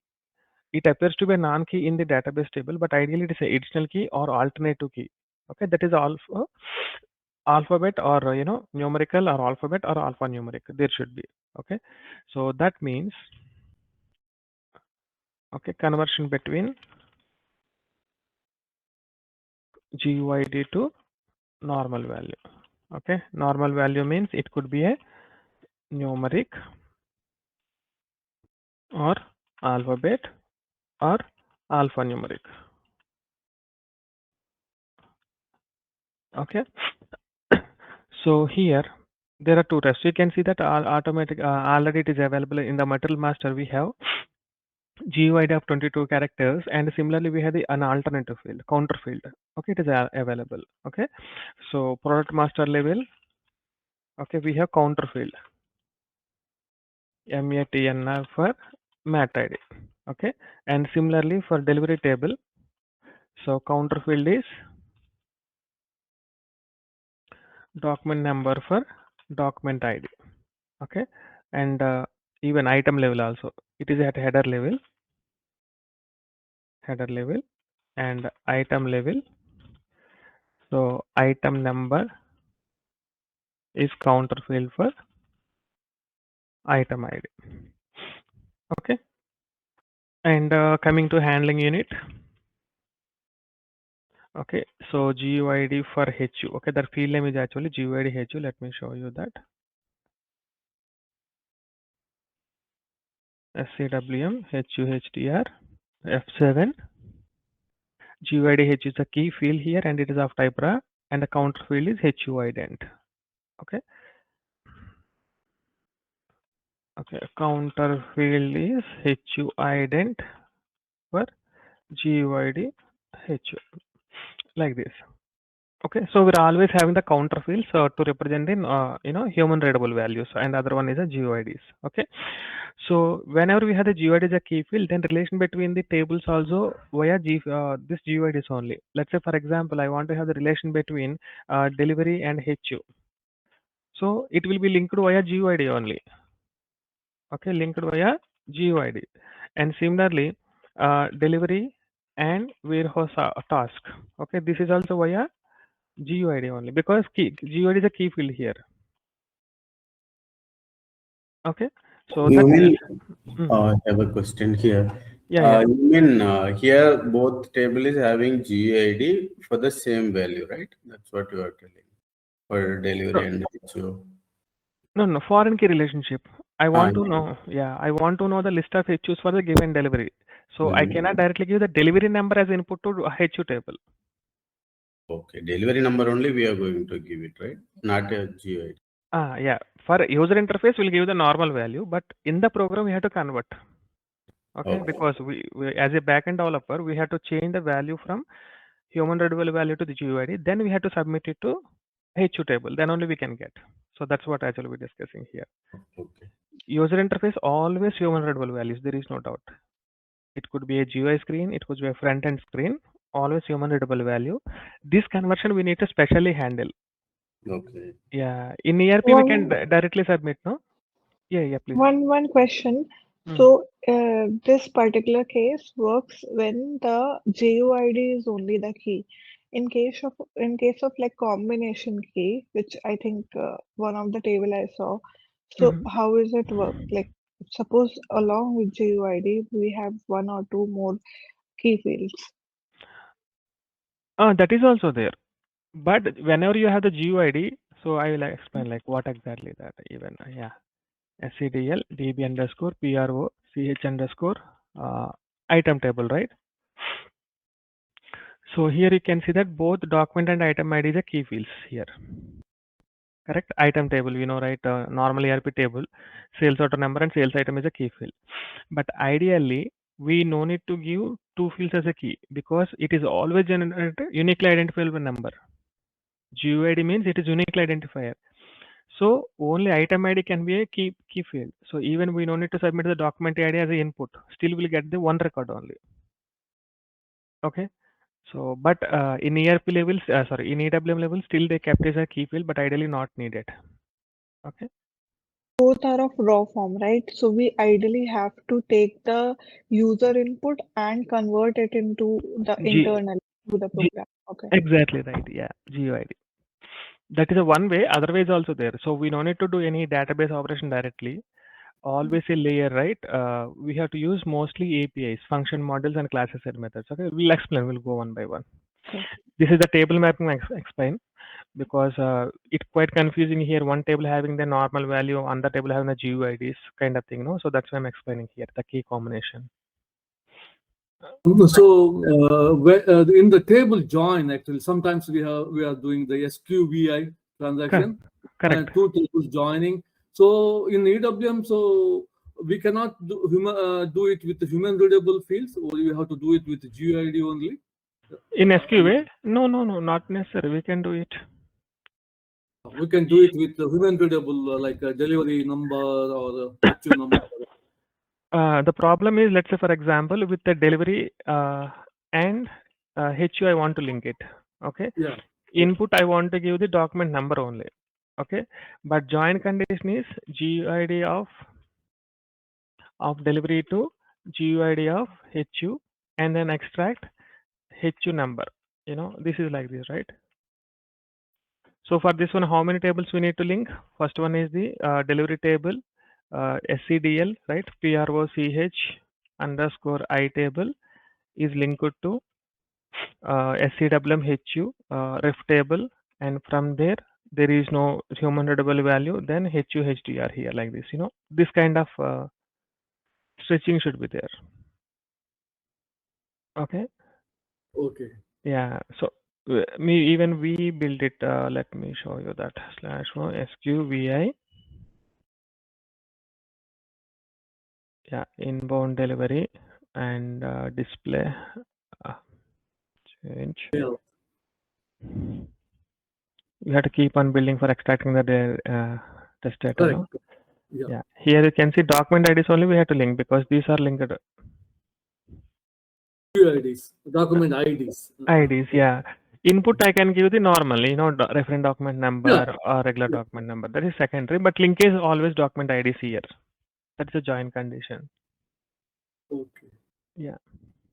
It appears to be a non-key in the database table, but ideally it is an additional key or alternative key. Okay, that is alphabet or numerical or alphabet or alphanumeric. There should be. Okay, so that means conversion between GUID to normal value. Okay, normal value means it could be a numeric or alphabet or alphanumeric. Okay, so here there are two tests. You can see that automatic already it is available in the material master. We have GUID of 22 characters, and similarly we have an alternative field, counter field. Okay, it is available. Okay, so product master level. Okay, we have counter field MATNR for mat ID. Okay, and similarly for delivery table, so counter field is document number for document ID. Okay, and even item level also, it is at header level, and item level. So item number is counter field for item ID. Okay, and coming to handling unit. Okay, so GUID for HU. Okay, that field name is actually GUID HU. Let me show you that. SAWM HUHDR F7. GUID HU is a key field here, and it is of type RA, and the counter field is HU ident. Okay. Okay, counter field is HU ident for GUID HU, like this. Okay, so we're always having the counter fields to represent in human readable values, and other one is a GUIDs. Okay, so whenever we have the GUID as a key field, then relation between the tables also via this GUIDs only. Let's say for example, I want to have the relation between delivery and HU, so it will be linked via GUID only. Okay, linked via GUID, and similarly delivery and warehouse task. Okay, this is also via GUID only because GUID is a key field here. Okay, so You that's mean, mm, I have a question here. yeah. You mean here both table is having GID for the same value, right? That's what you are telling for delivery and HO. No, foreign key relationship. I Ah, want to know, I want to know the list of HUs for the given delivery. So I mhm. cannot directly give the delivery number as input to HU table. Okay, delivery number only we are going to give it, right? Not a GID. Yeah. For user interface, we'll give the normal value, but in the program, we have to convert. Okay, Okay. because we as a backend developer, we have to change the value from human readable value to the GUID. Then we have to submit it to HU table. Then only we can get. So that's what actually we're discussing here. Okay. User interface always human readable values. There is no doubt. It could be a GUI screen. It could be a front end screen. Always human readable value. This conversion we need to specially handle. Okay. Yeah. In ERP we can directly submit. No. Yeah. Please. One question. So this particular case works when the GUID is only the key. In case of like combination key, which I think one of the table I saw. So how is it work? Like suppose along with GUID we have one or two more key fields. That is also there. But whenever you have the GUID, so I will explain like what exactly that even SCDL DB underscore PRO CH underscore item table, right? So here you can see that both document and item ID is a key fields here. Correct? Item table, right? Normal ERP table, sales order number and sales item is a key field. But ideally, we no need to give two fields as a key because it is always generated uniquely identifiable number. GUID means it is uniquely identifier. So only item ID can be a key field. So even we don't need to submit the document ID as a input. Still we'll get the one record only. Okay. So but in ERP levels, in EWM level, still they kept as a key field, but ideally not needed. Okay. Both are of raw form, right? So we ideally have to take the user input and convert it into the internal to the program. Okay. Exactly right. Yeah. GUID. That is a one way. Otherwise also there. So we don't need to do any database operation directly. Always a layer, right? We have to use mostly APIs, function models, and class set methods. Okay. We'll explain. We'll go one by one. Okay. This is the table mapping explain because it's quite confusing here. One table having the normal value, on the table having the GUIDs kind of thing, no? So that's why I'm explaining here the key combination. So in the table join, actually, sometimes we are doing the SQVI transaction. Correct. And two tables joining. So in EWM, so we cannot do it with the human readable fields, or you have to do it with the GUID only. In SQA? No, not necessary. We can do it. We can do it with the human readable, like a delivery number or a HU number. The problem is, let's say, for example, with the delivery and HU, I want to link it. Okay. Yeah. Input, I want to give the document number only. Okay. But join condition is GUID of delivery to GUID of HU and then extract HU number. This is like this, right? So for this one, how many tables we need to link? First one is the delivery table, SCDL, right? PROCH underscore I table is linked to SCWM HU ref table, and from there is no human readable value. Then HU HDR here like this. This kind of stretching should be there. Okay. Okay. Yeah. So we build it. Let me show you that /SQVI. Yeah, inbound delivery and display change. Yeah. You have to keep on building for extracting the test data. Right. No? Yeah. Here you can see document IDs only we have to link because these are linked. IDs, document IDs. IDs, yeah. Input I can give the normal, reference document number or regular document number. That is secondary, but link is always document IDs here. That's a join condition. Okay. Yeah.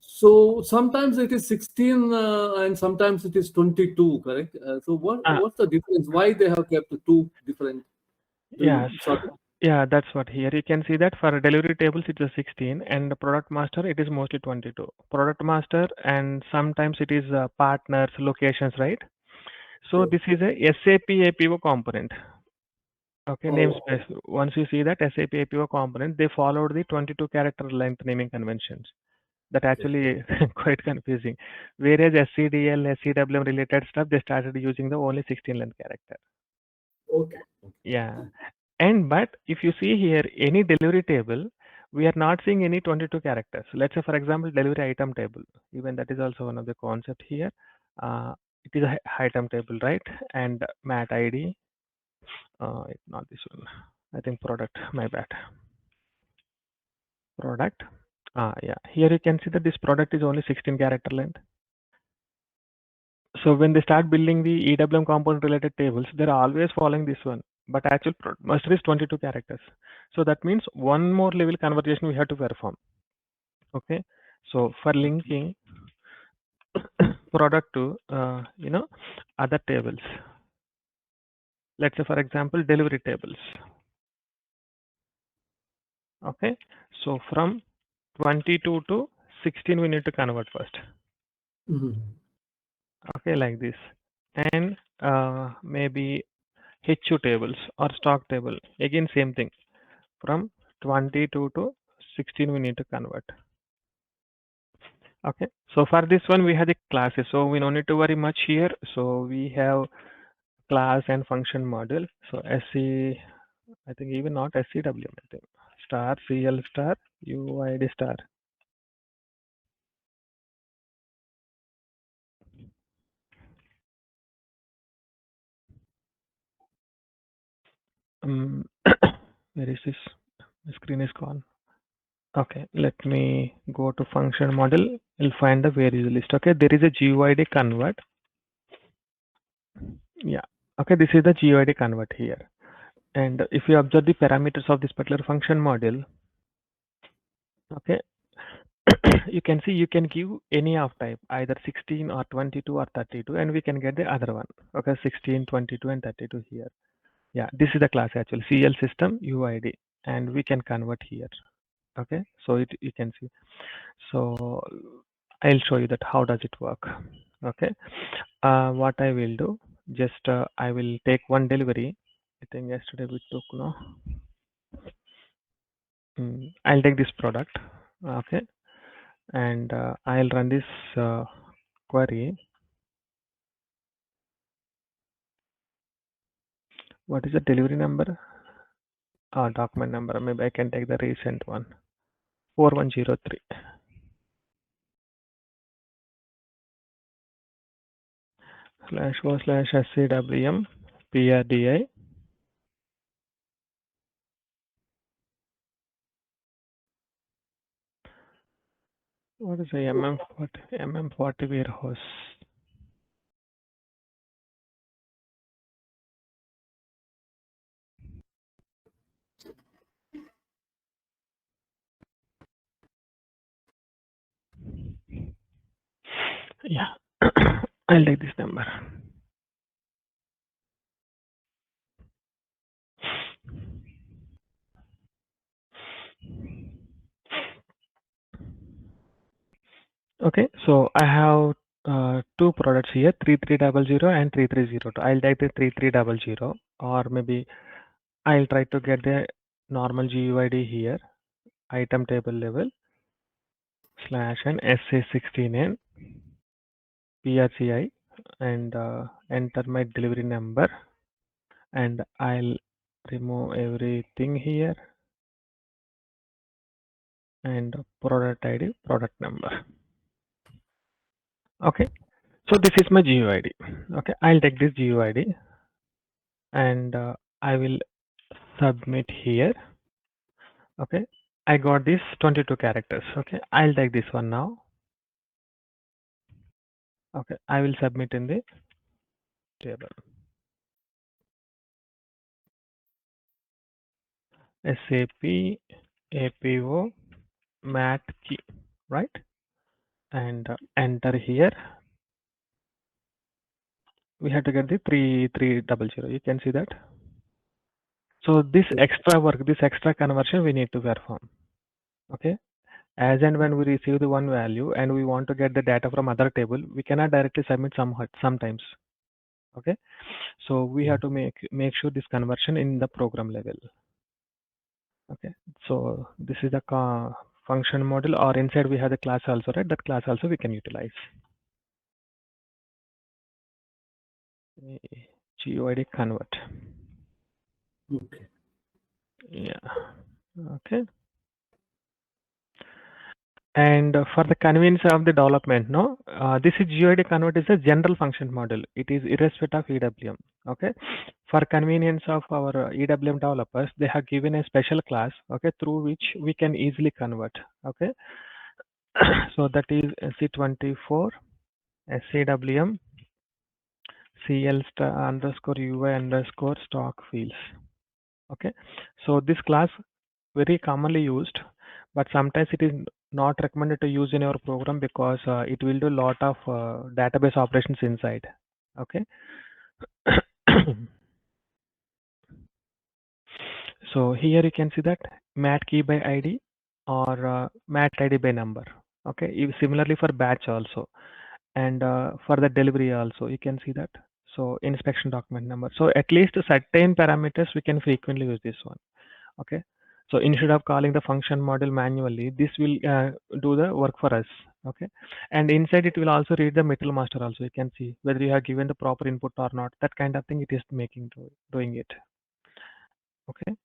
So sometimes it is 16 and sometimes it is 22, correct? So what's the difference? Why they have kept the two different? Yes. Sort of. Yeah, that's what here you can see that for delivery tables it is 16 and the product master it is mostly 22. Product master and sometimes it is partners, locations, right? So this is a SAP APO component. Okay, namespace. Once you see that SAP APO component, they followed the 22 character length naming conventions. That actually quite confusing. Whereas SCDL, SCWM related stuff, they started using the only 16 length character. Okay. Yeah. And but if you see here any delivery table, we are not seeing any 22 characters. Let's say for example delivery item table. Even that is also one of the concept here. It is a item table, right? And mat ID. Not this one. I think product. My bad. Product. Yeah. Here you can see that this product is only 16 character length. So when they start building the EWM component related tables, they're always following this one. But actual master is 22 characters. So that means one more level conversation we have to perform. Okay. So for linking product to other tables. Let's say for example delivery tables. Okay. So from 22 to 16 we need to convert first. Okay, like this. And maybe HU tables or stock table. Again same thing. From 22 to 16 we need to convert. Okay, so for this one we have the classes, so we don't need to worry much here. So we have class and function module. So SC, I think even not SCWM, I think star CL star UID star. Where is this? The screen is gone. Okay, let me go to function model. You'll find the variable list. Okay, there is a GUID convert. Yeah. Okay, this is the GUID convert here. And if you observe the parameters of this particular function model, okay, you can see you can give any of type, either 16 or 22 or 32, and we can get the other one. Okay, 16, 22, and 32 here. Yeah, this is the class actually, CL system UID, and we can convert here. Okay, so you can see. So I'll show you that how does it work. Okay, what I will do, just I will take one delivery. I think yesterday we took no. I'll take this product. Okay, and I'll run this query. What is the delivery number? Document number. Maybe I can take the recent one. 4103. //SCWM PRDI. What is the MM40 warehouse? Yeah, I'll take this number. Okay, so I have two products here, 3300 and 3302. I'll take the 3300, or maybe I'll try to get the normal GUID here, item table level / and SA16N PRCI, and enter my delivery number, and I'll remove everything here, and product ID, product number. Okay, so this is my GUID. Okay, I'll take this GUID and I will submit here. Okay, I got this 22 characters. Okay, I'll take this one now. Okay, I will submit in the table. SAP APO mat key, right? and enter here. We have to get the 3300. You can see that. So this extra work, this extra conversion we need to perform. Okay. As and when we receive the one value and we want to get the data from other table, we cannot directly submit sometimes. Okay. So we have to make sure this conversion in the program level. Okay. So this is the function model, or inside we have the class also, right? That class also we can utilize. GUID convert. Okay. Yeah. Okay. And for the convenience of the development, no, this is GUID convert is a general function model. It is irrespective of EWM. Okay. For convenience of our EWM developers, they have given a special class, okay, through which we can easily convert. Okay. So that is C24 SAWM CL underscore UI underscore stock fields. Okay. So this class very commonly used, but sometimes it is not recommended to use in your program because it will do a lot of database operations inside. Okay. So here you can see that mat key by ID or mat ID by number. Okay. Similarly for batch also, and for the delivery also you can see that. So inspection document number. So at least certain parameters we can frequently use this one. Okay. So instead of calling the function model manually, this will do the work for us. Okay. And inside it will also read the metal master also. You can see whether you have given the proper input or not. That kind of thing it is doing it. Okay.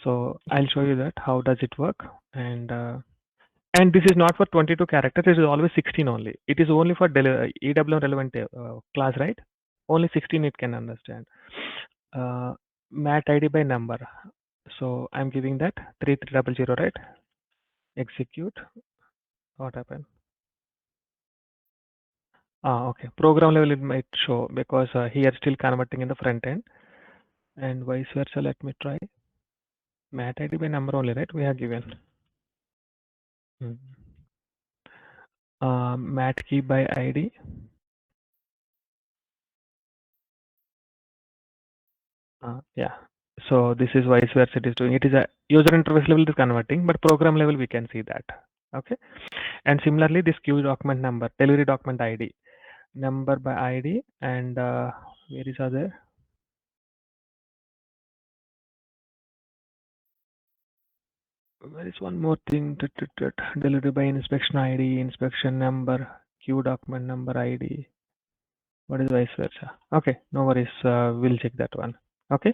So I'll show you that how does it work. And this is not for 22 characters. It is always 16 only. It is only for EWM relevant class, right? Only 16 it can understand. Mat ID by number. So I'm giving that 3300, right? Execute. What happened? Okay. Program level it might show because here still converting in the front end, and vice versa. Let me try. Mat ID by number only, right? We have given. Mat key by ID. Yeah. So this is vice versa it is doing. It is a user interface level is converting, but program level we can see that. Okay. And similarly, this queue document number, delivery document ID, number by ID, and where is other? There is one more thing. Delivery by inspection ID, inspection number, queue document number ID. What is vice versa? Okay, no worries. We'll check that one. Okay.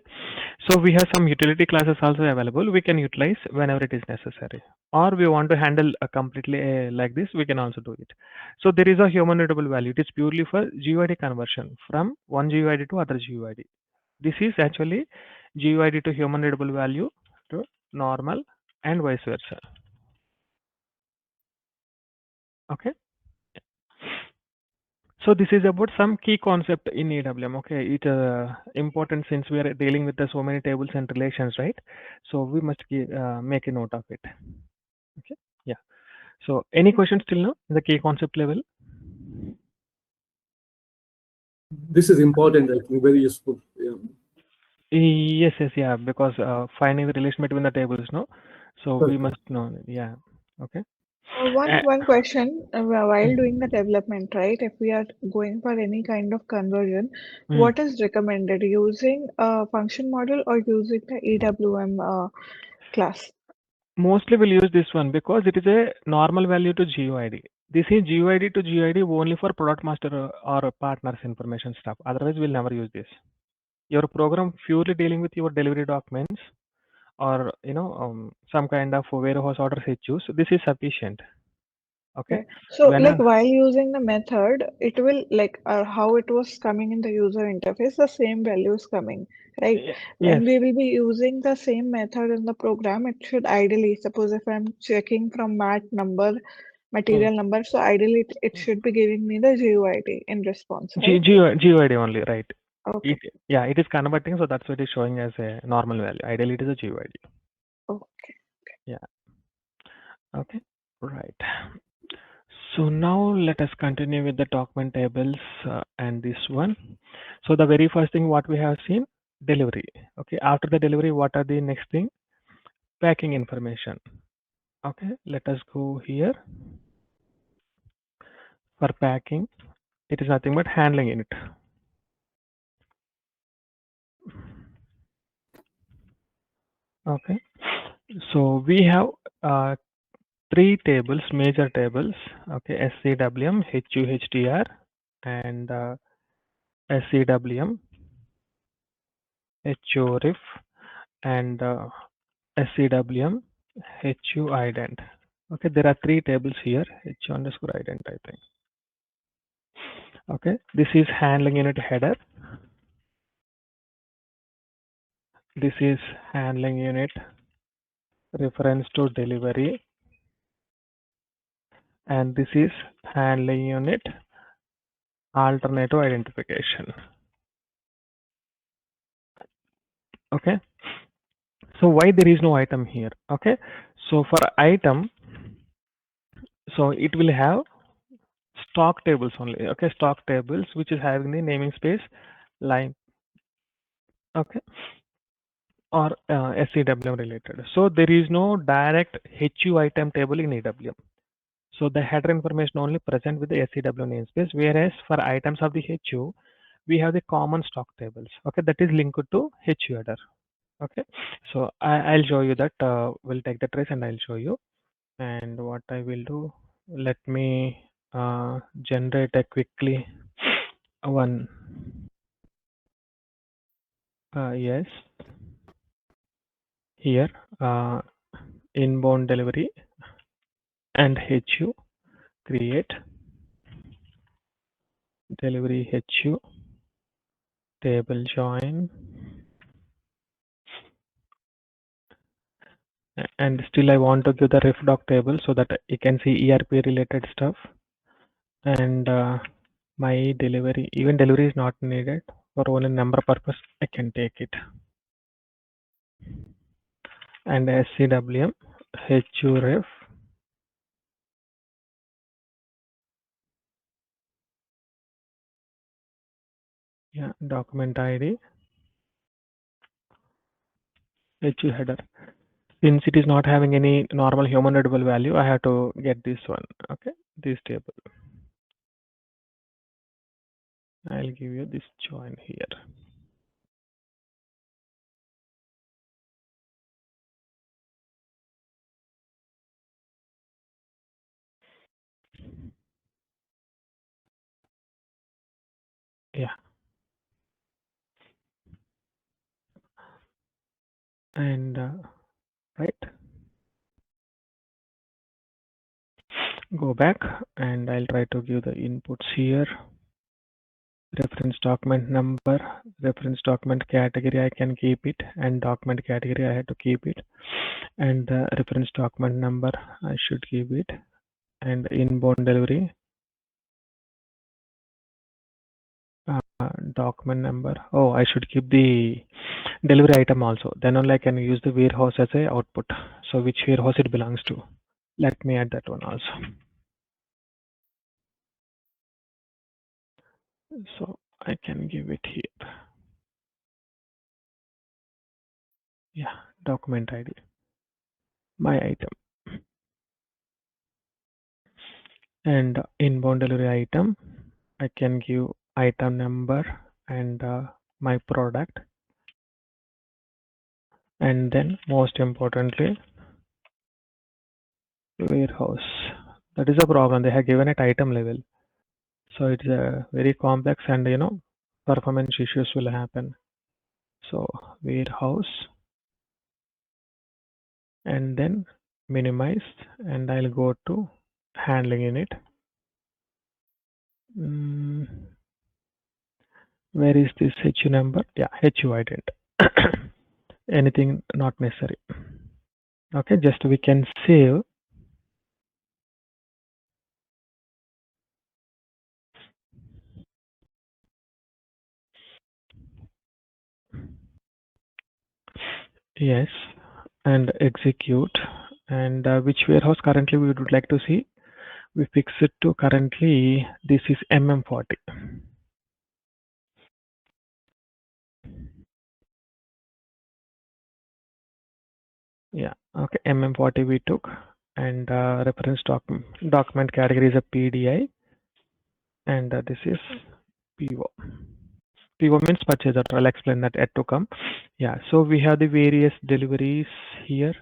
So we have some utility classes also available. We can utilize whenever it is necessary. Or we want to handle a completely like this, we can also do it. So there is a human readable value. It is purely for GUID conversion from one GUID to other GUID. This is actually GUID to human readable value to normal and vice versa. Okay. So this is about some key concept in EWM. Okay, it important since we are dealing with the so many tables and relations, right? So we must make a note of it. Okay, yeah. So any questions till now? The key concept level. This is important. I think very useful. Yeah. Yes, yeah. Because finding the relation between the tables, no. So we must know. Yeah. Okay. One question while doing the development, right? If we are going for any kind of conversion, what is recommended? Using a function model or using the EWM class? Mostly we'll use this one because it is a normal value to GUID. This is GUID to GUID only for product master or partners information stuff. Otherwise, we'll never use this. Your program purely dealing with your delivery documents or some kind of warehouse orders issues. This is sufficient. Okay. So like while using the method, it will like how it was coming in the user interface, the same values coming, right? When we will be using the same method in the program, it should ideally, suppose if I'm checking from mat number, material number, so ideally it should be giving me the GUID in response, right? GUID only, right? Okay. It is converting, so that's what it is showing as a normal value. Ideally, it is a GUID. Okay. Yeah. Okay. Right. So now let us continue with the document tables and this one. So the very first thing what we have seen, delivery. Okay, after the delivery, what are the next thing? Packing information. Okay, let us go here. For packing, it is nothing but handling unit. Okay, so we have three tables, major tables. Okay, SCWM, HUHDR, and SCWM, HURIF, and SCWM, HU ident. Okay, there are three tables here, HU underscore ident, I think. Okay, this is handling unit header. This is handling unit reference to delivery, and this is handling unit alternative identification. Okay, so why there is no item here? Okay, so for item, so it will have stock tables only. Okay, stock tables which is having the naming space line. Okay, or SEWM related. So there is no direct HU item table in EWM. So the header information only present with the SEWM namespace, whereas for items of the HU, we have the common stock tables. Okay, that is linked to HU header. Okay, so I'll show you that. We'll take the trace and I'll show you. And what I will do, let me generate a quickly one. Yes, here inbound delivery and HU, create delivery HU table join, and still I want to give the ref doc table so that you can see ERP related stuff. And my delivery, even delivery is not needed, for only number purpose I can take it. And SCWM HU ref, yeah, document ID HU header. Since it is not having any normal human readable value, I have to get this one. Okay, this table. I'll give you this join here. Yeah, and right, go back and I'll try to give the inputs here. Reference document number, reference document category I can keep it, and document category I have to keep it, and the reference document number I should keep it, and inbound delivery document number. Oh, I should keep the delivery item also. Then only I can use the warehouse as a output. So which warehouse it belongs to. Let me add that one also. So I can give it here. Yeah, document ID, my item, and inbound delivery item. I can give item number and my product, and then most importantly warehouse. That is a problem. They have given it item level, so it's very complex, and performance issues will happen. So warehouse, and then minimize, and I'll go to handling unit. Where is this HU number? Yeah, HU ident. Anything not necessary. Okay, just we can save. Yes, and execute. And which warehouse currently we would like to see? We fix it to currently this is MM40. Yeah, okay, MM40 we took, and reference document category is a PDI, and this is PO. PO means purchase order. I'll explain that yet to come. Yeah, so we have the various deliveries here.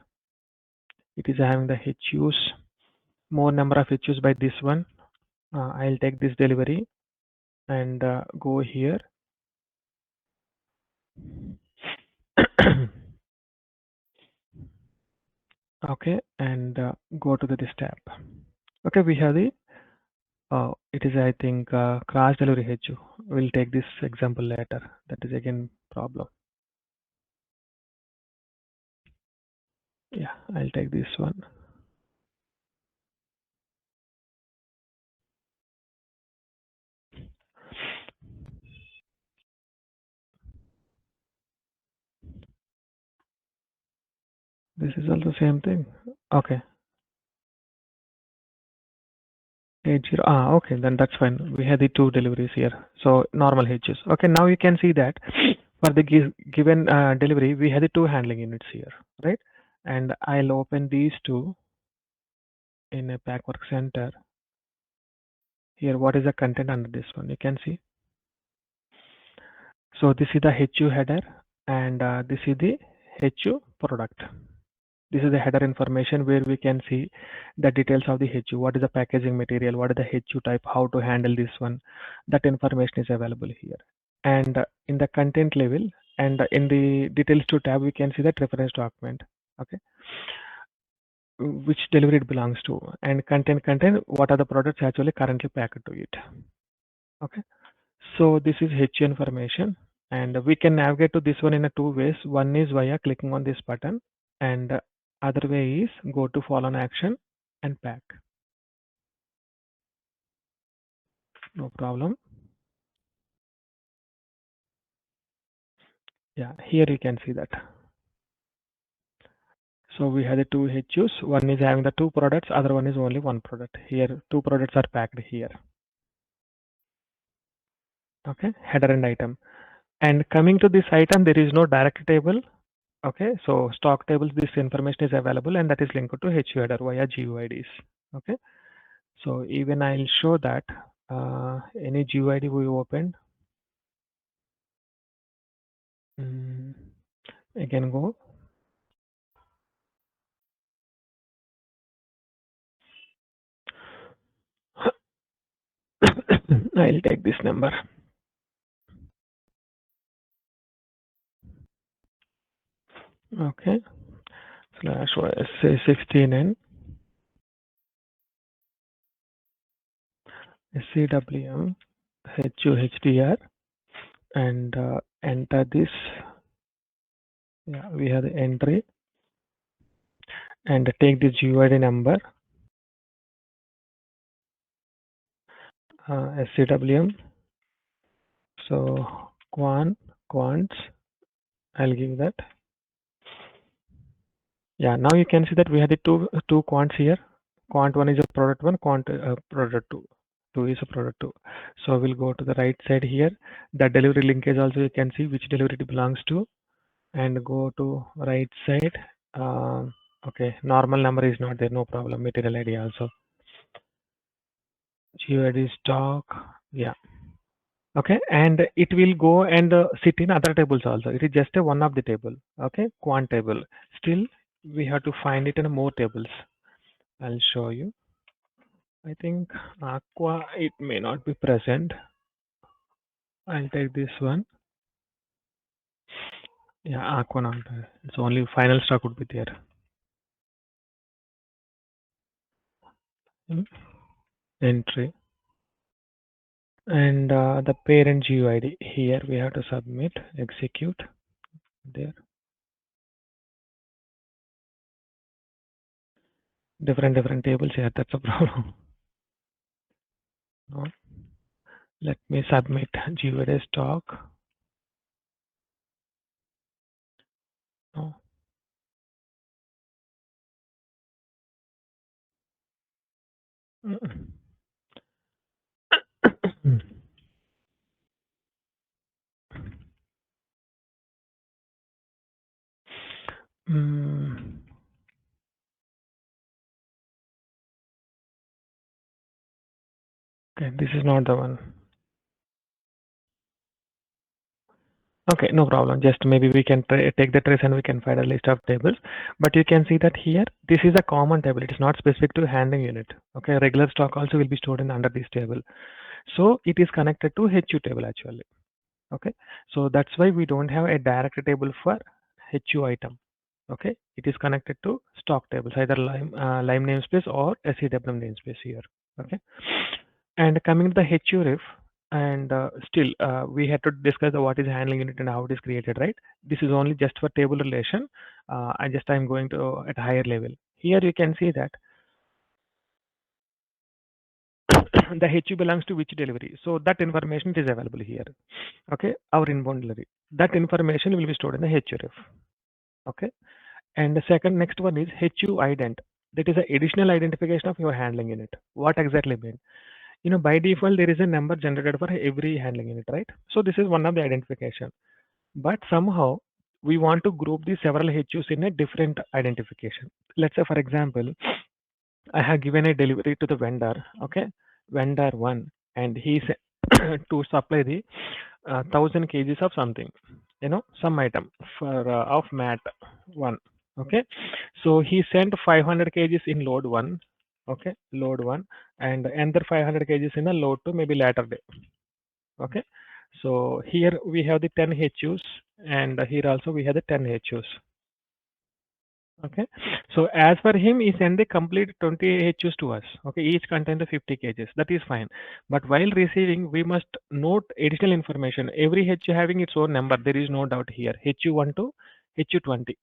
It is having the HUs, more number of HUs by this one. I'll take this delivery and go here. Okay, and go to this tab. Okay, we have the it is I think cross delivery HU. We'll take this example later. That is again problem. Yeah, I'll take this one. This is also same thing. Okay. 80. Okay, then that's fine. We have the two deliveries here. So normal HUs. Okay, now you can see that for the given delivery, we have the two handling units here, right? And I'll open these two in a Packwork Center. Here, what is the content under this one? You can see. So this is the HU header, and this is the HU product. This is the header information where we can see the details of the HU. What is the packaging material? What is the HU type? How to handle this one? That information is available here. And in the content level and in the details to tab, we can see that reference document. Okay, which delivery it belongs to, and content. What are the products actually currently packed to it? Okay, so this is HU information, and we can navigate to this one in a two ways. One is via clicking on this button, and other way is go to follow on action and pack. No problem. Yeah, here you can see that. So we have the two HUs. One is having the two products, other one is only one product. Here, two products are packed here. Okay, header and item. And coming to this item, there is no direct table. Okay, so stock tables, this information is available, and that is linked to HU header via GUIDs. Okay, so even I'll show that any GUID we opened. Again, go. I'll take this number. Okay, /16N SCWM HUHDR, and enter this. Yeah, we have the entry, and take this GUID number, SCWM. So quants, I'll give that. Yeah, now you can see that we have the two quants here. Quant one is a product one, quant product two. Two is a product two. So we'll go to the right side here. The delivery linkage also you can see which delivery it belongs to, and go to right side. Okay, normal number is not there, no problem. Material ID also. GUID stock, yeah. Okay, and it will go and sit in other tables also. It is just a one of the table. Okay, quant table. Still, we have to find it in more tables. I'll show you. I think aqua, it may not be present. I'll take this one. Yeah, aqua not there. It's only final stock would be there. Entry. And the parent GUID here we have to submit, execute there. Different tables here, that's a problem. No. Let me submit GUID stock. No. Mm, okay, this is not the one. Okay, no problem. Just maybe we can take the trace and we can find a list of tables. But you can see that here, this is a common table. It is not specific to handling unit. Okay, regular stock also will be stored in under this table. So it is connected to HU table actually. Okay, so that's why we don't have a direct table for HU item. Okay, it is connected to stock tables, either Lime namespace or SEWM namespace here. Okay, and coming to the HURIF, and still we had to discuss what is handling unit and how it is created, right? This is only just for table relation. I'm going to at higher level. Here you can see that the HU belongs to which delivery. So that information is available here. Okay, our inbound delivery. That information will be stored in the HURIF. Okay, and the next one is HU ident. That is the additional identification of your handling unit. What exactly mean? By default there is a number generated for every handling unit, right? So this is one of the identification. But somehow we want to group these several HUs in a different identification. Let's say, for example, I have given a delivery to the vendor, okay, vendor one, and he said to supply the 1000 kgs of something, some item for of mat one, okay. So he sent 500 kgs in load one, okay, load one, and another 500 kgs in a load two, maybe later day, okay. So here we have the 10 HUs, and here also we have the 10 HUs. Okay, so as per him, he send the complete 20 HUs to us. Okay, each contain the 50 kgs. That is fine. But while receiving, we must note additional information. Every HU having its own number. There is no doubt here. HU1 to HU20.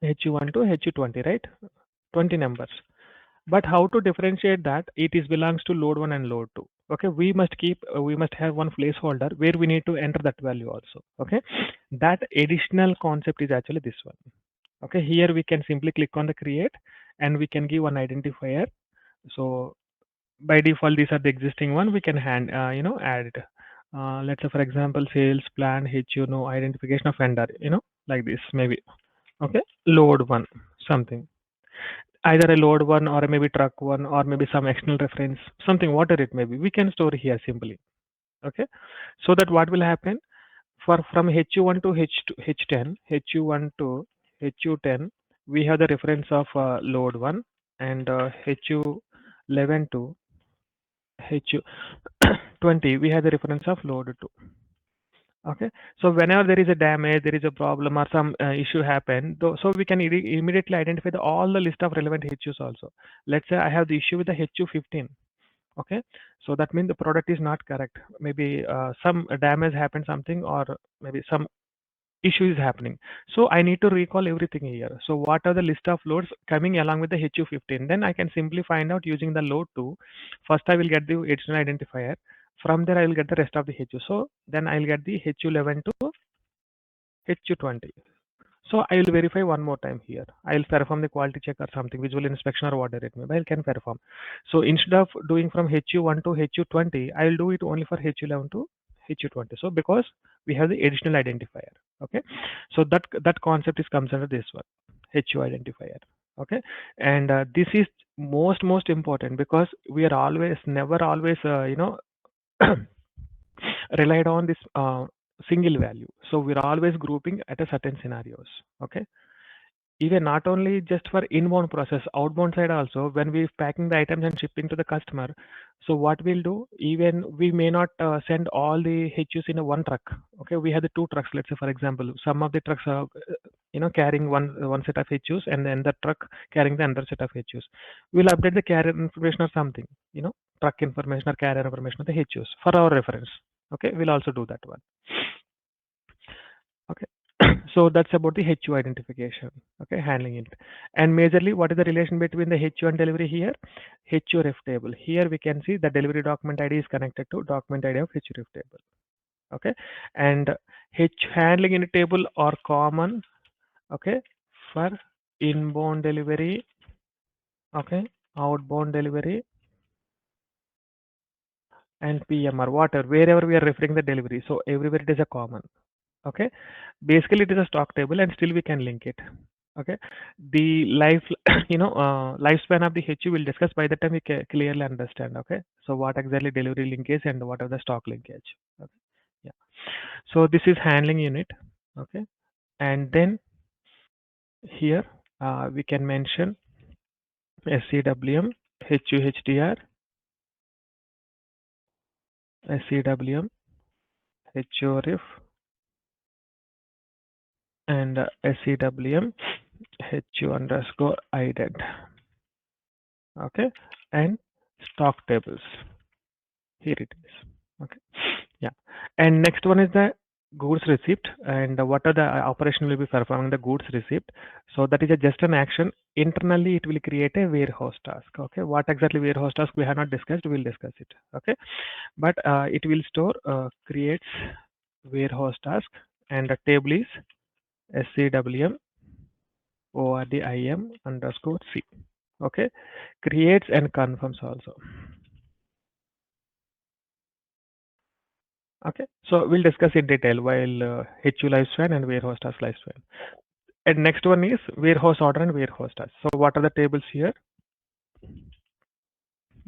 HU1 to HU20, right? 20 numbers. But how to differentiate that? It is belongs to load 1 and load 2. Okay, we must have one placeholder where we need to enter that value also. Okay, that additional concept is actually this one. Okay, here we can simply click on the create and we can give one identifier. So by default these are the existing one. We can add it. Let's say for example sales plan HU no identification of vendor, like this maybe. Okay, load one something, either a load one or maybe truck one or maybe some external reference, something whatever it may be, we can store here simply. Okay, so that what will happen from HU1 to H10, HU1 to HU10, we have the reference of load 1, and HU11 to HU20, we have the reference of load 2. Okay, so whenever there is a damage, there is a problem or some issue happen, so we can immediately identify all the list of relevant HUs also. Let's say I have the issue with the HU15. Okay, so that means the product is not correct. Maybe some damage happened, something, or maybe some issue is happening. So I need to recall everything here. So what are the list of loads coming along with the HU15? Then I can simply find out using the load 2. First I will get the additional identifier. From there I will get the rest of the HU. So then I'll get the HU11 to HU20. So I will verify one more time here. I'll perform the quality check or something, visual inspection or whatever it may be, I can perform. So instead of doing from HU1 to HU20, I'll do it only for HU11 to HU20. So because we have the additional identifier. Okay. So that concept is comes under this one, HU identifier. Okay. And this is most important because we are never always, relied on this single value. So we're always grouping at a certain scenarios. Okay, even not only just for inbound process, outbound side also, when we packing the items and shipping to the customer, so what we'll do, even we may not send all the HUs in a one truck. Okay, we have the two trucks. Let's say for example, some of the trucks are carrying one set of HUs, and then the truck carrying the other set of HUs. We'll update the carrier information or something, truck information or carrier information of the HUs for our reference. Okay, we'll also do that one. Okay, so that's about the HU identification. Okay, handling it. And majorly, what is the relation between the HU and delivery here? HU ref table. Here we can see the delivery document ID is connected to document ID of HU ref table. Okay, and handling in a table are common. Okay, for inbound delivery Okay, outbound delivery and PM or whatever, wherever we are referring the delivery. So everywhere it is a common. Okay, basically it is a stock table and still we can link it. Okay, the life, lifespan of the HU will discuss by the time we clearly understand. Okay, so what exactly delivery linkage and what are the stock linkage. Okay, yeah. So this is handling unit. Okay, and then here we can mention SCWM, HUHDR, SCWM, HORIF, and SCWM, HU underscore IDED. Okay, and stock tables. Here it is. Okay, yeah. And next one is the goods receipt, and what are the operation will be performing the goods receipt. So that is just an action. Internally, it will create a warehouse task. Okay, what exactly warehouse task we have not discussed. We'll discuss it. Okay, but it will store creates warehouse task, and the table is SCWM ORDIM underscore C. Okay, creates and confirms also. Okay, so we'll discuss in detail while HU lifespan and warehouse task lifespan. And next one is warehouse order and warehouse task. So what are the tables here?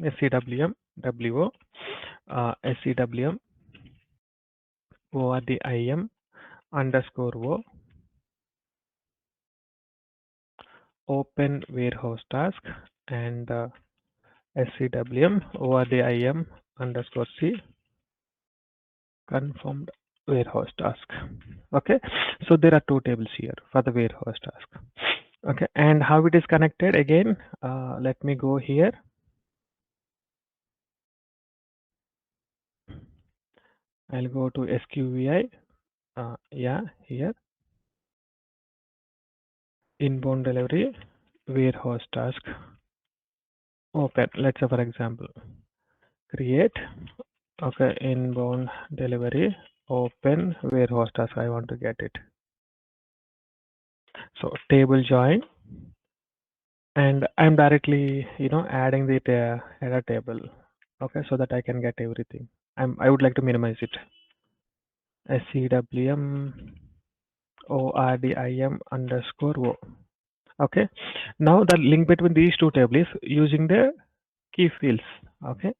SCWM WO, SCWM ORDIM underscore O, open warehouse task, and SCWM ORDIM underscore C, confirmed warehouse task. Okay, so there are two tables here for the warehouse task. Okay, and how it is connected again, let me go here. I'll go to SQVI. Yeah, here inbound delivery warehouse task open. Let's say for example create. Okay, inbound delivery open warehouse task. I want to get it. So table join, and I'm directly adding the header table. Okay, so that I can get everything. I would like to minimize it. SCWM ORDIM underscore O. Okay, now the link between these two tables is using the key fields. Okay,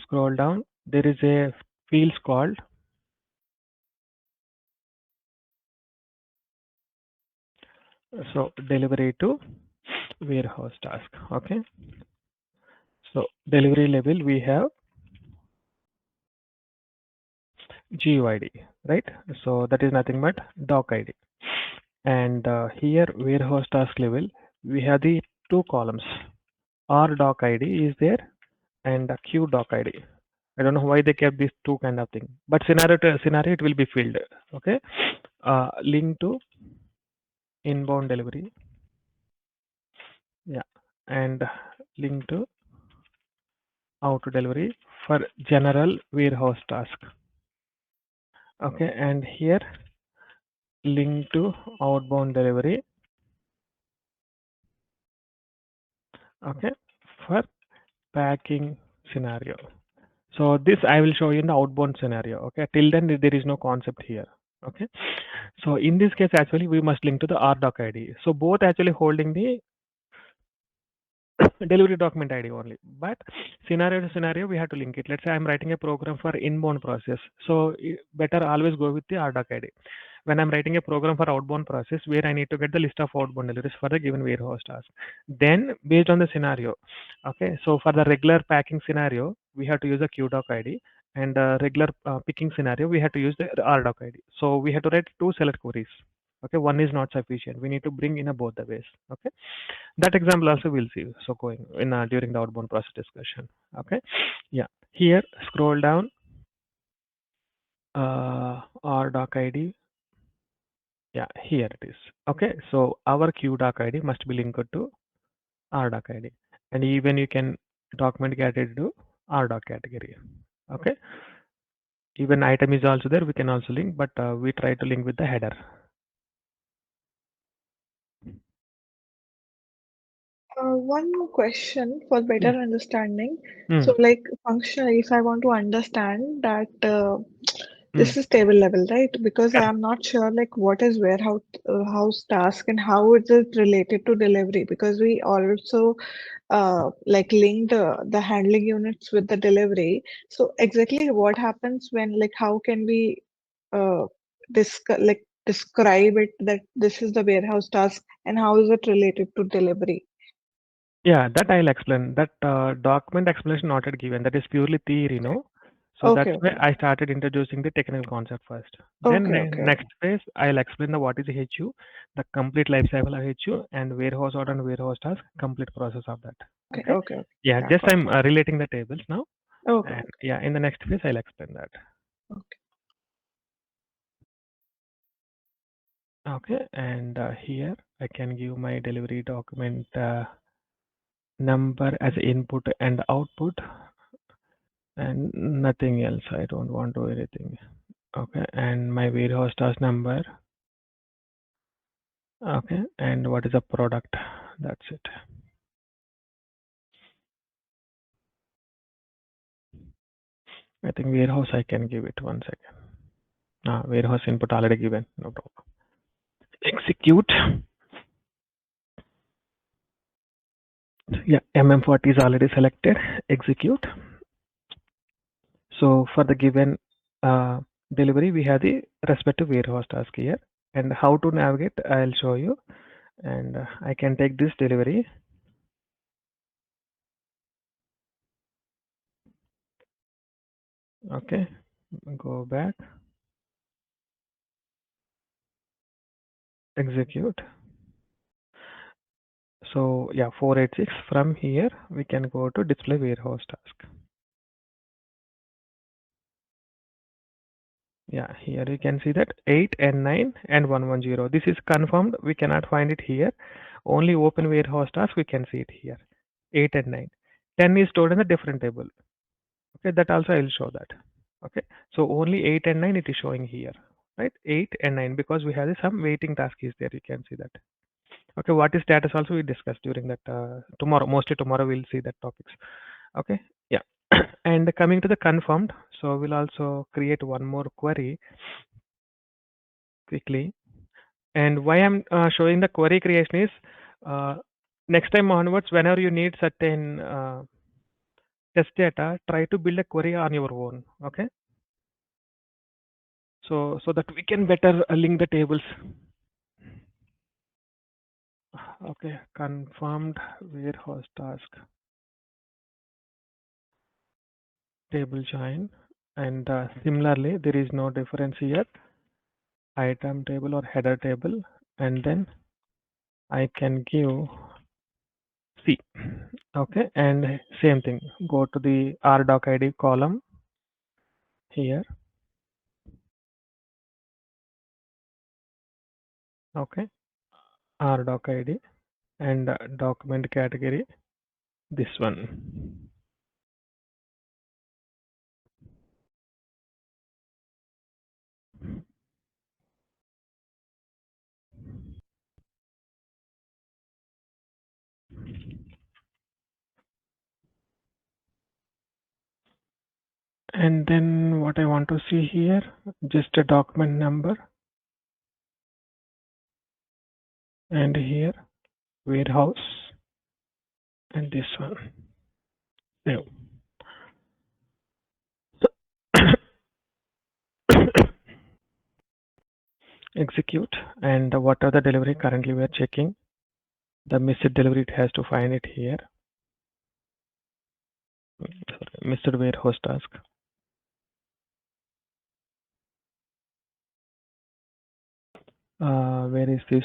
scroll down. There is a fields called delivery to warehouse task. Okay, so delivery level we have GUID, right? So that is nothing but doc ID. And here warehouse task level we have the two columns. R doc ID is there and Q doc ID. I don't know why they kept these two kind of thing, but scenario to scenario it will be filled. Okay, link to inbound delivery, yeah, and link to out to delivery for general warehouse task. Okay, and here link to outbound delivery. Okay, for packing scenario. So this I will show you in the outbound scenario. Okay, till then there is no concept here. Okay, so in this case actually we must link to the RDoc ID. So both actually holding the delivery document ID only, but scenario to scenario we have to link it. Let's say I'm writing a program for inbound process, so better always go with the RDoc ID. When I'm writing a program for outbound process where I need to get the list of outbound deliveries for the given warehouse task, then based on the scenario, okay, so for the regular packing scenario we have to use the QDoc ID, and regular picking scenario we have to use the RDoc ID. So we have to write two select queries. Okay, one is not sufficient, we need to bring in a both the ways. Okay, that example also we'll see so going in during the outbound process discussion. Okay, yeah, here scroll down, RDoc ID, yeah, here it is. Okay, so our QDoc ID must be linked to RDoc ID, and even you can document category to RDoc category. Okay, even item is also there, we can also link, but we try to link with the header. One more question for better Yeah. understanding. Mm. So, like functionally, if I want to understand that this Mm. is table level, right? Because I Correct. am not sure like what is warehouse house task and how is it related to delivery. Because we also like link the handling units with the delivery. So exactly what happens when like how can we uh, describe it that this is the warehouse task and how is it related to delivery? Yeah, that I'll explain. That document explanation not yet given. That is purely theory, no? So that's Okay, why okay, I started introducing the technical concept first. Then okay, okay, next phase, I'll explain the what is HU, the complete life cycle of HU, and warehouse order and warehouse task, complete process of that. okay, Okay. okay, okay. Yeah, Yeah, just got I'm relating the tables now, it. Okay, and yeah, in the next phase, I'll explain that. okay. Okay, and here I can give my delivery document number as input and output, and nothing else. I don't want to do anything. Okay, and my warehouse task number. Okay, and what is the product? That's it. I think warehouse I can give it 1 second. Warehouse input already given. No problem. Execute. Yeah, MM40 is already selected. Execute. So for the given delivery, we have the respective warehouse task here, and how to navigate. I'll show you. And I can take this delivery. Okay, go back. Execute. So yeah, 486 from here we can go to display warehouse task. Yeah, here you can see that 8 and 9 and 110. This is confirmed. We cannot find it here. Only open warehouse task we can see it here. 8 and 9. 10 is stored in a different table. Okay, that also I will show that. Okay, so only 8 and 9 it is showing here, right? 8 and 9 because we have some waiting task is there. You can see that. Okay, what is status also we discussed during that tomorrow. Mostly tomorrow we'll see that topics. Okay, yeah. And coming to the confirmed, so we'll also create one more query quickly. And why I'm showing the query creation is next time onwards, whenever you need certain test data, try to build a query on your own. Okay, so that we can better link the tables. Okay, confirmed warehouse task table join, and similarly there is no difference here. Item table or header table, and then I can give C. Okay, and same thing. Go to the RDoc ID column here. Okay, RDoc ID and document category. This one. And then what I want to see here, just a document number, and here warehouse, and this one. Save. Execute, and what are the delivery currently we are checking. The missed delivery, it has to find it here. Sorry, missed warehouse task. Where is this?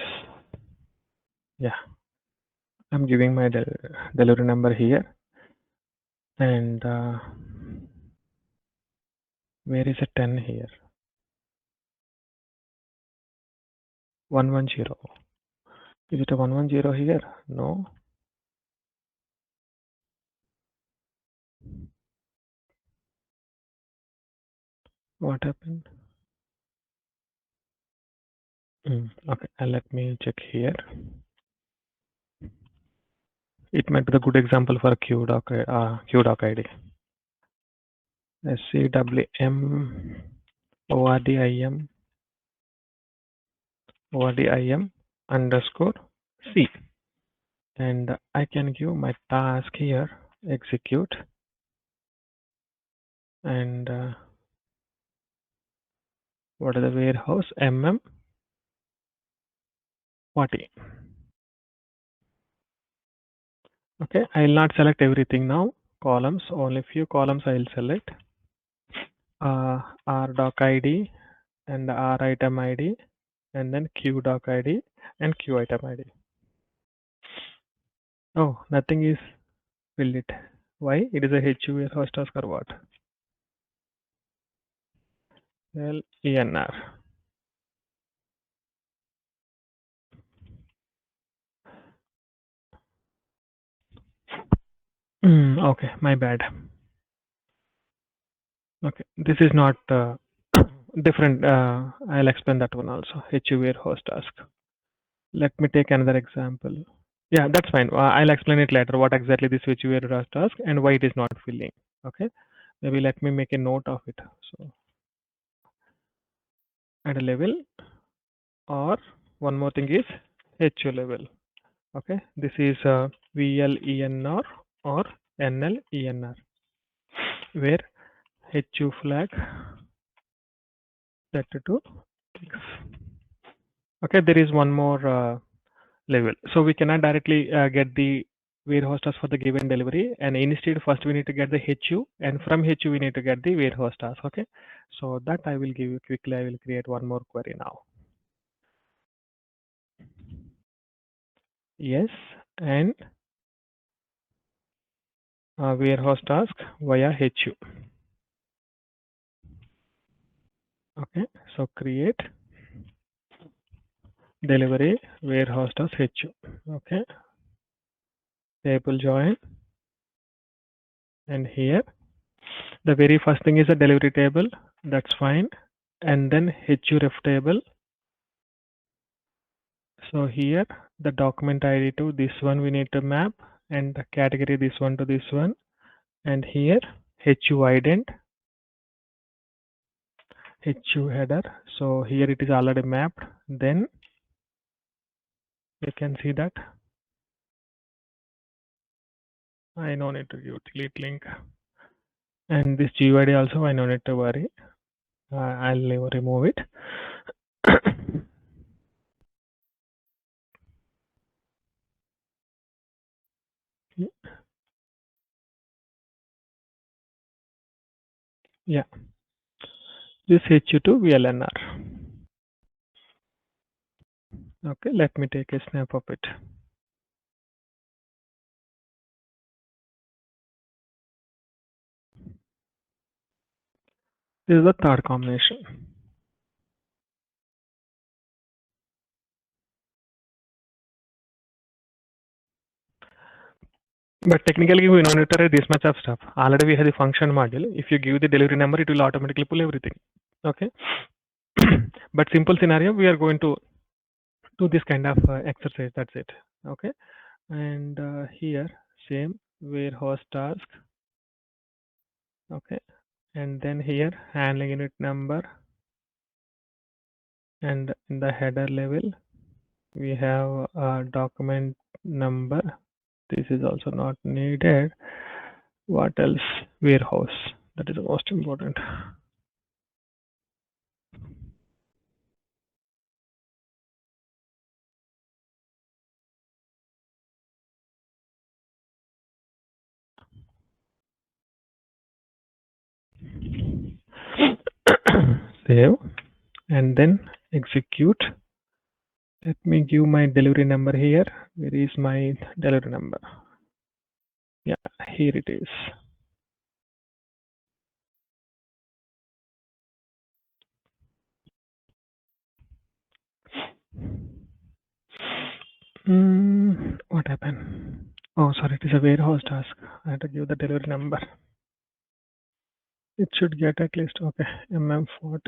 Yeah, I'm giving my delivery number here, and where is a 10 here? 110. Is it a 110 here? No. What happened? Okay, let me check here. It might be the good example for QDoc ID. SAWM ORDIM underscore C. And I can give my task here, execute, and what is the warehouse? MM40. Okay, I will not select everything now. Columns, only few columns I will select. RDoc ID and R item ID, and then QDoc ID and Q item ID. Oh, nothing is filled it. Why? It is a HU warehouse task or what? Well, ENR. Okay, my bad. Okay, this is not different. I'll explain that one also. HU warehouse task. Let me take another example. Yeah, that's fine. I'll explain it later what exactly this HU warehouse task and why it is not filling. Okay, maybe let me make a note of it. So at a level, or one more thing is HU level. Okay, this is VLENR or NLENR, where HU flag set to X. Okay, there is one more level. So we cannot directly get the warehouse task for the given delivery, and instead first we need to get the HU, and from HU we need to get the warehouse task. Okay, so that I will give you quickly. I will create one more query now. Yes, and warehouse task via HU. Okay, so create delivery warehouse task HU. Okay, table join, and here the very first thing is a delivery table. That's fine, and then HU ref table. So here the document ID to this one we need to map, and the category this one to this one, and here HU ident, HU header. So here it is already mapped. Then you can see that I no need to give delete link, and this GUID also I no need to worry. I'll remove it. Yeah, this HU to VLNR. Okay, let me take a snap of it. This is the third combination. But technically we don't need to write this much of stuff. Already we have the function module. If you give the delivery number, it will automatically pull everything. Okay. But simple scenario, we are going to do this kind of exercise. That's it. Okay. And here same warehouse task. Okay. And then here handling unit number, and in the header level we have a document number. This is also not needed. What else? Warehouse. That is the most important. Save and then execute. Let me give my delivery number here. Where is my delivery number? Yeah, here it is. What happened? Oh, sorry, it is a warehouse task. I had to give the delivery number. It should get at least, okay, MM40.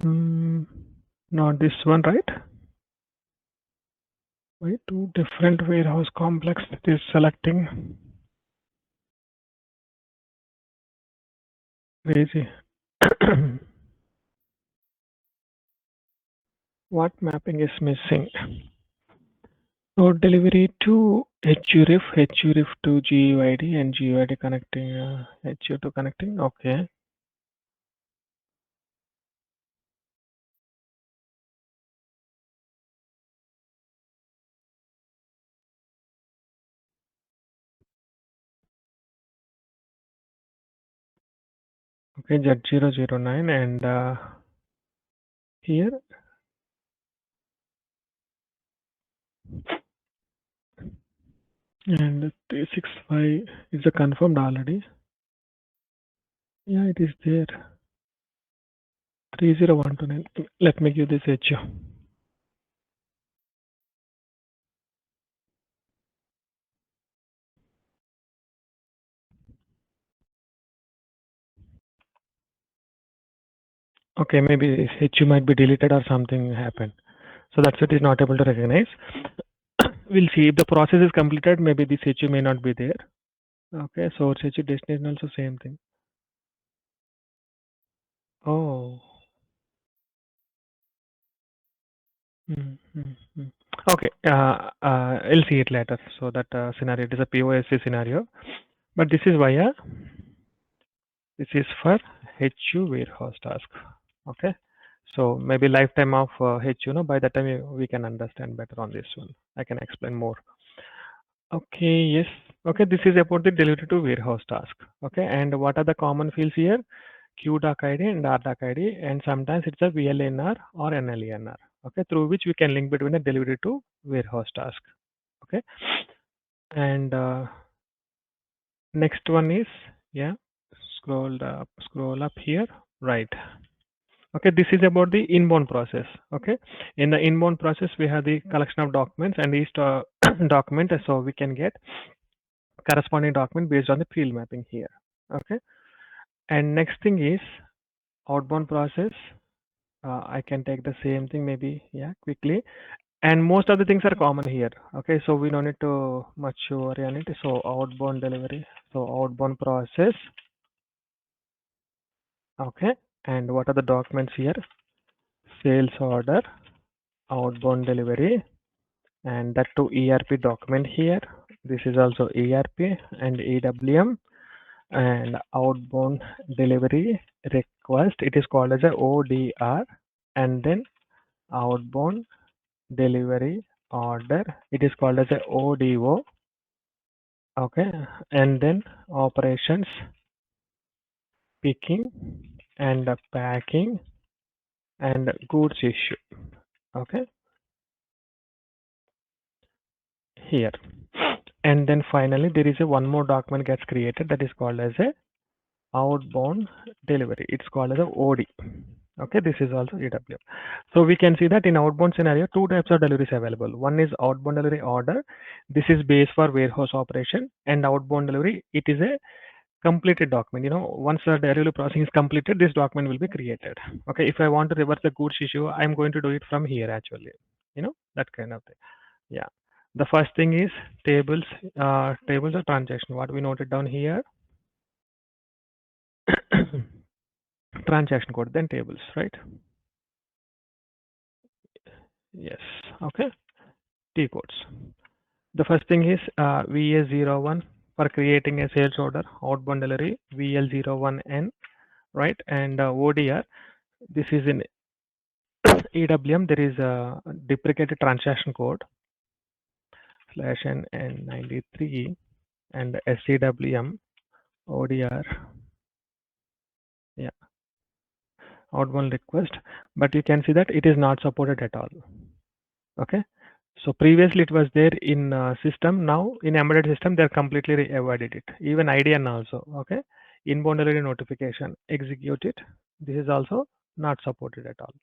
Not this one, right? Why two different warehouse complex it is selecting? Crazy. What mapping is missing? So delivery to HURIF, HURIF to GUID, and GUID connecting HU to connecting. Okay. Okay, Z009 and here and 365 is a confirmed already. Yeah, it is there. 30129. Let me give this HU. Okay, maybe this HU might be deleted or something happened. So that's it is not able to recognize. We'll see if the process is completed. Maybe this HU may not be there. Okay, source HU destination also same thing. Oh. Mm. Okay, I'll see it later. So that scenario, it is a POSC scenario, but this is via, this is for HU warehouse task. Okay, so maybe lifetime of HU, no, by that time we can understand better on this one. I can explain more. Okay, yes. Okay, this is about the delivery to warehouse task. Okay, and what are the common fields here? QDoc ID and RDoc ID, and sometimes it's a VLNR or NLENR. Okay, through which we can link between the delivery to warehouse task. Okay, and next one is, yeah, scroll up here, right. Okay, this is about the inbound process. Okay, in the inbound process we have the collection of documents, and each document, so we can get corresponding document based on the field mapping here. Okay, and next thing is outbound process. I can take the same thing maybe, yeah, quickly, and most of the things are common here. Okay, so we don't need to much worry on it. So outbound delivery, so outbound process. Okay, and what are the documents here? Sales order, outbound delivery, and that to ERP document here. This is also ERP and EWM, and outbound delivery request. It is called as a ODR, and then outbound delivery order. It is called as a ODO. Okay, and then operations, picking and packing and goods issue. Okay, here, and then finally there is a one more document gets created that is called as a outbound delivery. It's called as a OD. Okay, this is also EWM. So we can see that in outbound scenario, two types of deliveries available. One is outbound delivery order. This is based for warehouse operation, and outbound delivery, it is a completed document. You know, once the delivery processing is completed, this document will be created. Okay, if I want to reverse the goods issue, I'm going to do it from here actually. You know, that kind of thing. Yeah. The first thing is tables, tables of transaction. What we noted down here, transaction code, then tables, right? Yes. Okay. T codes. The first thing is VS01 for creating a sales order, outbound delivery, VL01N, right? And ODR. This is in EWM. There is a deprecated transaction code /N93 and SCWM ODR. Yeah, outbound request, but you can see that it is not supported at all. Okay, so previously it was there in system. Now in embedded system they're completely avoided it. Even IDN also. Okay, inbound delivery notification, execute it. This is also not supported at all.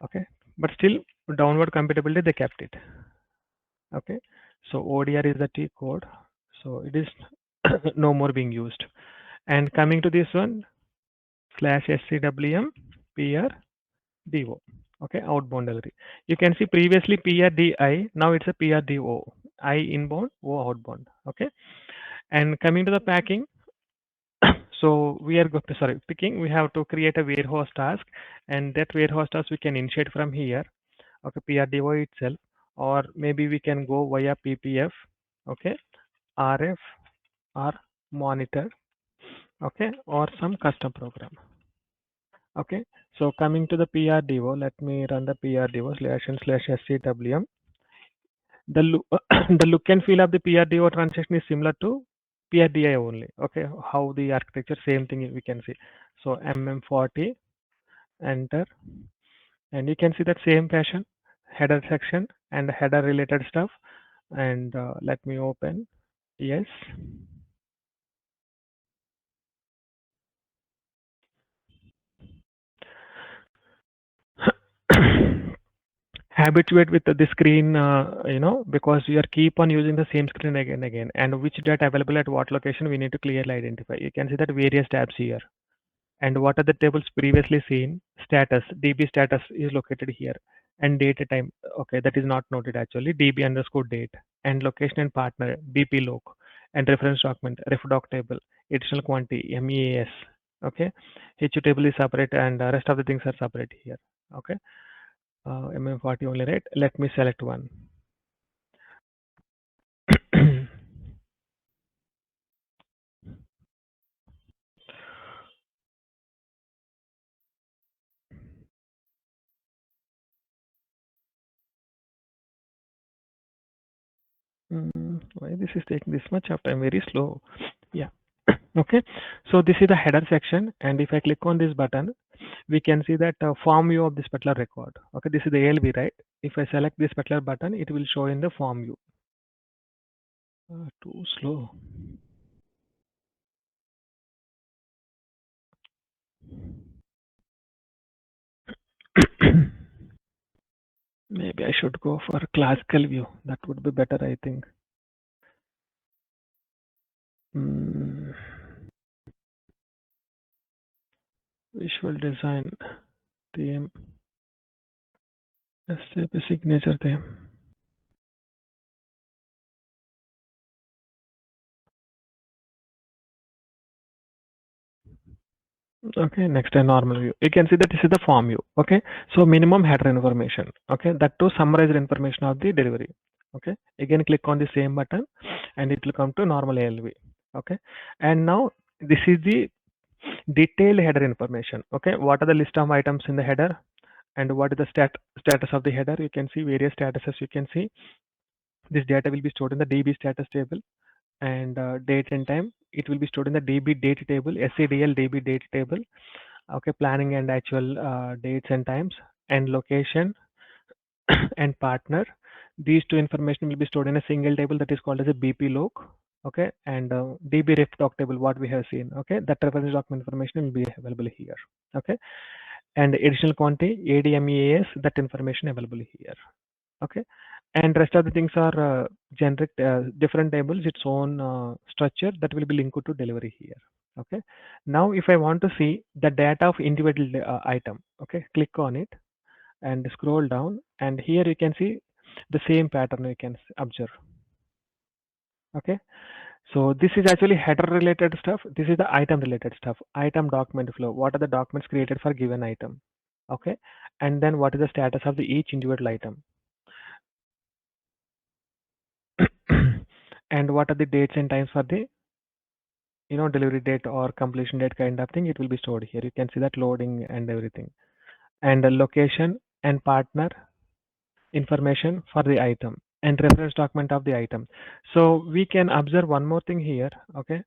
Okay, but still downward compatibility they kept it. Okay, so ODR is the T code, so it is no more being used. And coming to this one /SCWM PR, DO. Okay, outbound delivery. You can see previously PRDI, now it's a PRDO. I inbound, O outbound. Okay, and coming to the packing, so we are going to, sorry, picking, we have to create a warehouse task, and that warehouse task we can initiate from here. Okay, PRDO itself, or maybe we can go via PPF. Okay, RF or monitor. Okay, or some custom program. Okay, so coming to the PRDO, let me run the PRDO /SCWM. The look, the look and feel of the PRDO transaction is similar to PRDI only. Okay, how the architecture, same thing we can see. So MM40, enter, and you can see that same fashion, header section and header related stuff. And let me open. Yes. Habituate with the screen, because we are keep on using the same screen again and again, and which data available at what location we need to clearly identify. You can see that various tabs here, and what are the tables previously seen. Status, DB status is located here, and date and time. Okay, that is not noted actually. DB underscore date, and location and partner, BP log, and reference document, ref doc table, additional quantity, MEAS. Okay, HU table is separate, and rest of the things are separate here. Okay, MM40 only, right? Let me select one. Why this is taking this much of time? Very slow. Yeah. Okay. So this is the header section, and if I click on this button, we can see that form view of this particular record. Okay, this is the ALB, right? If I select this particular button, it will show in the form view. Too slow. Maybe I should go for classical view. That would be better, I think. Visual design theme. SAP signature theme. Okay, next a normal view. You can see that this is the form view. Okay, so minimum header information. Okay, that to summarize the information of the delivery. Okay, again click on the same button, and it will come to normal ALV. Okay, and now this is the detailed header information. Okay, what are the list of items in the header, and what is the status of the header? You can see various statuses. You can see this data will be stored in the DB status table, and date and time. It will be stored in the DB date table, SADL DB date table. Okay, planning and actual dates and times, and location and partner. These two information will be stored in a single table that is called as a BP log. Okay, and DB ref doc table, what we have seen. Okay, that reference document information will be available here. Okay, and additional quantity ADMEAS, that information available here. Okay, and rest of the things are generic, different tables, its own structure that will be linked to delivery here. Okay, now if I want to see the data of individual item, okay, click on it and scroll down, and here you can see the same pattern you can observe. Okay, so this is actually header related stuff. This is the item related stuff. Item document flow, what are the documents created for given item. Okay, and then what is the status of the each individual item. And what are the dates and times for the delivery date or completion date kind of thing. It will be stored here. You can see that loading and everything, and the location and partner information for the item, and reference document of the item. So we can observe one more thing here. Okay,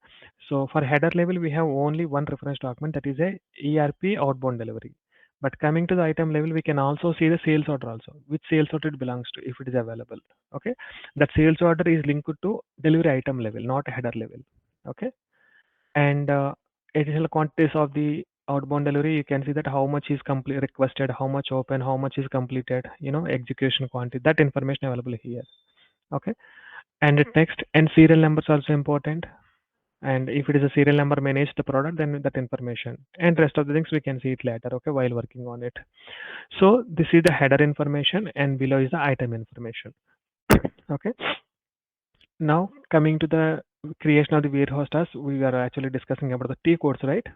so for header level we have only one reference document, that is a ERP outbound delivery. But coming to the item level, we can also see the sales order also, which sales order it belongs to, if it is available. Okay, that sales order is linked to delivery item level, not header level. Okay, and additional quantities of the outbound delivery, you can see that how much is complete requested, how much open, how much is completed, execution quantity, that information available here. Okay, and the text and serial numbers also important. And if it is a serial number managed the product, then that information and rest of the things we can see it later, okay, while working on it. So this is the header information and below is the item information. Okay. Now coming to the creation of the warehouse task, we are actually discussing about the T codes, right?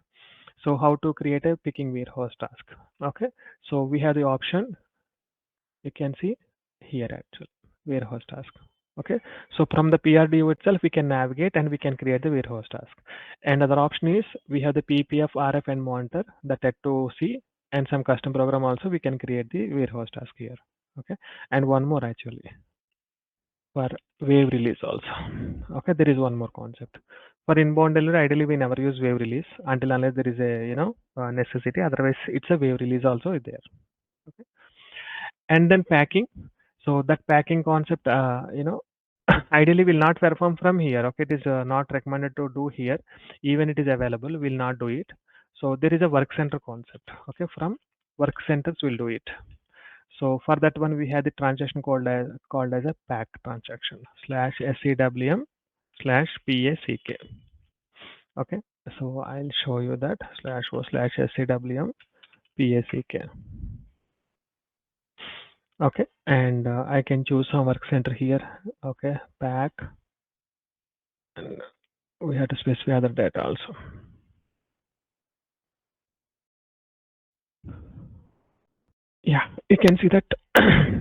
So how to create a picking warehouse task. Okay. So we have the option, you can see here actually, warehouse task. Okay. So from the PRDO itself, we can navigate and we can create the warehouse task. And other option is we have the PPF, RF and monitor, the TET2C and some custom program also we can create the warehouse task here. Okay. And one more actually, for wave release also. Okay, there is one more concept. For inbound delivery, ideally we never use wave release until unless there is a necessity. Otherwise, it's a wave release also there. Okay, and then packing. So that packing concept, ideally will not perform from here. Okay, it is not recommended to do here. Even it is available, will not do it. So there is a work center concept. Okay, from work centers will do it. So for that one, we had the transaction called as a pack transaction /SEWM /PACK. Okay, so I'll show you that /SEWM PACK. Okay, and I can choose some work center here. Okay, pack, and we have to specify other data also. Yeah, you can see that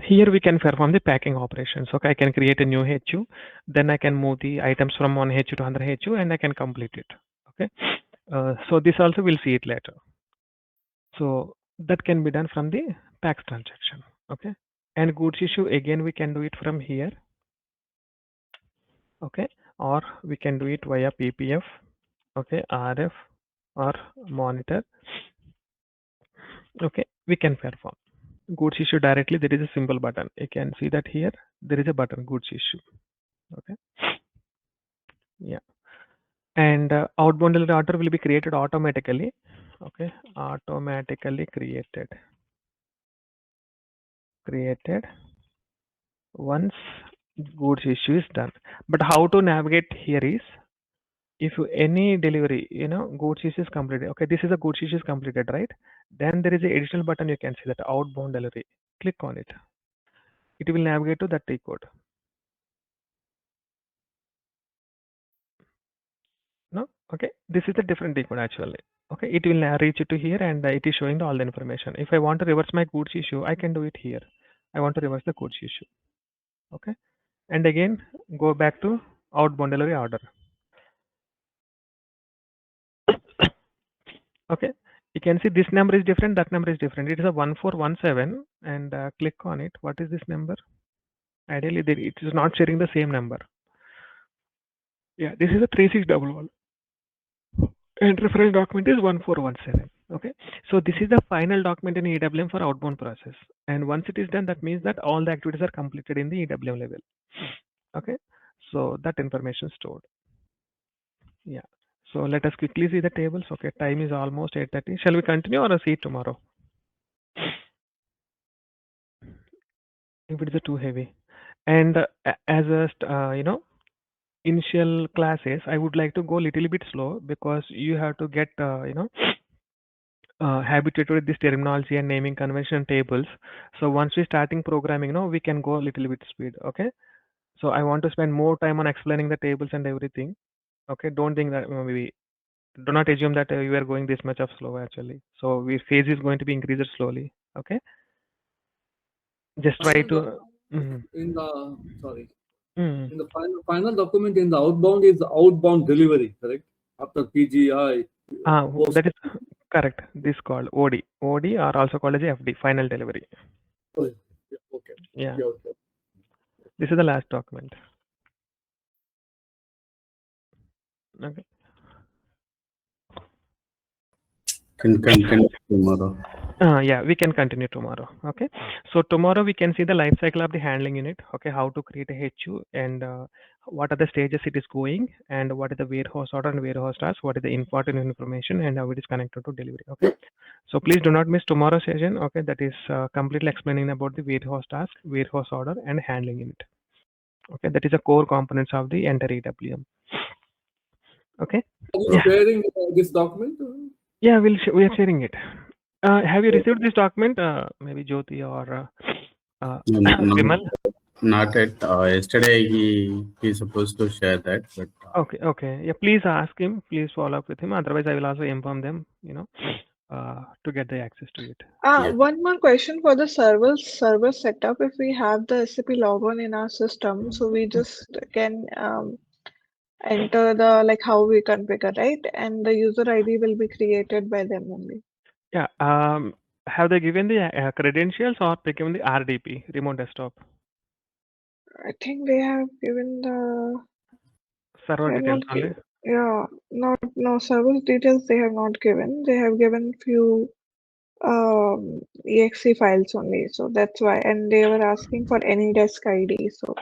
here we can perform the packing operations. Okay, I can create a new HU, then I can move the items from one HU to another HU and I can complete it. Okay, so this also we'll see it later. So that can be done from the packs transaction. Okay, and goods issue again we can do it from here. Okay, or we can do it via PPF. Okay, RF or monitor. Okay, we can perform goods issue directly. There is a simple button. You can see that here there is a button, goods issue. Okay, yeah, and outbound delivery order will be created automatically. Okay, automatically created once goods issue is done. But how to navigate here is, if any delivery, goods issue is completed. Okay, this is a goods issue is completed, right? Then there is an additional button, you can see that outbound delivery. Click on it. It will navigate to that T code. No, okay, this is a different T code actually. Okay, it will now reach it to here and it is showing all the information. If I want to reverse my goods issue, I can do it here. I want to reverse the goods issue. Okay, and again go back to outbound delivery order. Okay, you can see this number is different, that number is different. It is a 1417 and click on it. What is this number? Ideally, it is not sharing the same number. Yeah, this is a 3611 and reference document is 1417. Okay, so this is the final document in EWM for outbound process. And once it is done, that means that all the activities are completed in the EWM level. Okay, so that information stored. Yeah. So let us quickly see the tables. Okay, time is almost 8:30. Shall we continue or see it tomorrow? If it is too heavy. And as a initial classes, I would like to go a little bit slow because you have to get habituated with this terminology and naming convention tables. So once we starting programming, we can go a little bit speed. Okay. So I want to spend more time on explaining the tables and everything. Okay. Don't think that maybe do not assume that you are going this much of slow actually. So phase is going to be increased slowly. Okay. Just try to. In the sorry. Mm. In the final document in the outbound is the outbound delivery, correct? After PGI. That is correct. This called OD. OD are also called as FD, final delivery. Oh, yeah, okay. Yeah. Okay. This is the last document. Okay. Can continue tomorrow. Yeah, we can continue tomorrow. Okay. So tomorrow we can see the life cycle of the handling unit. Okay, how to create a HU and what are the stages it is going and what is the warehouse order and warehouse task, what is the important information and how it is connected to delivery. Okay. So please do not miss tomorrow's session. Okay, that is completely explaining about the warehouse task, warehouse order and handling unit. Okay, that is the core components of the entire EWM. Okay. Are you Yeah. sharing this document? Yeah, we are sharing it. Have you received this document? Maybe Jyoti or No, Vimal? not yet. Yesterday he's supposed to share that, but Okay, okay. Yeah, please ask him. Please follow up with him. Otherwise, I will also inform them, to get the access to it. yeah. One more question for the server setup. If we have the SAP logon in our system, so we just can enter the like how we configure, right? And the user ID will be created by them only. Yeah. Have they given the credentials or they given the RDP, remote desktop? I think they have given the Server they have details not only. yeah, not no service details they have not given. They have given few exe files only, so that's why. And they were asking for any desk ID. So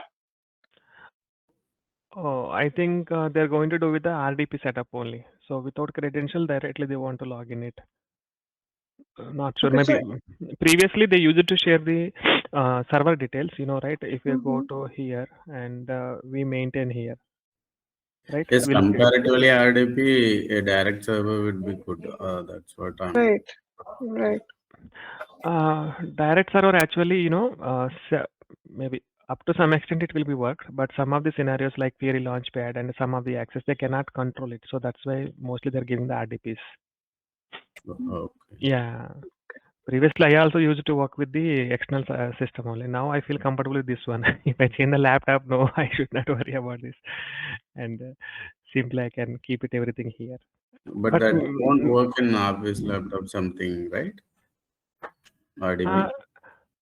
Oh, I think they're going to do with the RDP setup only. So without credential, directly they want to log in it. Not sure. okay, Maybe so previously they used it to share the server details, right? If we go mhm. to here and we maintain here, right? Yes, We'll see. comparatively RDP, a direct server would be good. That's what I'm. Right, right. Direct server actually, maybe up to some extent it will be worked, but some of the scenarios like Query Launchpad and some of the access they cannot control it. So that's why mostly they're giving the RDPs. Okay. Yeah. Previously, I also used to work with the external system only. Now I feel comfortable with this one. If I change the laptop, no, I should not worry about this, and simply I can keep it everything here. But But that won't work in office laptop something, right? RDP?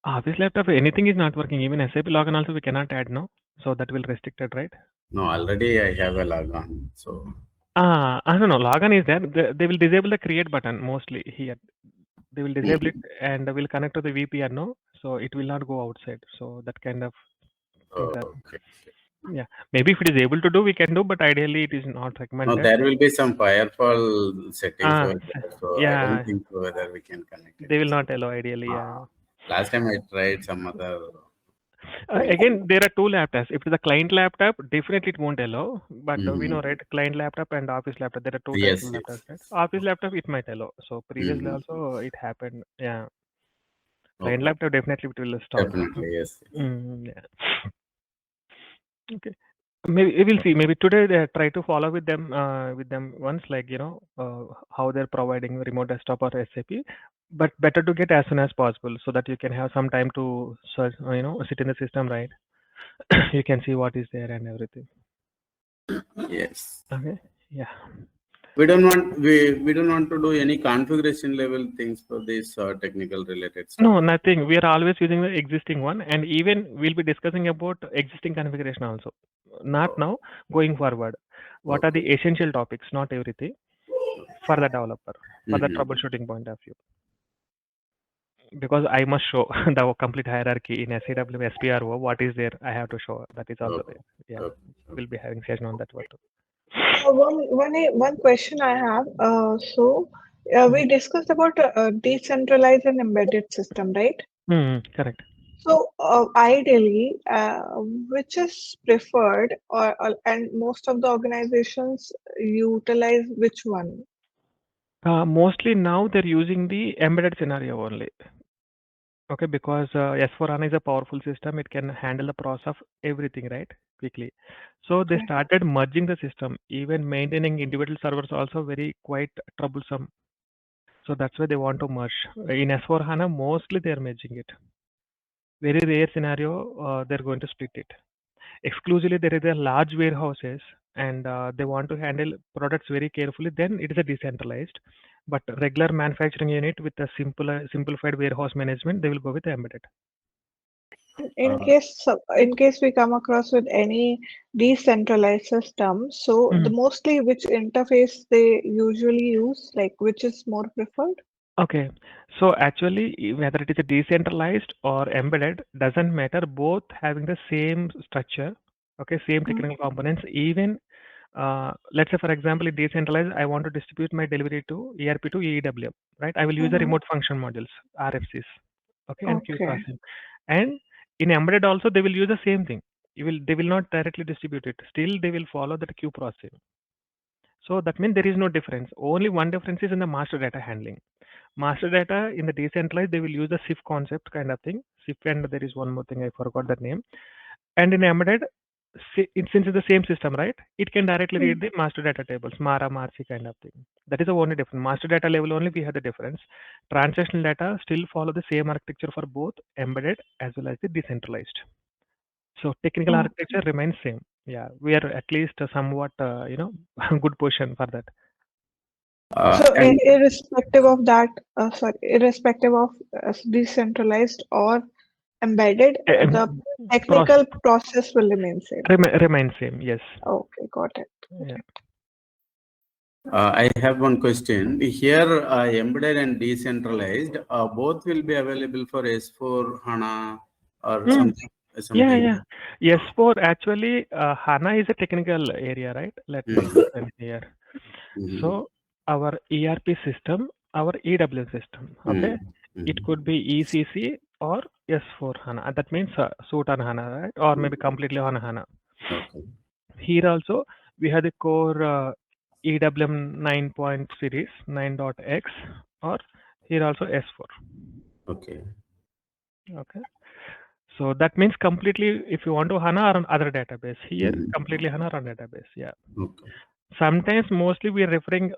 Office laptop, anything is not working. Even SAP login also we cannot add, no. So that will restrict it, right? No, already I have a logon. So I don't know. Login is there. They will disable the create button mostly here. They will disable it and will connect to the VPN, no. So it will not go outside. So that kind of things are. okay. Yeah, maybe if it is able to do, we can do, but ideally it is not Now recommended. there will be some firewall settings over S- there, so I don't yeah, think whether we can connect it. they will not allow ideally. Yeah. Last time I tried some other thing. Again, there are two laptops. If it's a client laptop, definitely it won't allow. But we know, right? Client laptop and office laptop. There are two types Yes, of yes. laptops, right? Office laptop, it might allow. So previously Mhm. also it happened. Yeah. Client Okay. laptop definitely it will stop. Definitely, yes. Yeah. Okay. Maybe we will see. Maybe today they try to follow with them once, like how they're providing remote desktop or SAP. But better to get as soon as possible so that you can have some time to search, sit in the system, right? You can see what is there and everything. Yes. Okay. Yeah. We don't want to do any configuration level things for this technical related stuff. No, nothing. We are always using the existing one, and even we'll be discussing about existing configuration also. Not now, going forward. What are Okay. the essential topics? Not everything for the developer, for the Mhm. troubleshooting point of view. Because I must show the complete hierarchy in SAW, SPRO. What is there? I have to show. That is also Okay. there. Yeah, Okay. we'll be having session on that one too. One question I have. We discussed about decentralized and embedded system, right? Correct. So ideally, which is preferred, and most of the organizations utilize which one? Mostly now they're using the embedded scenario only. Okay, because S4HANA is a powerful system. It can handle the process of everything, right? Quickly. So they Okay. started merging the system. Even maintaining individual servers also very quite troublesome. So that's why they want to merge. In S4HANA, mostly they're merging it. Very rare scenario, they're going to split it. Exclusively, there is a large warehouses and they want to handle products very carefully. Then it is a decentralized. But regular manufacturing unit with a simplified warehouse management, they will go with the embedded. In case we come across with any decentralized system, so the mostly which interface they usually use, like which is more preferred? Okay. So actually, whether it is a decentralized or embedded, doesn't matter. Both having the same structure, okay, same Mm. technical components. Even let's say, for example, in decentralized, I want to distribute my delivery to ERP to EWM, right? I will use the Mhm. remote function modules, RFCs, okay, and queue Okay. processing. And in embedded also, they will use the same thing. They will not directly distribute it. Still, they will follow that queue processing. So that means there is no difference. Only one difference is in the master data handling. Master data in the decentralized, they will use the SIF concept kind of thing. SIF, and there is one more thing, I forgot that name. And in embedded, since it's the same system, right? It can directly read the master data tables, MARA, MARCI kind of thing. That is the only difference. Master data level only we have the difference. Transactional data still follow the same architecture for both embedded as well as the decentralized. So technical architecture remains same. Yeah, we are at least somewhat, good position for that. So irrespective of that, irrespective of decentralized or embedded, the technical process will remain same. Remain same, yes. Okay, got it. Yeah. I have one question. Here, embedded and decentralized, both will be available for S4HANA or something. Yeah. S4 actually, HANA is a technical area, right? Let me explain here. So our ERP system, our EWM system, okay? It could be ECC or S4 HANA. That means suit on HANA, right? Or maybe completely on HANA. Okay. Here also we have the core EWM 9 point series 9.x, or here also S4. Okay. Okay. So that means completely, if you want to HANA or on other database, here completely HANA or on database. Yeah. Okay. Sometimes mostly we are referring,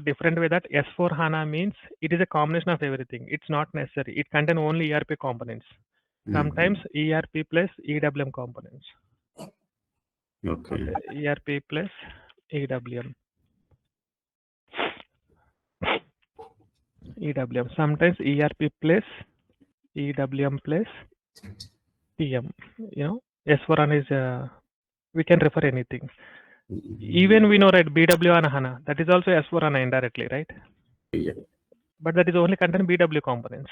different way that S4 HANA means it is a combination of everything. It's not necessary. It contains only ERP components. Sometimes ERP plus EWM components. Okay. ERP plus EWM. EWM. Sometimes ERP plus EWM plus TM. S4HANA is, we can refer anything. Even we know, right, BW and HANA, that is also S4HANA indirectly, right? Yeah. But that is only contain BW components.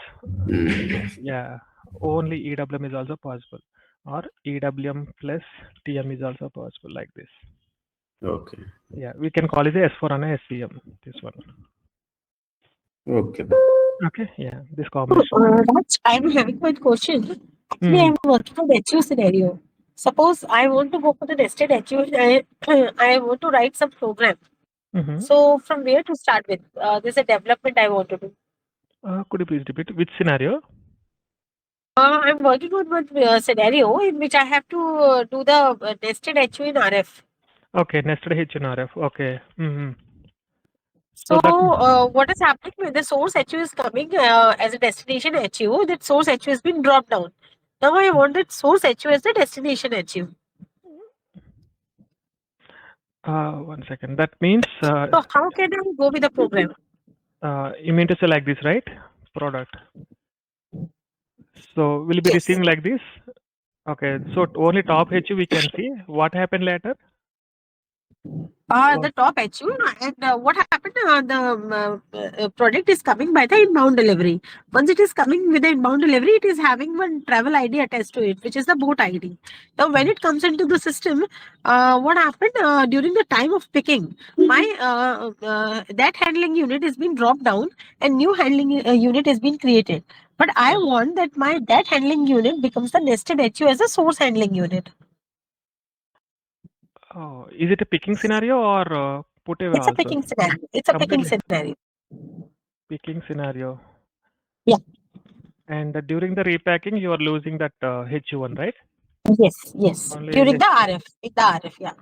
Yeah, only EWM is also possible. Or EWM plus TM is also possible, like this. Okay. Yeah, we can call it the S4HANA SCM, this one. Okay. Okay, yeah, this combination. I'm having one question. Actually, I'm working on HU scenario. Suppose I want to go for the nested HU, I want to write some program. So from where to start with? There's a development I want to do. Could you please repeat which scenario? I'm working on one scenario in which I have to do the nested HU in RF. Okay, nested HU in RF. Okay. So what is happening when the source HU is coming as a destination HU? That source HU has been dropped down. Now I want that source HU as the destination HU. 1 second. That means. So how can I go with the program? You mean to say like this, right? Product. So will you be receiving like this? Okay. So only top HU we can see. What happened later? The top HU, and what happened? The product is coming by the inbound delivery. Once it is coming with the inbound delivery, it is having one travel ID attached to it, which is the boat ID. Now, when it comes into the system, what happened during the time of picking? My that handling unit has been dropped down, and new handling unit has been created. But I want that that handling unit becomes the nested HU as a source handling unit. Oh, is it a picking scenario or put away It's also? a picking scenario. It's a picking scenario. Picking scenario. Yeah. And during the repacking, you are losing that HU1, right? Yes. Only During the RF, yeah.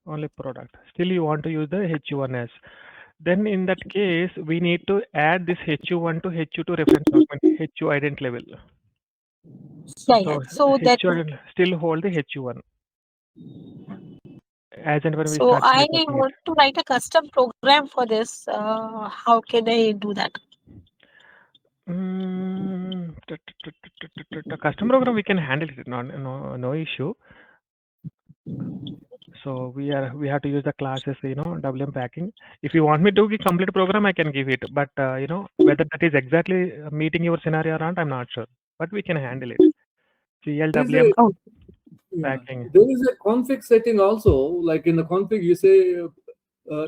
Only product. Still, you want to use the HU1S. Then in that case, we need to add this HU1 to HU2 reference document, HU ident level. Yeah. So that HU still hold the HU1. As and when we so start. I want to write a custom program for this. How can I do that? The custom program we can handle it. No issue. So we have to use the classes, WM packing. If you want me to give complete program, I can give it. But whether that is exactly meeting your scenario or not, I'm not sure. But we can handle it. CLWM packing. There is a config setting also. Like in the config, you say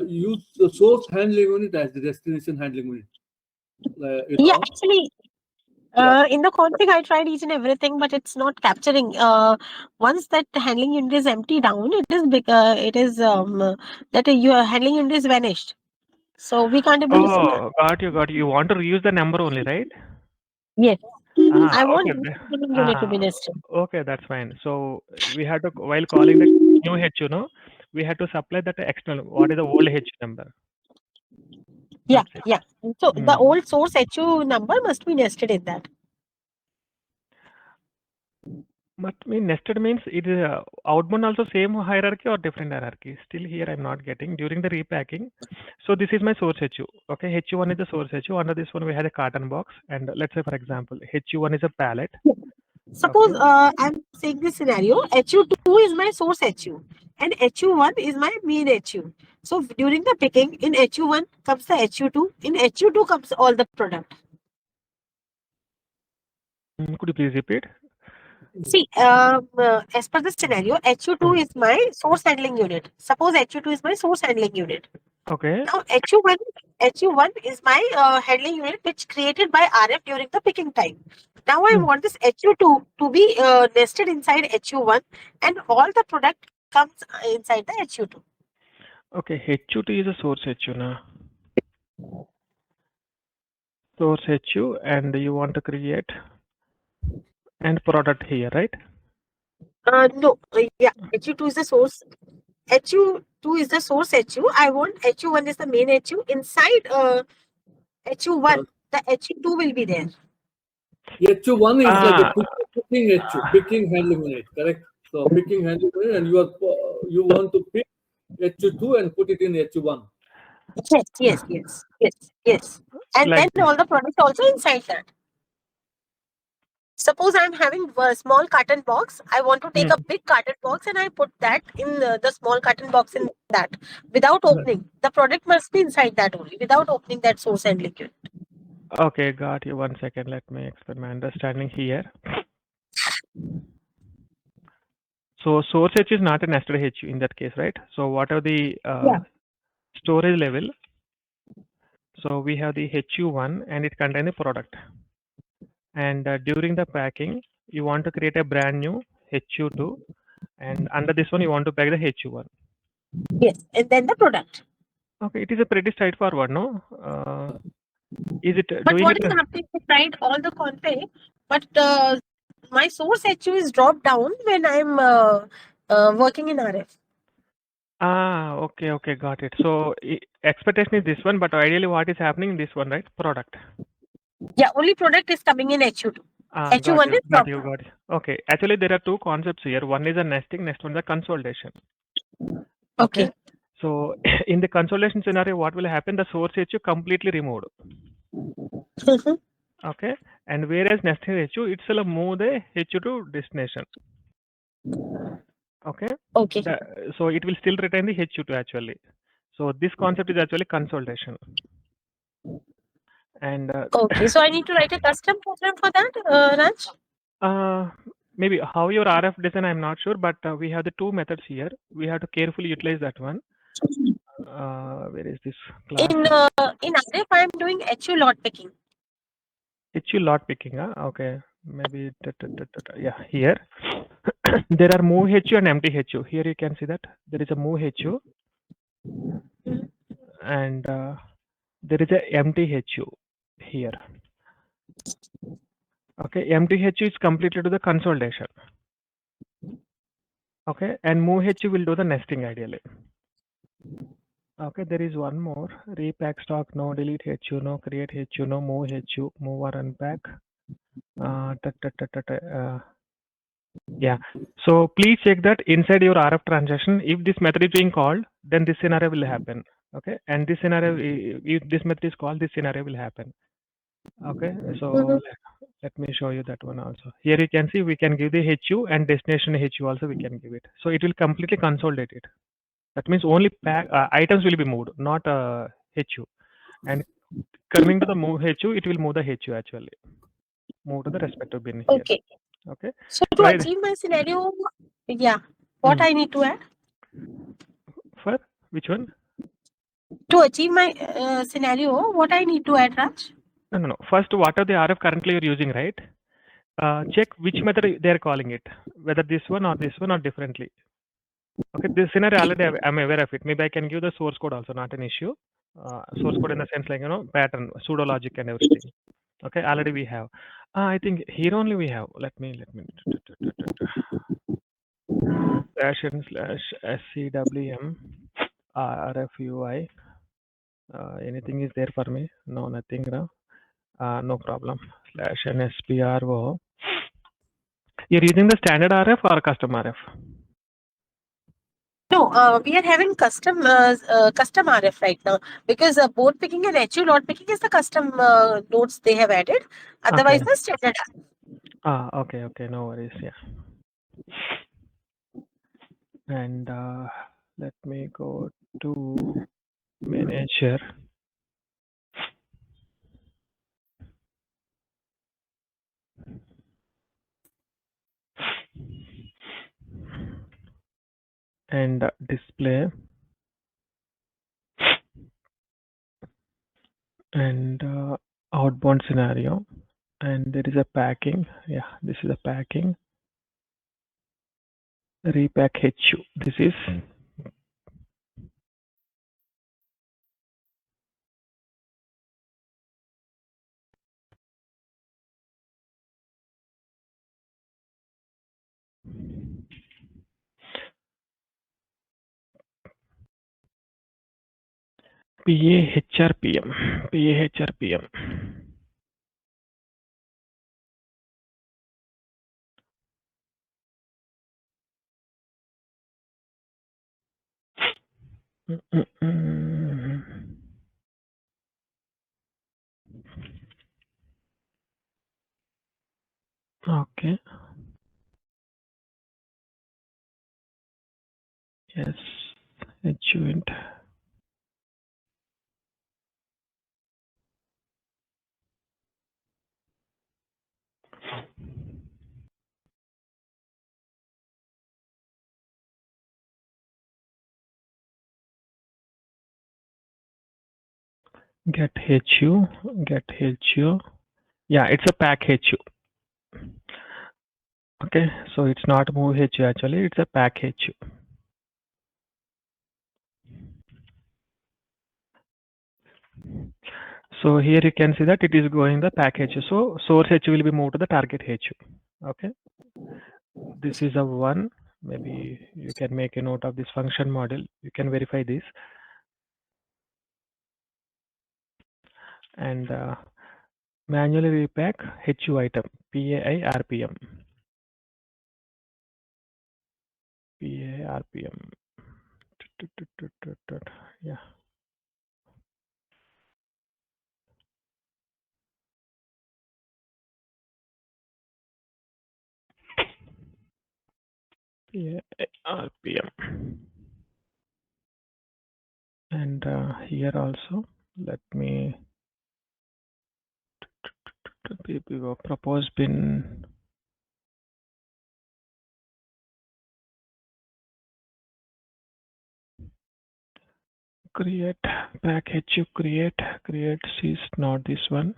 use the source handling unit as the destination handling unit. Yeah, actually, In the config, I tried each and everything, but it's not capturing. Once that handling unit is empty down, it is that your handling unit is vanished. So we can't able to see that. Oh, got you, got you. You want to reuse the number only, right? Yes, I want Okay. this handling unit to be nested. Okay, that's fine. So we had to, while calling the new HU, no, we had to supply that external. What is the old HU number? Yeah, That's it. yeah. So the old source HU number must be nested in that. But nested means it is outbound also same hierarchy or different hierarchy? Still here I'm not getting during the repacking. So this is my source HU. Okay, HU1 is the source HU. Under this one we had a carton box, and let's say for example HU1 is a pallet. Suppose I'm saying this scenario, HU2 is my source HU and HU1 is my main HU. So during the picking, in HU1 comes the HU2, in HU2 comes all the product. Could you please repeat? See, as per the scenario, HU2 is my source handling unit. Suppose HU2 is my source handling unit. Okay. Now HU1 is my handling unit which created by RF during the picking time. Now I want this HU2 to be nested inside HU1 and all the product comes inside the HU2. Okay, HU2 is a source HU now. Source HU, and you want to create and product here, right? No, yeah, HU2 is the source. HU2 is the source HU. I want HU1 is the main HU. Inside HU1, the HU2 will be there. HU1 is like a picking HU, picking handling unit, correct? So picking handling unit, and you want to pick HU2 and put it in HU1. Yes. And Like then all the products also inside that. Suppose I'm having a small carton box. I want to take a big carton box and I put that in the small carton box in that without opening. The product must be inside that only without opening that source and liquid. Okay, got you. 1 second. Let me explain my understanding here. So source H is not a nested HU in that case, right? So what are the storage level? So we have the HU1 and it contains the product. And during the packing, you want to create a brand new HU2, and under this one you want to pack the HU1. Yes, and then the product. Okay, it is a pretty straightforward, no? Is it But doing what it? is happening? I tried all the config, but my source HU is dropped down when I'm working in RF. Okay, got it. So expectation is this one, but ideally what is happening in this one, right? Product. Yeah, only product is coming in HU2. HU1 is Got you. Okay, actually there are two concepts here. One is a nesting, next one is a consolidation. Okay. So in the consolidation scenario, what will happen? The source HU completely removed. Okay, and whereas nesting HU itself move the HU to destination. Okay. So it will still retain the HU2 actually. So this concept is actually consolidation. And okay, so I need to write a custom program for that, Raj? Maybe how your RF design, I'm not sure, but we have the two methods here. We have to carefully utilize that one. Where is this class? In RF, I'm doing HU lot picking. HU lot picking, okay. Maybe yeah, here there are move HU and empty HU. Here you can see that there is a move HU and there is a empty HU here. Okay, empty HU is completed to the consolidation. Okay, and move HU will do the nesting ideally. Okay, there is one more. Repack stock, no, delete HU, no, create HU, no, move HU, move or unpack. Yeah, so please check that inside your RF transaction, if this method is being called, then this scenario will happen. Okay, and this scenario, if this method is called, this scenario will happen. Okay, so let me show you that one also. Here you can see we can give the HU and destination HU also we can give it. So it will completely consolidate it. That means only items will be moved, not HU. And coming to the move HU, it will move the HU actually. Move to the respective bin here. Okay. So to achieve my scenario, what I need to add? For which one? To achieve my scenario, what I need to add, Raj? No. First, what are the RF currently you're using, right? Check which method they are calling it, whether this one or differently. Okay, this scenario already I'm aware of it. Maybe I can give the source code also, not an issue. Source code in the sense like pattern, pseudo logic and everything. Okay, already we have. I think here only we have. Let me /SCWM RFUI. Anything is there for me? No, nothing. No problem. /NSPRO. You're using the standard RF or custom RF? No, we are having custom RF right now because board picking and HU lot picking is the custom nodes they have added. Otherwise, Okay. the standard. Okay. No worries. Yeah. And let me go to manager. And display. And outbound scenario. And there is a packing. Yeah, this is a packing. Repack HU. This is PAHRPM. PAHRPM. Okay. Yes. HU. Get HU. Yeah, it's a pack HU. Okay, so it's not move HU actually, it's a pack HU. So here you can see that it is going the pack HU. So source HU will be moved to the target HU. Okay, this is a one. Maybe you can make a note of this function model. You can verify this. And manually repack HU item PAI RPM. PAI RPM. Yeah. PAI RPM. And here also, let me propose bin create package you create is not this one.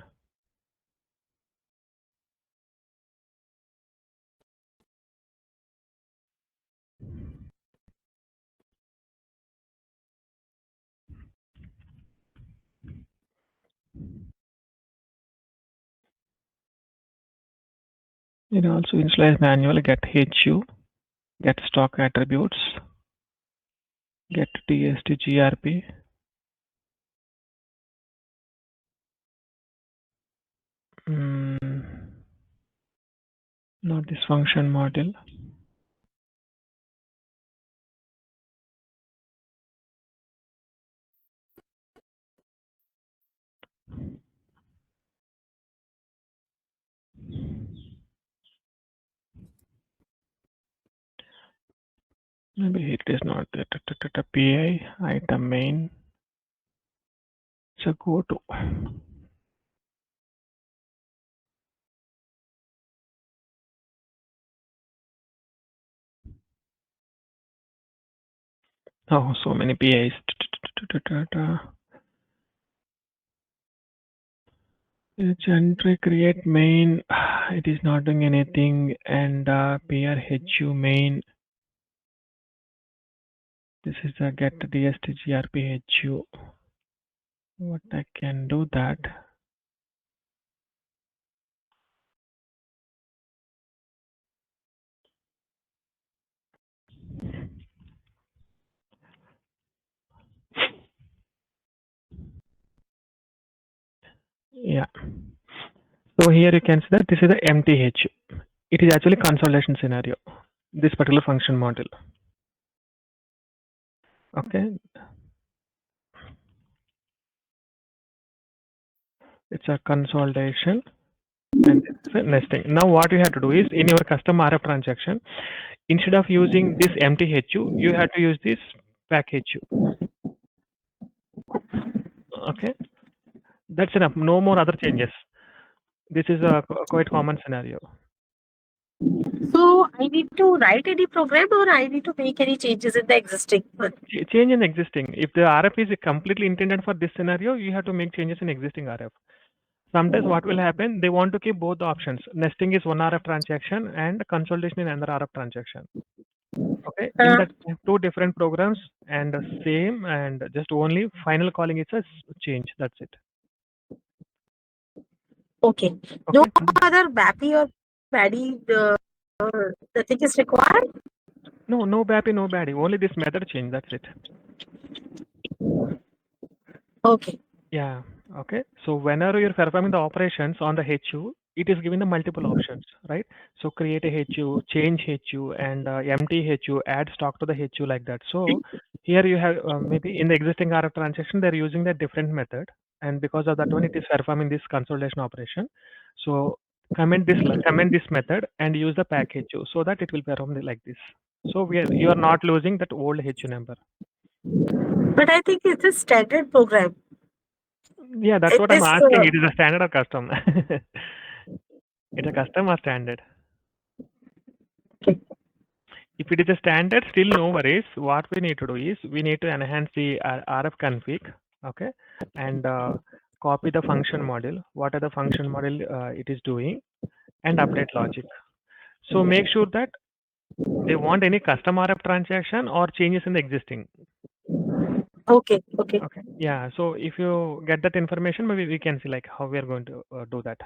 It also initialize manual get HU, get stock attributes, get TST GRP. Not this function model. Maybe it is not the PI item main. So go to. Oh, so many PIs. Entry create main, it is not doing anything, and PRHU main. This is a get DSTGRPHU. What I can do that. Yeah. So here you can see that this is the MTH. It is actually consolidation scenario. This particular function model. Okay. It's a consolidation and it's a nesting. Now what you have to do is in your custom RF transaction, instead of using this MTHU, you have to use this package. Okay. That's enough. No more other changes. This is a quite common scenario. So I need to write any program or I need to make any changes in the existing one? Change in existing. If the RF is completely intended for this scenario, you have to make changes in existing RF. Sometimes what will happen, they want to keep both the options. Nesting is one RF transaction and consolidation in another RF transaction. Okay, in that two different programs and same and just only final calling is a change. That's it. Okay. No other BAPI or PADI, the thing is required? No, no BAPI, no BADI. Only this method change. That's it. Okay. Yeah. Okay. So whenever you're performing the operations on the HU, it is given the multiple options, right? So create a HU, change HU, and empty HU, add stock to the HU like that. So here you have maybe in the existing RF transaction, they're using that different method. And because of that one, it is performing this consolidation operation. So comment this method and use the pack HU so that it will perform like this. So you are not losing that old HU number. But I think it's a standard program. Yeah, that's what I'm asking. It is a standard or custom? It's a custom or standard? Okay. If it is a standard, still no worries. What we need to do is we need to enhance the RF config, okay, and copy the function model. What are the function model it is doing, and update logic. So make sure that they want any custom RF transaction or changes in the existing. Okay. Okay. Okay. Yeah. So if you get that information, maybe we can see like how we are going to do that.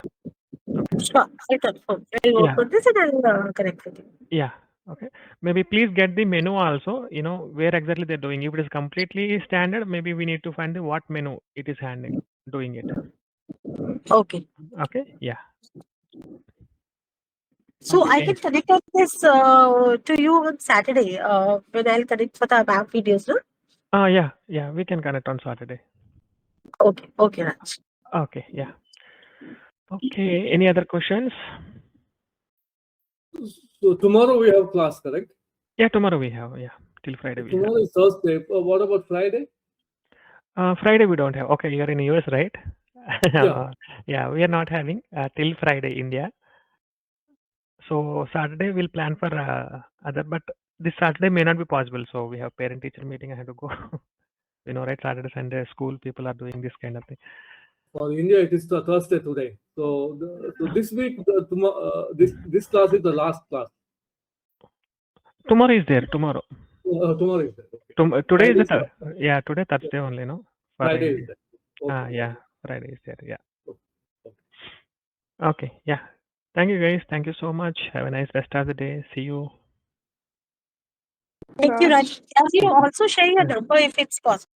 Okay. Sure. I'll confirm. I'll work on this and I'll connect with you. Yeah. Okay. Maybe please get the menu also, where exactly they're doing. If it is completely standard, maybe we need to find the what menu it is handling, doing it. Okay. Okay. Yeah. So Okay. I can connect on this to you on Saturday when I'll connect for the map videos, no? Yeah. Yeah. We can connect on Saturday. Okay. Okay, Raj. Okay. Yeah. Okay. Any other questions? So tomorrow we have class, correct? Yeah, tomorrow we have. Yeah, till Friday we tomorrow is Thursday. What about Friday? Friday we don't have. Okay, you're in US, right? Yeah. Yeah, we are not having till Friday India. So Saturday we'll plan for other, but this Saturday may not be possible. So we have parent-teacher meeting. I have to go. Right? Saturday, Sunday, school people are doing this kind of thing. For India, it is the Thursday today. So this week, this class is the last class. Tomorrow is there. Tomorrow. Tomorrow is there. Okay. Today is the today Thursday only, no? Friday is there. Okay. Yeah, Friday is there. Yeah. Okay. Yeah. Thank you guys. Thank you so much. Have a nice rest of the day. See you. Thank you, Raj. Can you also share your number if it's possible?